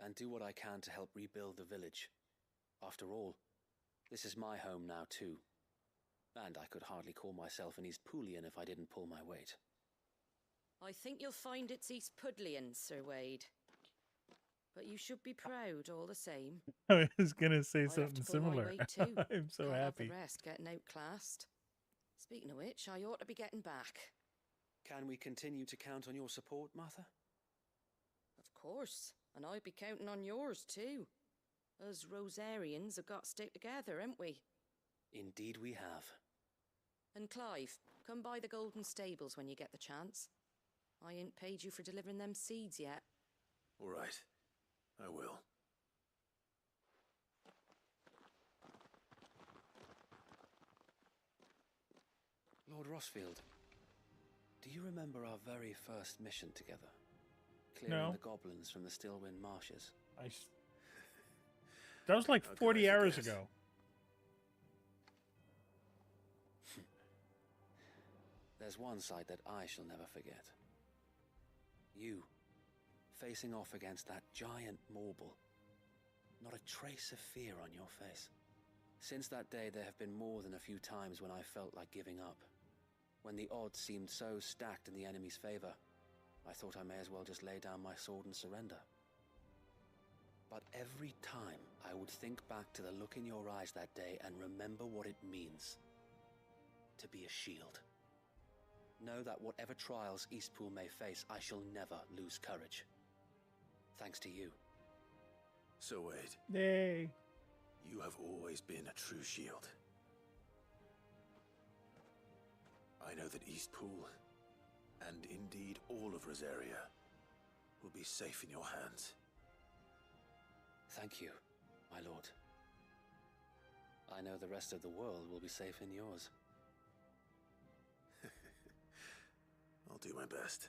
S10: and do what I can to help rebuild the village. After all, this is my home now too, and I could hardly call myself an Eastpoolian if I didn't pull my weight.
S7: I think you'll find it's East Pudlian, Sir Wade. But you should be proud all the same.
S1: I was gonna say
S7: I have
S1: something
S7: to pull my
S1: similar.
S7: weight too.
S1: I'm so
S7: Can't have
S1: happy.
S7: the rest getting outclassed. Speaking of which, I ought to be getting back.
S10: Can we continue to count on your support, Martha?
S7: Of course, and I'd be counting on yours too. Us Rosarians have got to stick together, haven't we?
S10: Indeed we have.
S7: And Clive, come by the Golden Stables when you get the chance. I ain't paid you for delivering them seeds yet.
S6: All right. I will.
S10: Lord Rossfield, do you remember our very first mission together? Clearing
S1: No.
S10: the goblins from the Stillwind marshes.
S1: That was like
S10: How could
S1: 40
S10: I
S1: hours
S10: forget?
S1: ago.
S10: There's one sight that I shall never forget. You, facing off against that giant Morble. Not a trace of fear on your face. Since that day, there have been more than a few times when I felt like giving up. When the odds seemed so stacked in the enemy's favor, I thought I may as well just lay down my sword and surrender. But every time, I would think back to the look in your eyes that day and remember what it means to be a shield. Know that whatever trials Eastpool may face, I shall never lose courage. Thanks to you.
S6: So Wade,
S1: Yay.
S6: you have always been a true shield. I know that Eastpool, and indeed all of Rosaria, will be safe in your hands.
S10: Thank you, my lord. I know the rest of the world will be safe in yours.
S6: I'll do my best.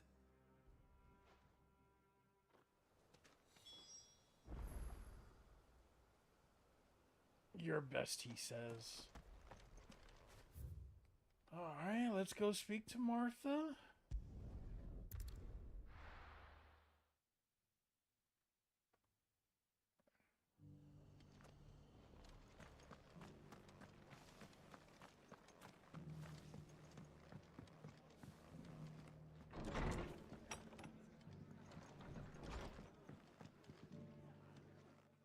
S1: Your best, he says. Alright, let's go speak to Martha.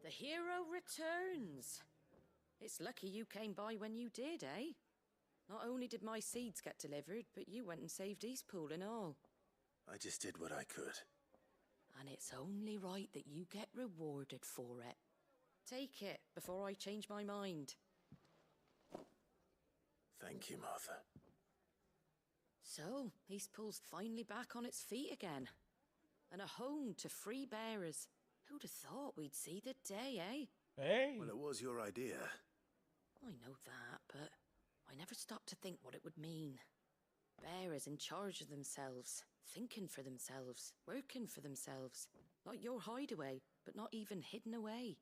S7: The hero returns. It's lucky you came by when you did, eh? Not only did my seeds get delivered, but you went and saved Eastpool and all.
S6: I just did what I could.
S7: And it's only right that you get rewarded for it. Take it before I change my mind.
S6: Thank you, Martha.
S7: So, Eastpool's finally back on its feet again. And a home to free bearers. Who'd have thought we'd see the day, eh?
S1: Hey!
S6: Well, it was your idea.
S7: I know that, but I never stopped to think what it would mean. Bearers in charge of themselves, thinking for themselves, working for themselves. Like your hideaway, but not even hidden away.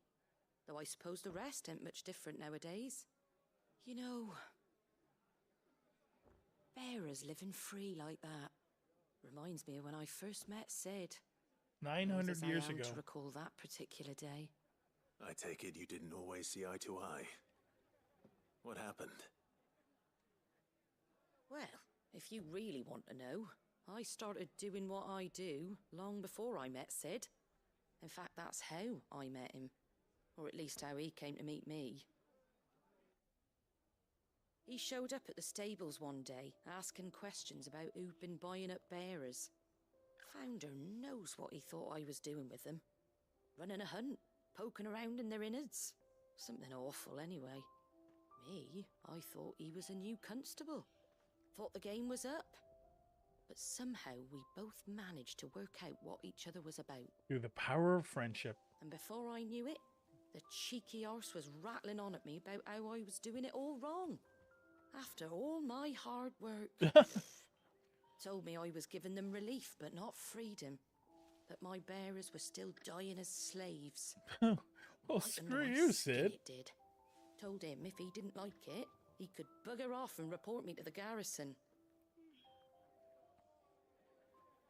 S7: Though I suppose the rest ain't much different nowadays. You know, bearers living free like that reminds me of when I first met Sid.
S1: 900
S7: Old as I
S1: years
S7: am
S1: ago.
S7: to recall that particular day.
S6: I take it you didn't always see eye to eye. What happened?
S7: Well, if you really want to know, I started doing what I do long before I met Sid. In fact, that's how I met him. Or at least how he came to meet me. He showed up at the stables one day, asking questions about who'd been buying up bearers. Founder knows what he thought I was doing with them. Running a hunt, poking around in their innards. Something awful, anyway. Me, I thought he was a new constable. Thought the game was up. But somehow we both managed to work out what each other was about.
S1: Through the power of friendship.
S7: And before I knew it, the cheeky arse was rattling on at me about how I was doing it all wrong. After all my hard work. Told me I was giving them relief, but not freedom. That my bearers were still dying as slaves.
S1: Well,
S7: Right
S1: screw
S7: under my
S1: you,
S7: skin
S1: Sid.
S7: it did. Told him if he didn't like it, he could bugger off and report me to the garrison.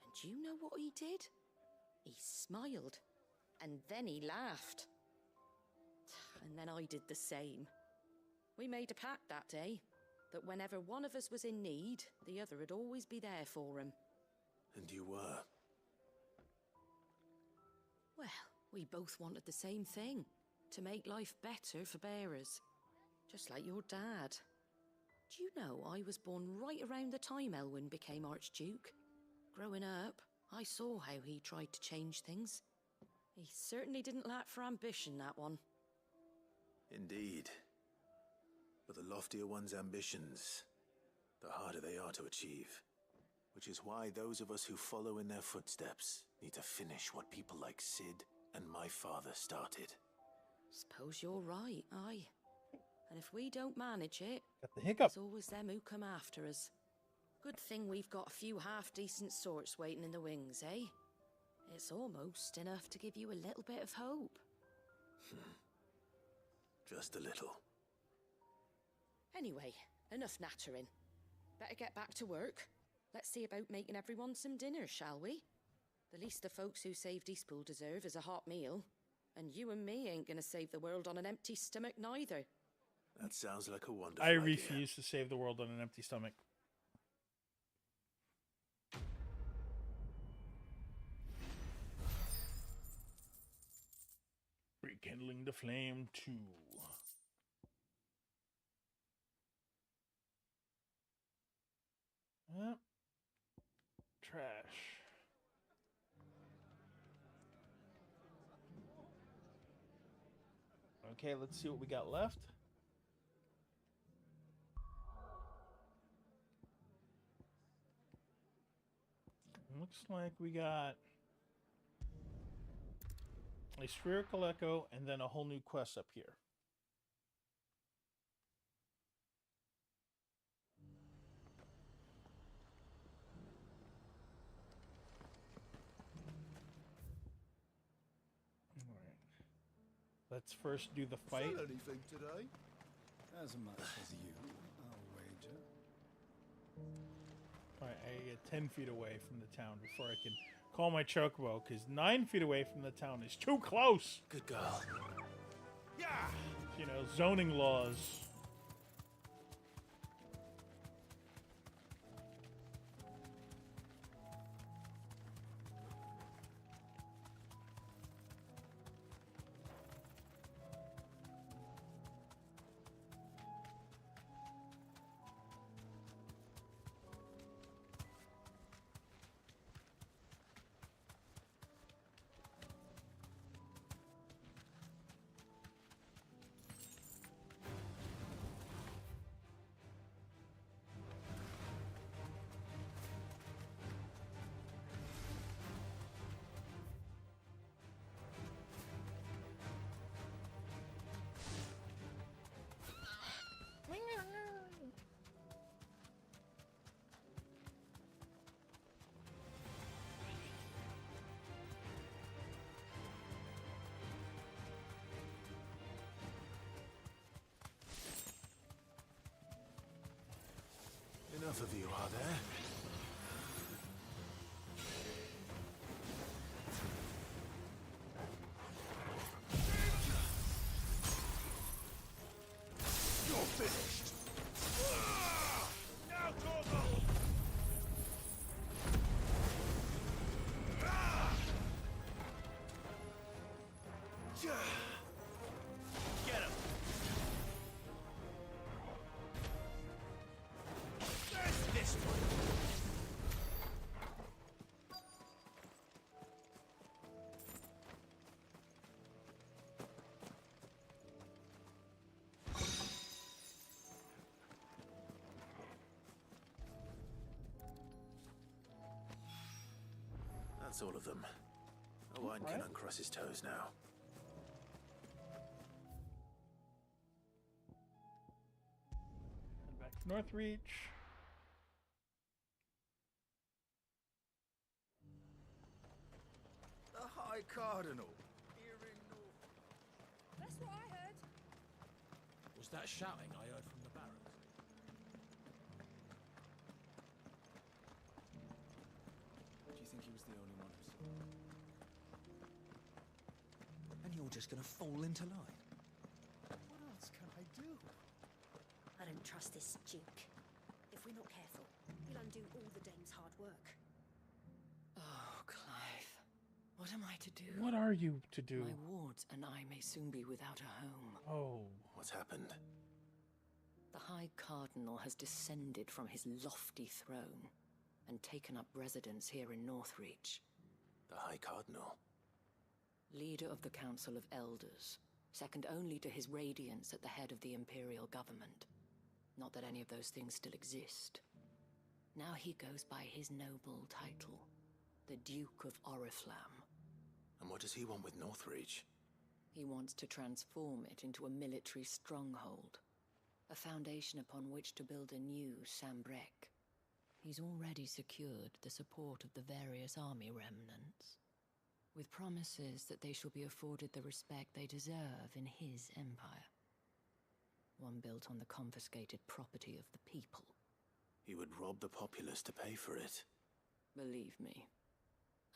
S7: And do you know what he did? He smiled. And then he laughed. And then I did the same. We made a pact that day, that whenever one of us was in need, the other would always be there for him.
S6: And you were?
S7: Well, we both wanted the same thing. To make life better for bearers. Just like your dad. Do you know I was born right around the time Elwyn became Archduke? Growing up, I saw how he tried to change things. He certainly didn't lack for ambition, that one.
S6: Indeed. But the loftier one's ambitions, the harder they are to achieve. Which is why those of us who follow in their footsteps need to finish what people like Sid and my father started.
S7: Suppose you're right, aye. And if we don't manage it,
S1: Got the hiccup.
S7: there's always them who come after us. Good thing we've got a few half-decent sorts waiting in the wings, eh? It's almost enough to give you a little bit of hope.
S6: Just a little.
S7: Anyway, enough nattering. Better get back to work. Let's see about making everyone some dinner, shall we? The least the folks who saved Eastpool deserve is a hot meal. And you and me ain't gonna save the world on an empty stomach neither.
S6: That sounds like a wonderful
S1: I
S6: idea.
S1: refuse to save the world on an empty stomach. Rekindling the flame 2. Trash. Okay, let's see what we got left. Looks like we got a spherical echo and then a whole new quest up here. Alright. Let's first do the fight.
S4: Sell anything today? As much as you, I'll wager.
S1: Alright, I get 10 feet away from the town before I can call my chocobo, because 9 feet away from the town is too close.
S6: Good girl.
S1: Yeah. You know, zoning laws.
S6: Enough of you, are there?
S4: You're finished.
S6: That's all of them. Owain can uncross his toes now.
S1: Head back to Northreach.
S11: The High Cardinal.
S24: That's what I heard.
S12: Was that shouting I heard from the barracks?
S11: Do you think he was the only one who saw it? And you're just gonna fall into line? What else can I do?
S7: I don't trust this Duke. If we're not careful, he'll undo all the Dame's hard work.
S14: Oh, Clive. What am I to do?
S1: What are you to do?
S14: My wards and I may soon be without a home.
S1: Oh.
S6: What's happened?
S14: The High Cardinal has descended from his lofty throne and taken up residence here in Northreach.
S6: The High Cardinal?
S14: Leader of the Council of Elders, second only to his Radiance at the head of the Imperial government. Not that any of those things still exist. Now he goes by his noble title, the Duke of Oriflamme.
S6: And what does he want with Northreach?
S14: He wants to transform it into a military stronghold, a foundation upon which to build a new Sambrec. He's already secured the support of the various army remnants, with promises that they shall be afforded the respect they deserve in his empire. One built on the confiscated property of the people.
S6: He would rob the populace to pay for it.
S14: Believe me,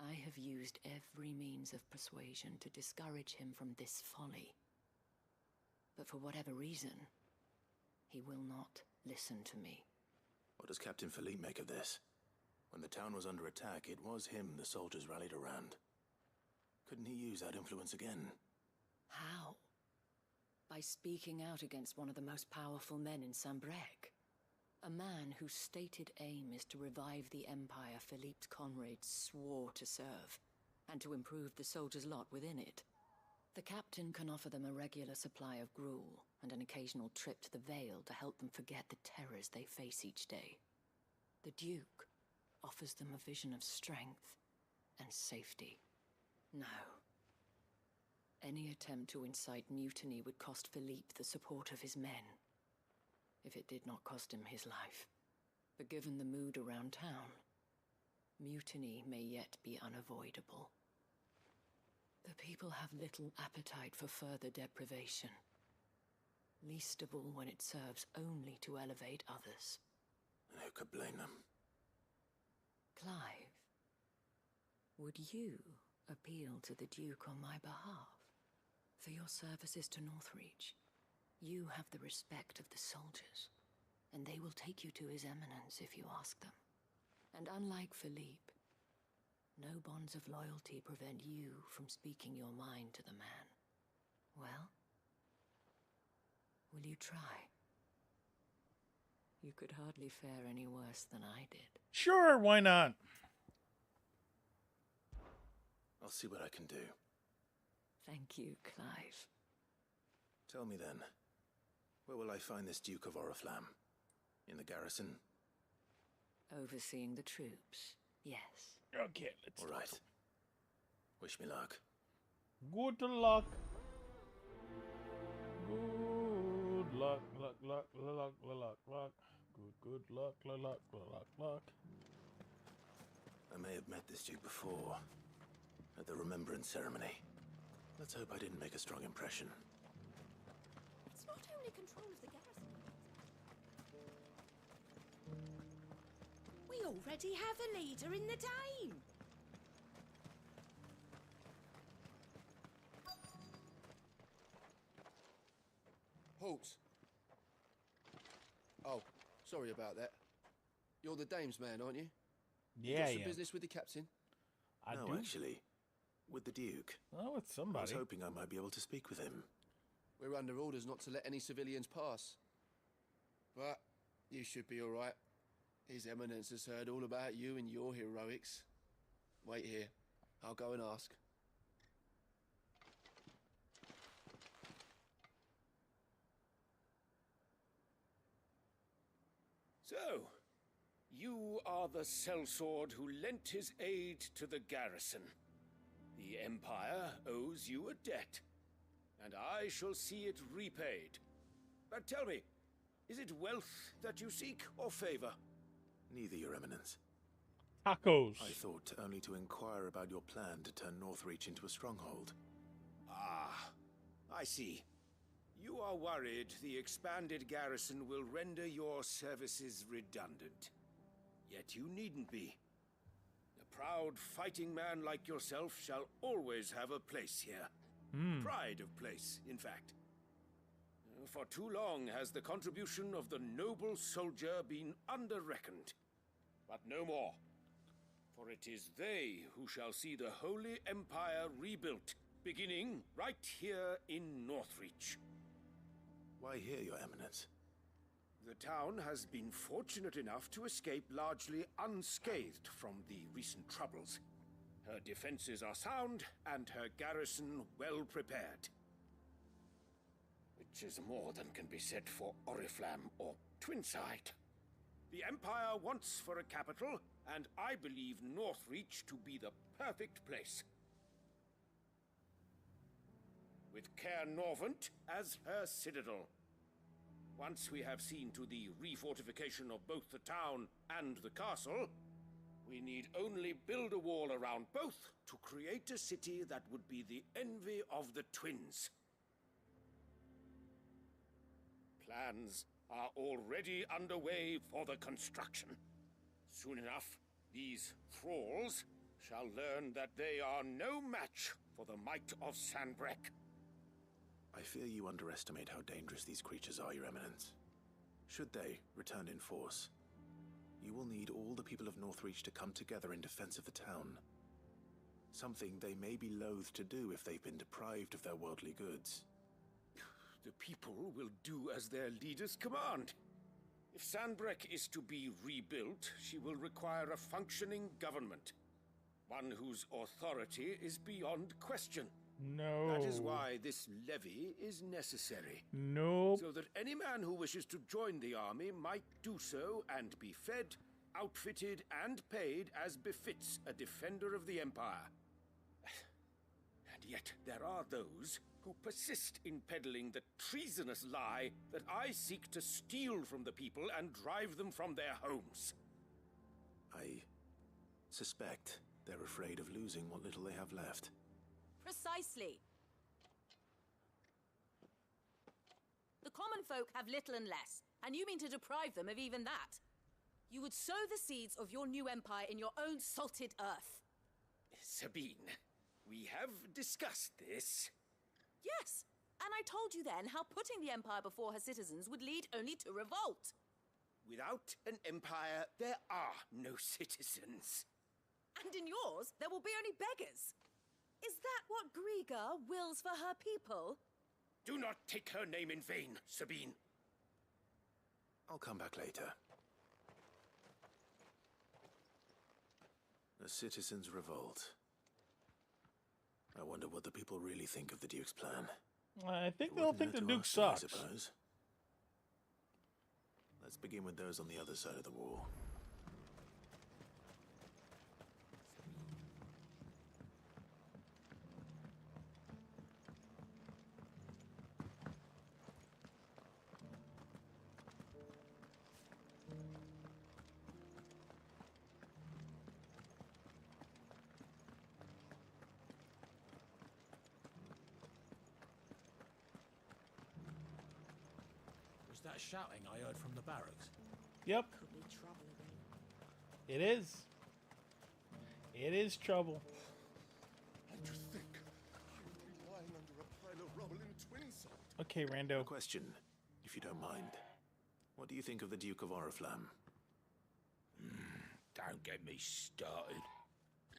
S14: I have used every means of persuasion to discourage him from this folly. But for whatever reason, he will not listen to me.
S6: What does Captain Philippe make of this? When the town was under attack, it was him the soldiers rallied around. Couldn't he use that influence again?
S14: How? By speaking out against one of the most powerful men in Sambrec. A man whose stated aim is to revive the empire Philippe's comrades swore to serve, and to improve the soldiers' lot within it. The captain can offer them a regular supply of gruel, and an occasional trip to the Vale to help them forget the terrors they face each day. The Duke offers them a vision of strength and safety. No. Any attempt to incite mutiny would cost Philippe the support of his men. If it did not cost him his life. But given the mood around town, mutiny may yet be unavoidable. The people have little appetite for further deprivation. Least of all when it serves only to elevate others.
S6: And who could blame them?
S14: Clive, would you appeal to the Duke on my behalf? For your services to Northreach, you have the respect of the soldiers, and they will take you to His Eminence if you ask them. And unlike Philippe, no bonds of loyalty prevent you from speaking your mind to the man. Well, will you try? You could hardly fare any worse than I did.
S1: Sure, why not?
S6: I'll see what I can do.
S14: Thank you, Clive.
S6: Tell me then, where will I find this Duke of Oriflamme? In the garrison?
S14: Overseeing the troops, yes.
S1: Okay, let's
S6: all right. Wish me luck.
S1: Good luck. Good luck, luck, luck, luck, luck, luck. Good luck, luck, luck, luck, luck.
S6: I may have met this Duke before, at the Remembrance Ceremony. Let's hope I didn't make a strong impression.
S3: It's not only control of the garrison.
S24: We already have a leader in the Dame.
S13: Halt! Oh, sorry about that. You're the Dame's man, aren't you?
S1: Yeah,
S13: got some
S1: yeah.
S13: business with the captain?
S6: No, actually. With the Duke.
S1: Oh, with somebody.
S6: I was hoping I might be able to speak with him.
S13: We're under orders not to let any civilians pass. But you should be all right. His Eminence has heard all about you and your heroics. Wait here. I'll go and ask.
S11: So,
S9: You are the sellsword who lent his aid to the garrison. The Empire owes you a debt, and I shall see it repaid. But tell me, is it wealth that you seek, or favor?
S6: Neither, Your Eminence.
S1: Tacos.
S6: I thought only to inquire about your plan to turn Northreach into a stronghold.
S9: Ah, I see. You are worried the expanded garrison will render your services redundant. Yet you needn't be. A proud fighting man like yourself shall always have a place here. Pride of place, in fact. For too long has the contribution of the noble soldier been under-reckoned. But no more. For it is they who shall see the Holy Empire rebuilt, beginning right here in Northreach.
S6: Why here, Your Eminence?
S9: The town has been fortunate enough to escape largely unscathed from the recent troubles. Her defenses are sound, and her garrison well prepared. Which is more than can be said for Oriflamme or Twinside. The Empire wants for a capital, and I believe Northreach to be the perfect place. With Caer Norvent as her citadel. Once we have seen to the refortification of both the town and the castle, we need only build a wall around both to create a city that would be the envy of the twins. Plans are already underway for the construction. Soon enough, these thralls shall learn that they are no match for the might of Sanbreque.
S6: I fear you underestimate how dangerous these creatures are, Your Eminence. Should they return in force, you will need all the people of Northreach to come together in defense of the town. Something they may be loath to do if they've been deprived of their worldly goods.
S9: The people will do as their leaders command. If Sanbreque is to be rebuilt, she will require a functioning government. One whose authority is beyond question.
S1: No.
S9: That is why this levy is necessary.
S1: Nope.
S9: So that any man who wishes to join the army might do so and be fed, outfitted, and paid as befits a defender of the Empire. And yet there are those who persist in peddling the treasonous lie that I seek to steal from the people and drive them from their homes.
S6: I suspect they're afraid of losing what little they have left.
S15: Precisely. The common folk have little and less, and you mean to deprive them of even that. You would sow the seeds of your new empire in your own salted earth.
S9: Sabine, we have discussed this.
S15: Yes, and I told you then how putting the empire before her citizens would lead only to revolt.
S9: Without an empire, there are no citizens.
S15: And in yours, there will be only beggars. Is that what Griga wills for her people?
S9: Do not take her name in vain, Sabine.
S6: I'll come back later. The citizens revolt. I wonder what the people really think of the Duke's plan.
S1: I think they'll think the Duke sucks.
S6: I suppose. Let's begin with those on the other side of the wall.
S12: That shouting I heard from the barracks.
S1: Yep.
S7: Could be trouble again.
S1: It is. It is trouble.
S19: And to think you'd be lying under a pile of rubble in Twinside.
S1: Okay, Rando.
S6: A question, if you don't mind. What do you think of the Duke of Oriflamme?
S8: Don't get me started.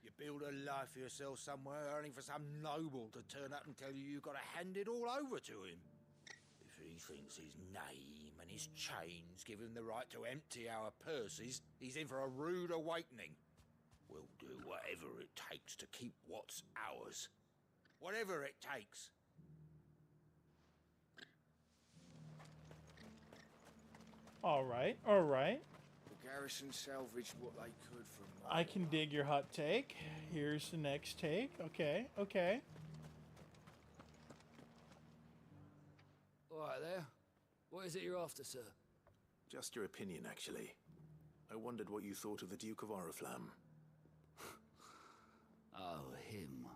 S8: You build a life for yourself somewhere, earning for some noble to turn up and tell you you've got to hand it all over to him. If he thinks his name and his chains give him the right to empty our purses, he's in for a rude awakening. We'll do whatever it takes to keep what's ours. Whatever it takes.
S1: All right, all right.
S9: The
S8: garrison salvaged what they could from
S1: I can dig your hot take. Here's the next take. Okay, okay.
S23: All right there. What is it you're after, sir?
S6: Just your opinion, actually. I wondered what you thought of the Duke of Oriflamme.
S23: Oh, him.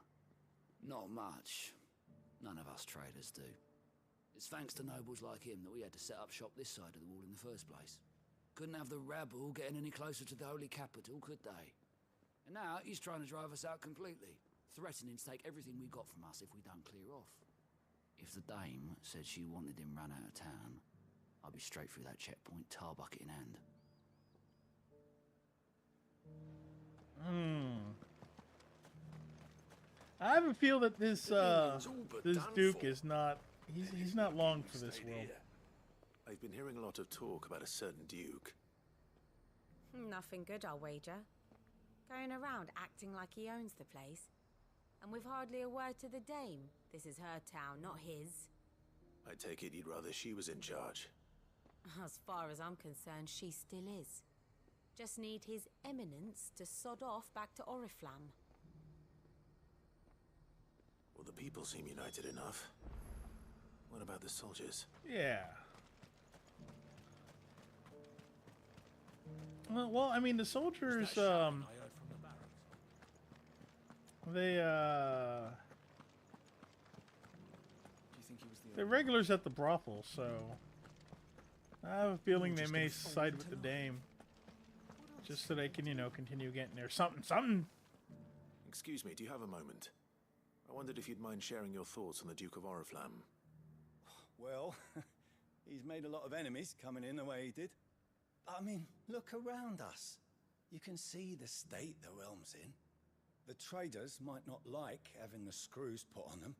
S23: Not much. None of us traders do. It's thanks to nobles like him that we had to set up shop this side of the wall in the first place. Couldn't have the rabble getting any closer to the holy capital, could they? And now he's trying to drive us out completely, threatening to take everything we got from us if we don't clear off. If the dame said she wanted him run out of town, I'd be straight through that checkpoint, tar bucket in hand.
S1: I have a feel that this this Duke is not he's not long for this world.
S6: I've been hearing a lot of talk about a certain Duke.
S7: Nothing good, I'll wager. Going around acting like he owns the place. And with hardly a word to the dame. This is her town, not his.
S6: I take it you'd rather she was in charge.
S7: As far as I'm concerned, she still is. Just need his eminence to sod off back to Oriflamme.
S6: Well, the people seem united enough. What about the soldiers?
S1: Yeah. Well, I mean, the soldiers, they're regulars at the brothel, so I have a feeling they may side with the dame, just so they can, you know, continue getting their something.
S6: Excuse me, do you have a moment? I wondered if you'd mind sharing your thoughts on the Duke of Oriflamme.
S4: Well, he's made a lot of enemies coming in the way he did. I mean, look around us. You can see the state the realm's in. The traders might not like having the screws put on them,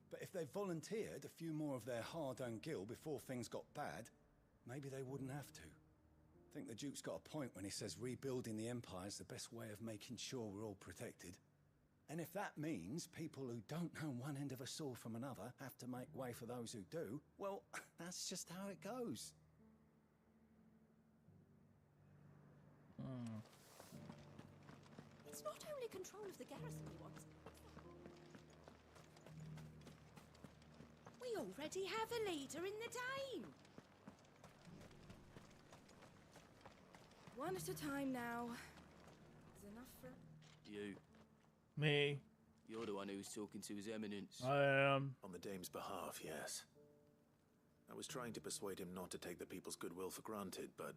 S4: but if they volunteered a few more of their hard-earned gil before things got bad, maybe they wouldn't have to. I think the Duke's got a point when he says rebuilding the Empire is the best way of making sure we're all protected. And if that means people who don't know one end of a sword from another have to make way for those who do, well, that's just how it goes.
S3: It's not only control of the garrison he wants.
S24: We already have a leader in the dame.
S7: One at a time now. Is enough for...
S13: You.
S1: Me.
S13: You're the one who was talking to His Eminence.
S1: I am.
S6: On the dame's behalf, yes. I was trying to persuade him not to take the people's goodwill for granted, but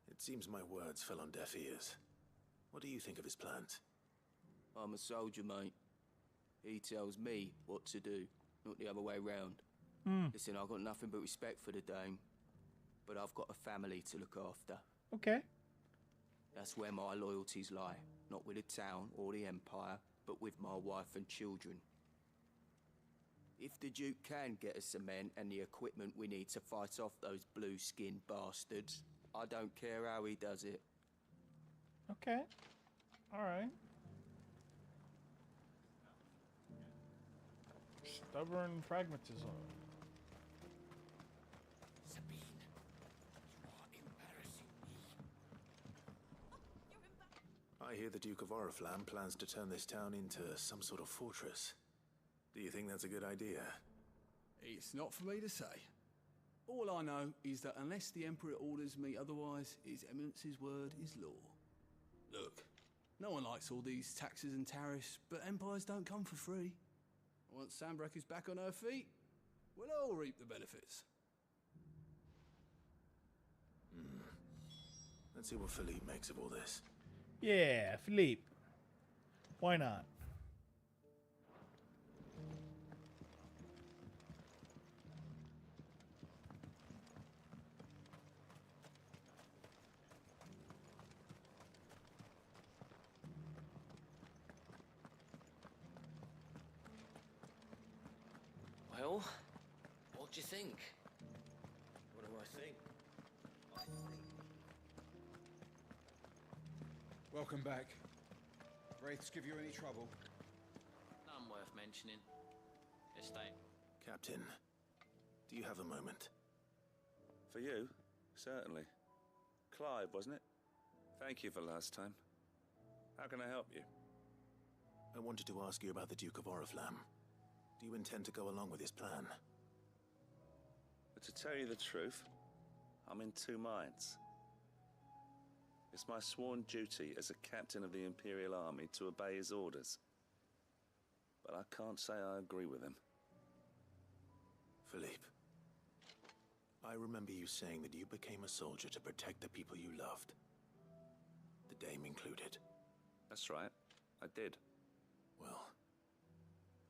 S6: it seems my words fell on deaf ears. What do you think of his plans?
S13: I'm a soldier, mate. He tells me what to do, not the other way round. Listen, I've got nothing but respect for the dame, but I've got a family to look after.
S1: Okay.
S13: That's where my loyalties lie. Not with the town or the Empire, but with my wife and children. If the Duke can get us the men and the equipment we need to fight off those blue-skinned bastards, I don't care how he does it.
S1: Okay. Alright. Stubborn pragmatism.
S23: Sabine, you are embarrassing me.
S6: I hear the Duke of Oriflamme plans to turn this town into some sort of fortress. Do you think that's a good idea?
S22: It's not for me to say. All I know is that unless the Emperor orders me otherwise, His Eminence's word is law. Look, no one likes all these taxes and tariffs, but empires don't come for free. Once Sandbreak is back on her feet, we'll all reap the benefits.
S6: Let's see what Philippe makes of all this.
S1: Yeah, Philippe. Why not?
S16: Well, what do you think?
S21: What do I think?
S4: Welcome back. Wraiths give you any trouble?
S16: None worth mentioning. Estate.
S6: Captain, do you have a moment?
S5: For you, certainly.
S2: Clive, wasn't it? Thank you for last time. How can I help you?
S6: I wanted to ask you about the Duke of Oriflamme. Do you intend to go along with his plan?
S2: But to tell you the truth, I'm in two minds. It's my sworn duty as a captain of the Imperial Army to obey his orders. But I can't say I agree with him.
S6: Philippe, I remember you saying that you became a soldier to protect the people you loved. The Dame included.
S2: That's right, I did.
S6: Well,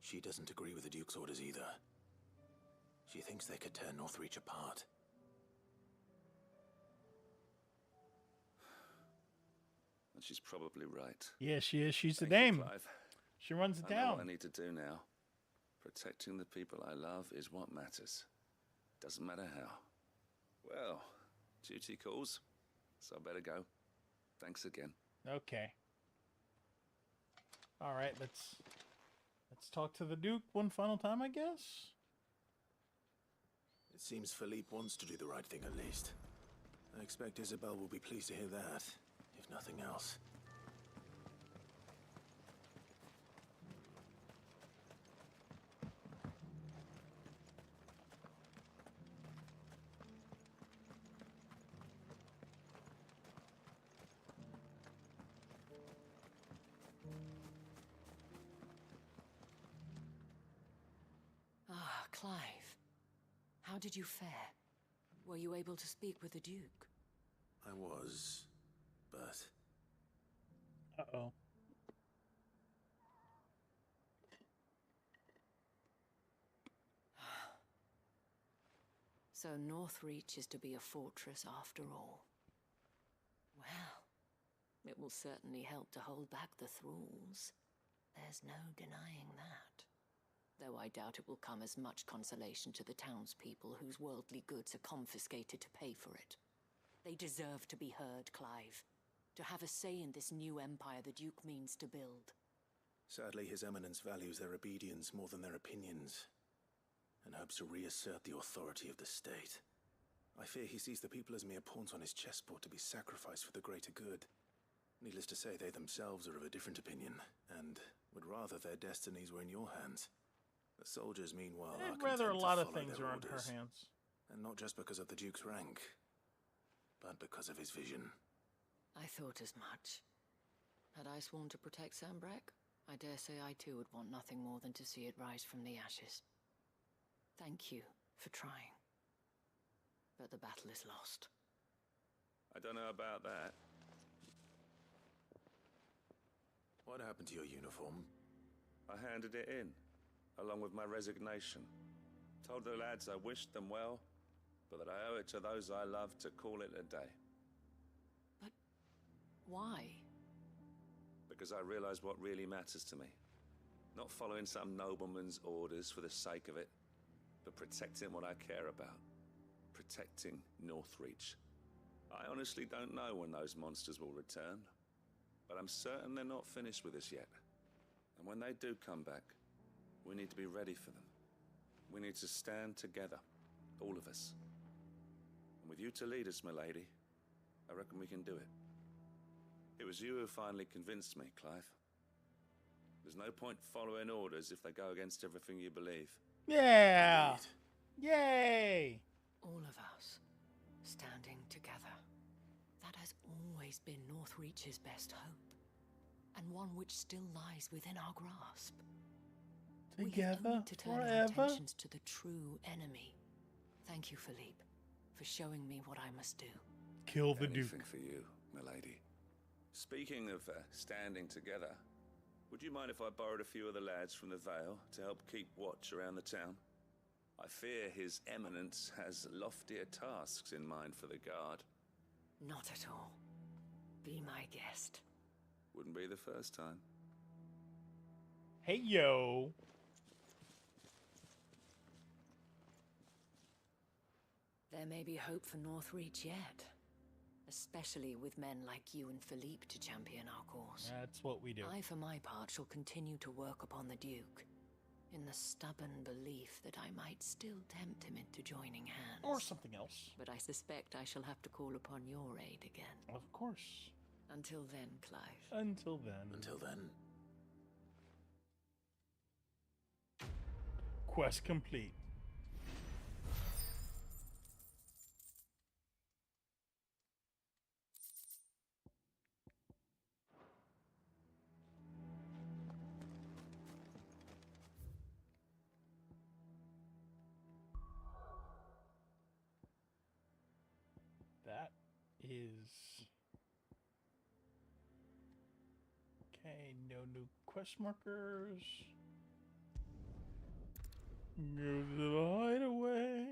S6: she doesn't agree with the Duke's orders either. She thinks they could tear Northreach apart.
S2: And she's probably right.
S1: Yeah, she is. She's the
S2: Thank you,
S1: Dame.
S2: Clive.
S1: She runs it
S2: I know
S1: down.
S2: what I need to do now. Protecting the people I love is what matters. Doesn't matter how. Well, duty calls, so I better go. Thanks again.
S1: Okay. All right, let's talk to the Duke one final time, I guess.
S6: It seems Philippe wants to do the right thing at least. I expect Isabel will be pleased to hear that, if nothing else.
S7: Ah, Clive. How did you fare? Were you able to speak with the Duke?
S6: I was, but...
S1: Uh-oh.
S7: So Northreach is to be a fortress after all. Well, it will certainly help to hold back the thralls. There's no denying that. Though I doubt it will come as much consolation to the townspeople whose worldly goods are confiscated to pay for it. They deserve to be heard, Clive. To have a say in this new empire the Duke means to build.
S6: Sadly, His Eminence values their obedience more than their opinions, and hopes to reassert the authority of the state. I fear he sees the people as mere pawns on his chessboard to be sacrificed for the greater good. Needless to say, they themselves are of a different opinion, and would rather their destinies were in your hands. The soldiers, meanwhile, are
S1: I'd rather a
S6: content to
S1: lot of
S6: follow
S1: things
S6: their
S1: are on her
S6: orders.
S1: hands.
S6: And not just because of the Duke's rank, but because of his vision.
S7: I thought as much. Had I sworn to protect Sambrek, I dare say I too would want nothing more than to see it rise from the ashes. Thank you for trying. But the battle is lost.
S2: I don't know about that.
S6: What happened to your uniform?
S2: I handed it in, along with my resignation. Told the lads I wished them well, but that I owe it to those I love to call it a day.
S7: But why?
S2: Because I realize what really matters to me. Not following some nobleman's orders for the sake of it, but protecting what I care about. Protecting Northreach. I honestly don't know when those monsters will return, but I'm certain they're not finished with us yet. And when they do come back, we need to be ready for them. We need to stand together, all of us. And with you to lead us, milady, I reckon we can do it. It was you who finally convinced me, Clive. There's no point following orders if they go against everything you believe.
S1: Yeah! Yay!
S7: All of us, standing together. That has always been Northreach's best hope, and one which still lies within our grasp.
S1: Together
S7: we need to turn our
S1: forever?
S7: attentions to the true enemy. Thank you, Philippe, for showing me what I must do.
S1: Kill the
S2: Anything
S1: Duke.
S2: for you, milady. Speaking of standing together, would you mind if I borrowed a few of the lads from the Vale to help keep watch around the town? I fear His Eminence has loftier tasks in mind for the guard.
S7: Not at all. Be my guest.
S2: Wouldn't be the first time.
S1: Hey, yo.
S7: There may be hope for Northreach yet. Especially with men like you and Philippe to champion our cause.
S1: That's what we do.
S7: I, for my part, shall continue to work upon the Duke.
S10: in the stubborn belief that I might still tempt him into joining hands.
S1: Or something else.
S10: But I suspect I shall have to call upon your aid again.
S1: Of course.
S10: Until then, Clive.
S1: Until then.
S6: Until then.
S1: Quest complete. That is... Okay, no new quest markers. Move the hideaway.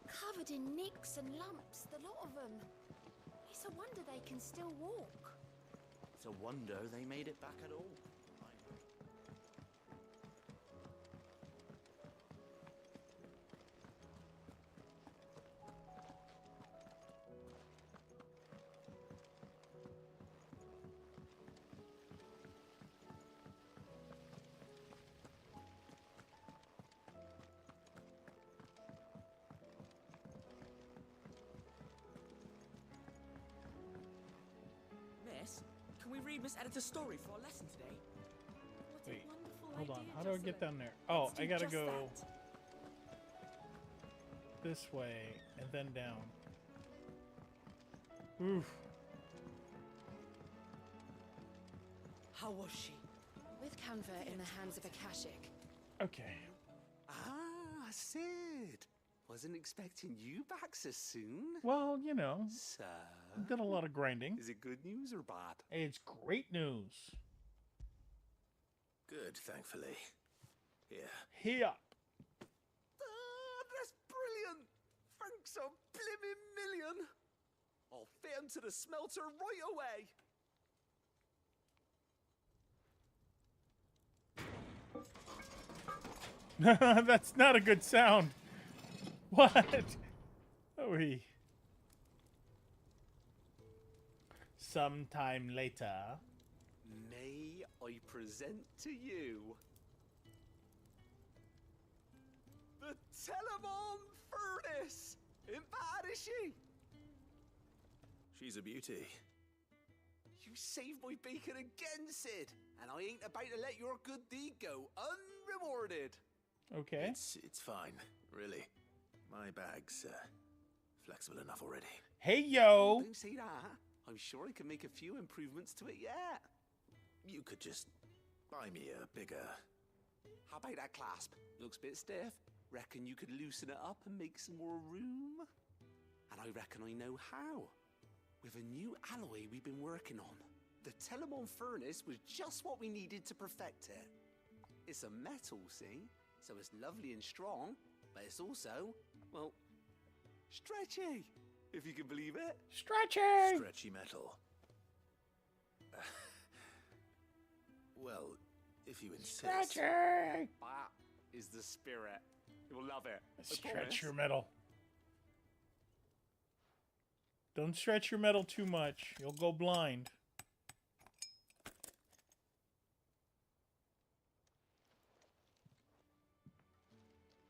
S3: Covered in nicks and lumps, the lot of them. It's a wonder they can still walk.
S17: It's a wonder they made it back at all.
S11: Miss, can we read Miss Editor's story for our lesson today?
S1: Wait, hold on. How do I get down there? Oh, I gotta go this way and then down. Oof.
S11: How was she?
S7: With Canva in the hands of Akashic.
S1: Okay.
S5: Ah, Sid. Wasn't expecting you back so soon.
S1: Well, you know.
S5: So?
S1: Did a lot of grinding.
S5: Is it good news or bad?
S1: It's great news.
S6: Good, thankfully. Here.
S1: Here.
S5: That's brilliant. Thanks a blimmin' million. I'll fit him to the smelter right away.
S1: That's not a good sound. What? Oh, sometime later.
S5: May I present to you the Telemon Furnace? Ain't bad, is she?
S6: She's a beauty.
S5: You saved my bacon again, Sid, and I ain't about to let your good deed go unrewarded.
S1: Okay.
S6: It's fine, really. My bag's flexible enough already.
S1: Hey, yo!
S5: Don't say that. I'm sure I can make a few improvements to it yet.
S6: You could just buy me a bigger...
S5: How about that clasp? Looks a bit stiff. Reckon you could loosen it up and make some more room? And I reckon I know how. With a new alloy we've been working on. The Telemon Furnace was just what we needed to perfect it. It's a metal, see? So it's lovely and strong, but it's also, well, stretchy, if you can believe it.
S1: Stretchy!
S6: Stretchy metal. Well, if you insist.
S1: Stretchy!
S5: That is the spirit. You'll love it.
S1: Stretch your metal. Don't stretch your metal too much. You'll go blind.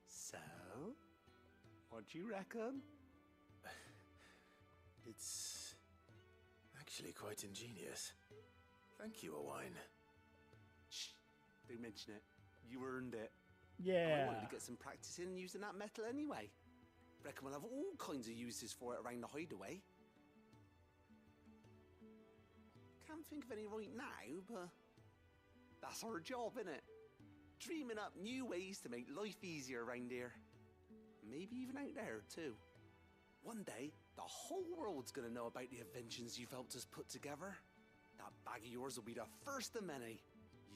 S5: So, what do you reckon?
S6: It's actually quite ingenious. Thank you, Owain.
S5: Shh, don't mention it. You earned it.
S1: Yeah.
S5: I wanted to get some practice in using that metal anyway. Reckon we'll have all kinds of uses for it around the hideaway. Can't think of any right now, but that's our job, innit? Dreaming up new ways to make life easier around here. Maybe even out there, too. One day, the whole world's gonna know about the inventions you've helped us put together. That bag of yours will be the first of many.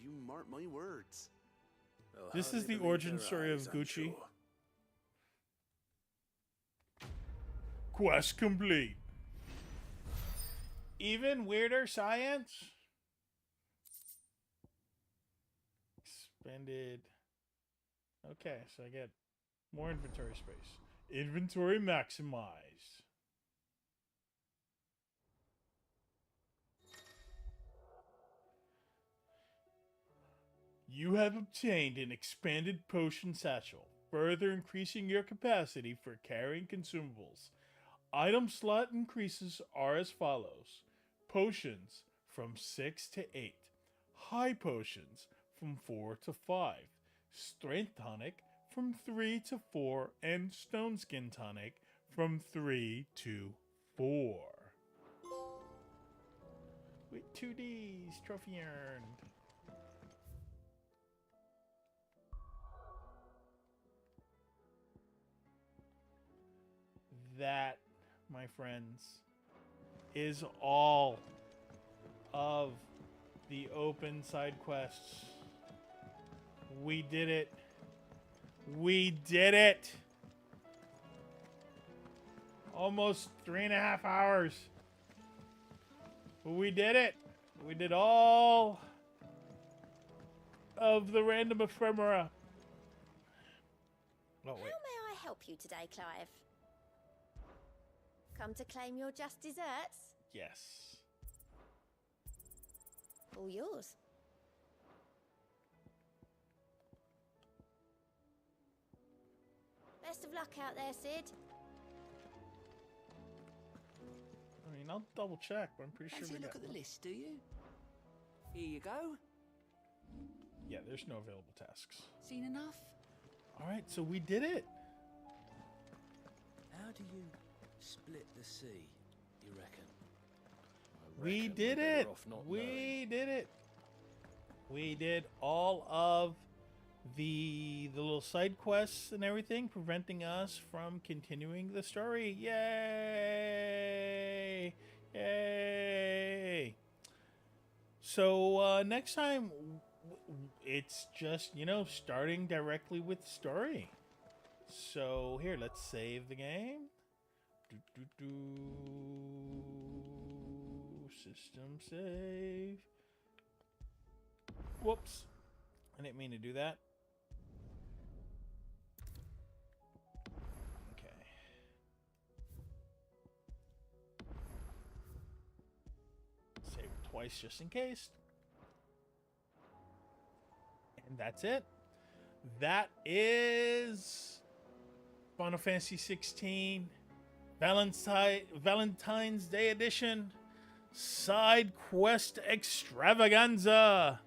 S5: You mark my words.
S1: This is the origin story of Gucci. Quest complete. Even weirder science? Expanded. Okay, so I get more inventory space. Inventory maximized. You have obtained an expanded potion satchel, further increasing your capacity for carrying consumables. Item slot increases are as follows: potions from 6 to 8, high potions from 4 to 5, strength tonic from 3 to 4, and stone skin tonic from 3 to 4. With 2Ds, trophy earned. That, my friends, is all of the open side quests. We did it. We did it. Almost 3.5 hours. But we did it. We did all of the random ephemera. Oh, wait.
S14: How may I help you today, Clive? Come to claim your just desserts?
S1: Yes.
S14: All yours. Best of luck out there, Sid.
S1: I mean, I'll double check, but I'm pretty sure
S23: Fancy
S1: we
S23: a look
S1: got
S23: at the list, do you? Here you go.
S1: Yeah, there's no available tasks.
S23: Seen enough?
S1: Alright, so we did it.
S23: How do you split the sea, you reckon?
S1: We did it. We did it. We did all of the little side quests and everything, preventing us from continuing the story. Yay! Yay! So next time, it's just, you know, starting directly with story. So here, let's save the game. System save. Whoops. I didn't mean to do that. Okay. Save it twice just in case. And that's it. That is Final Fantasy XVI Valentine's Day Edition Side Quest Extravaganza.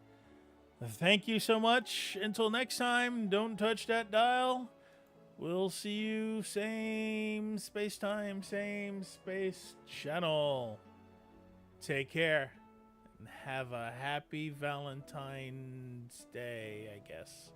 S1: Thank you so much. Until next time, don't touch that dial. We'll see you same space time, same space channel. Take care and have a happy Valentine's Day, I guess.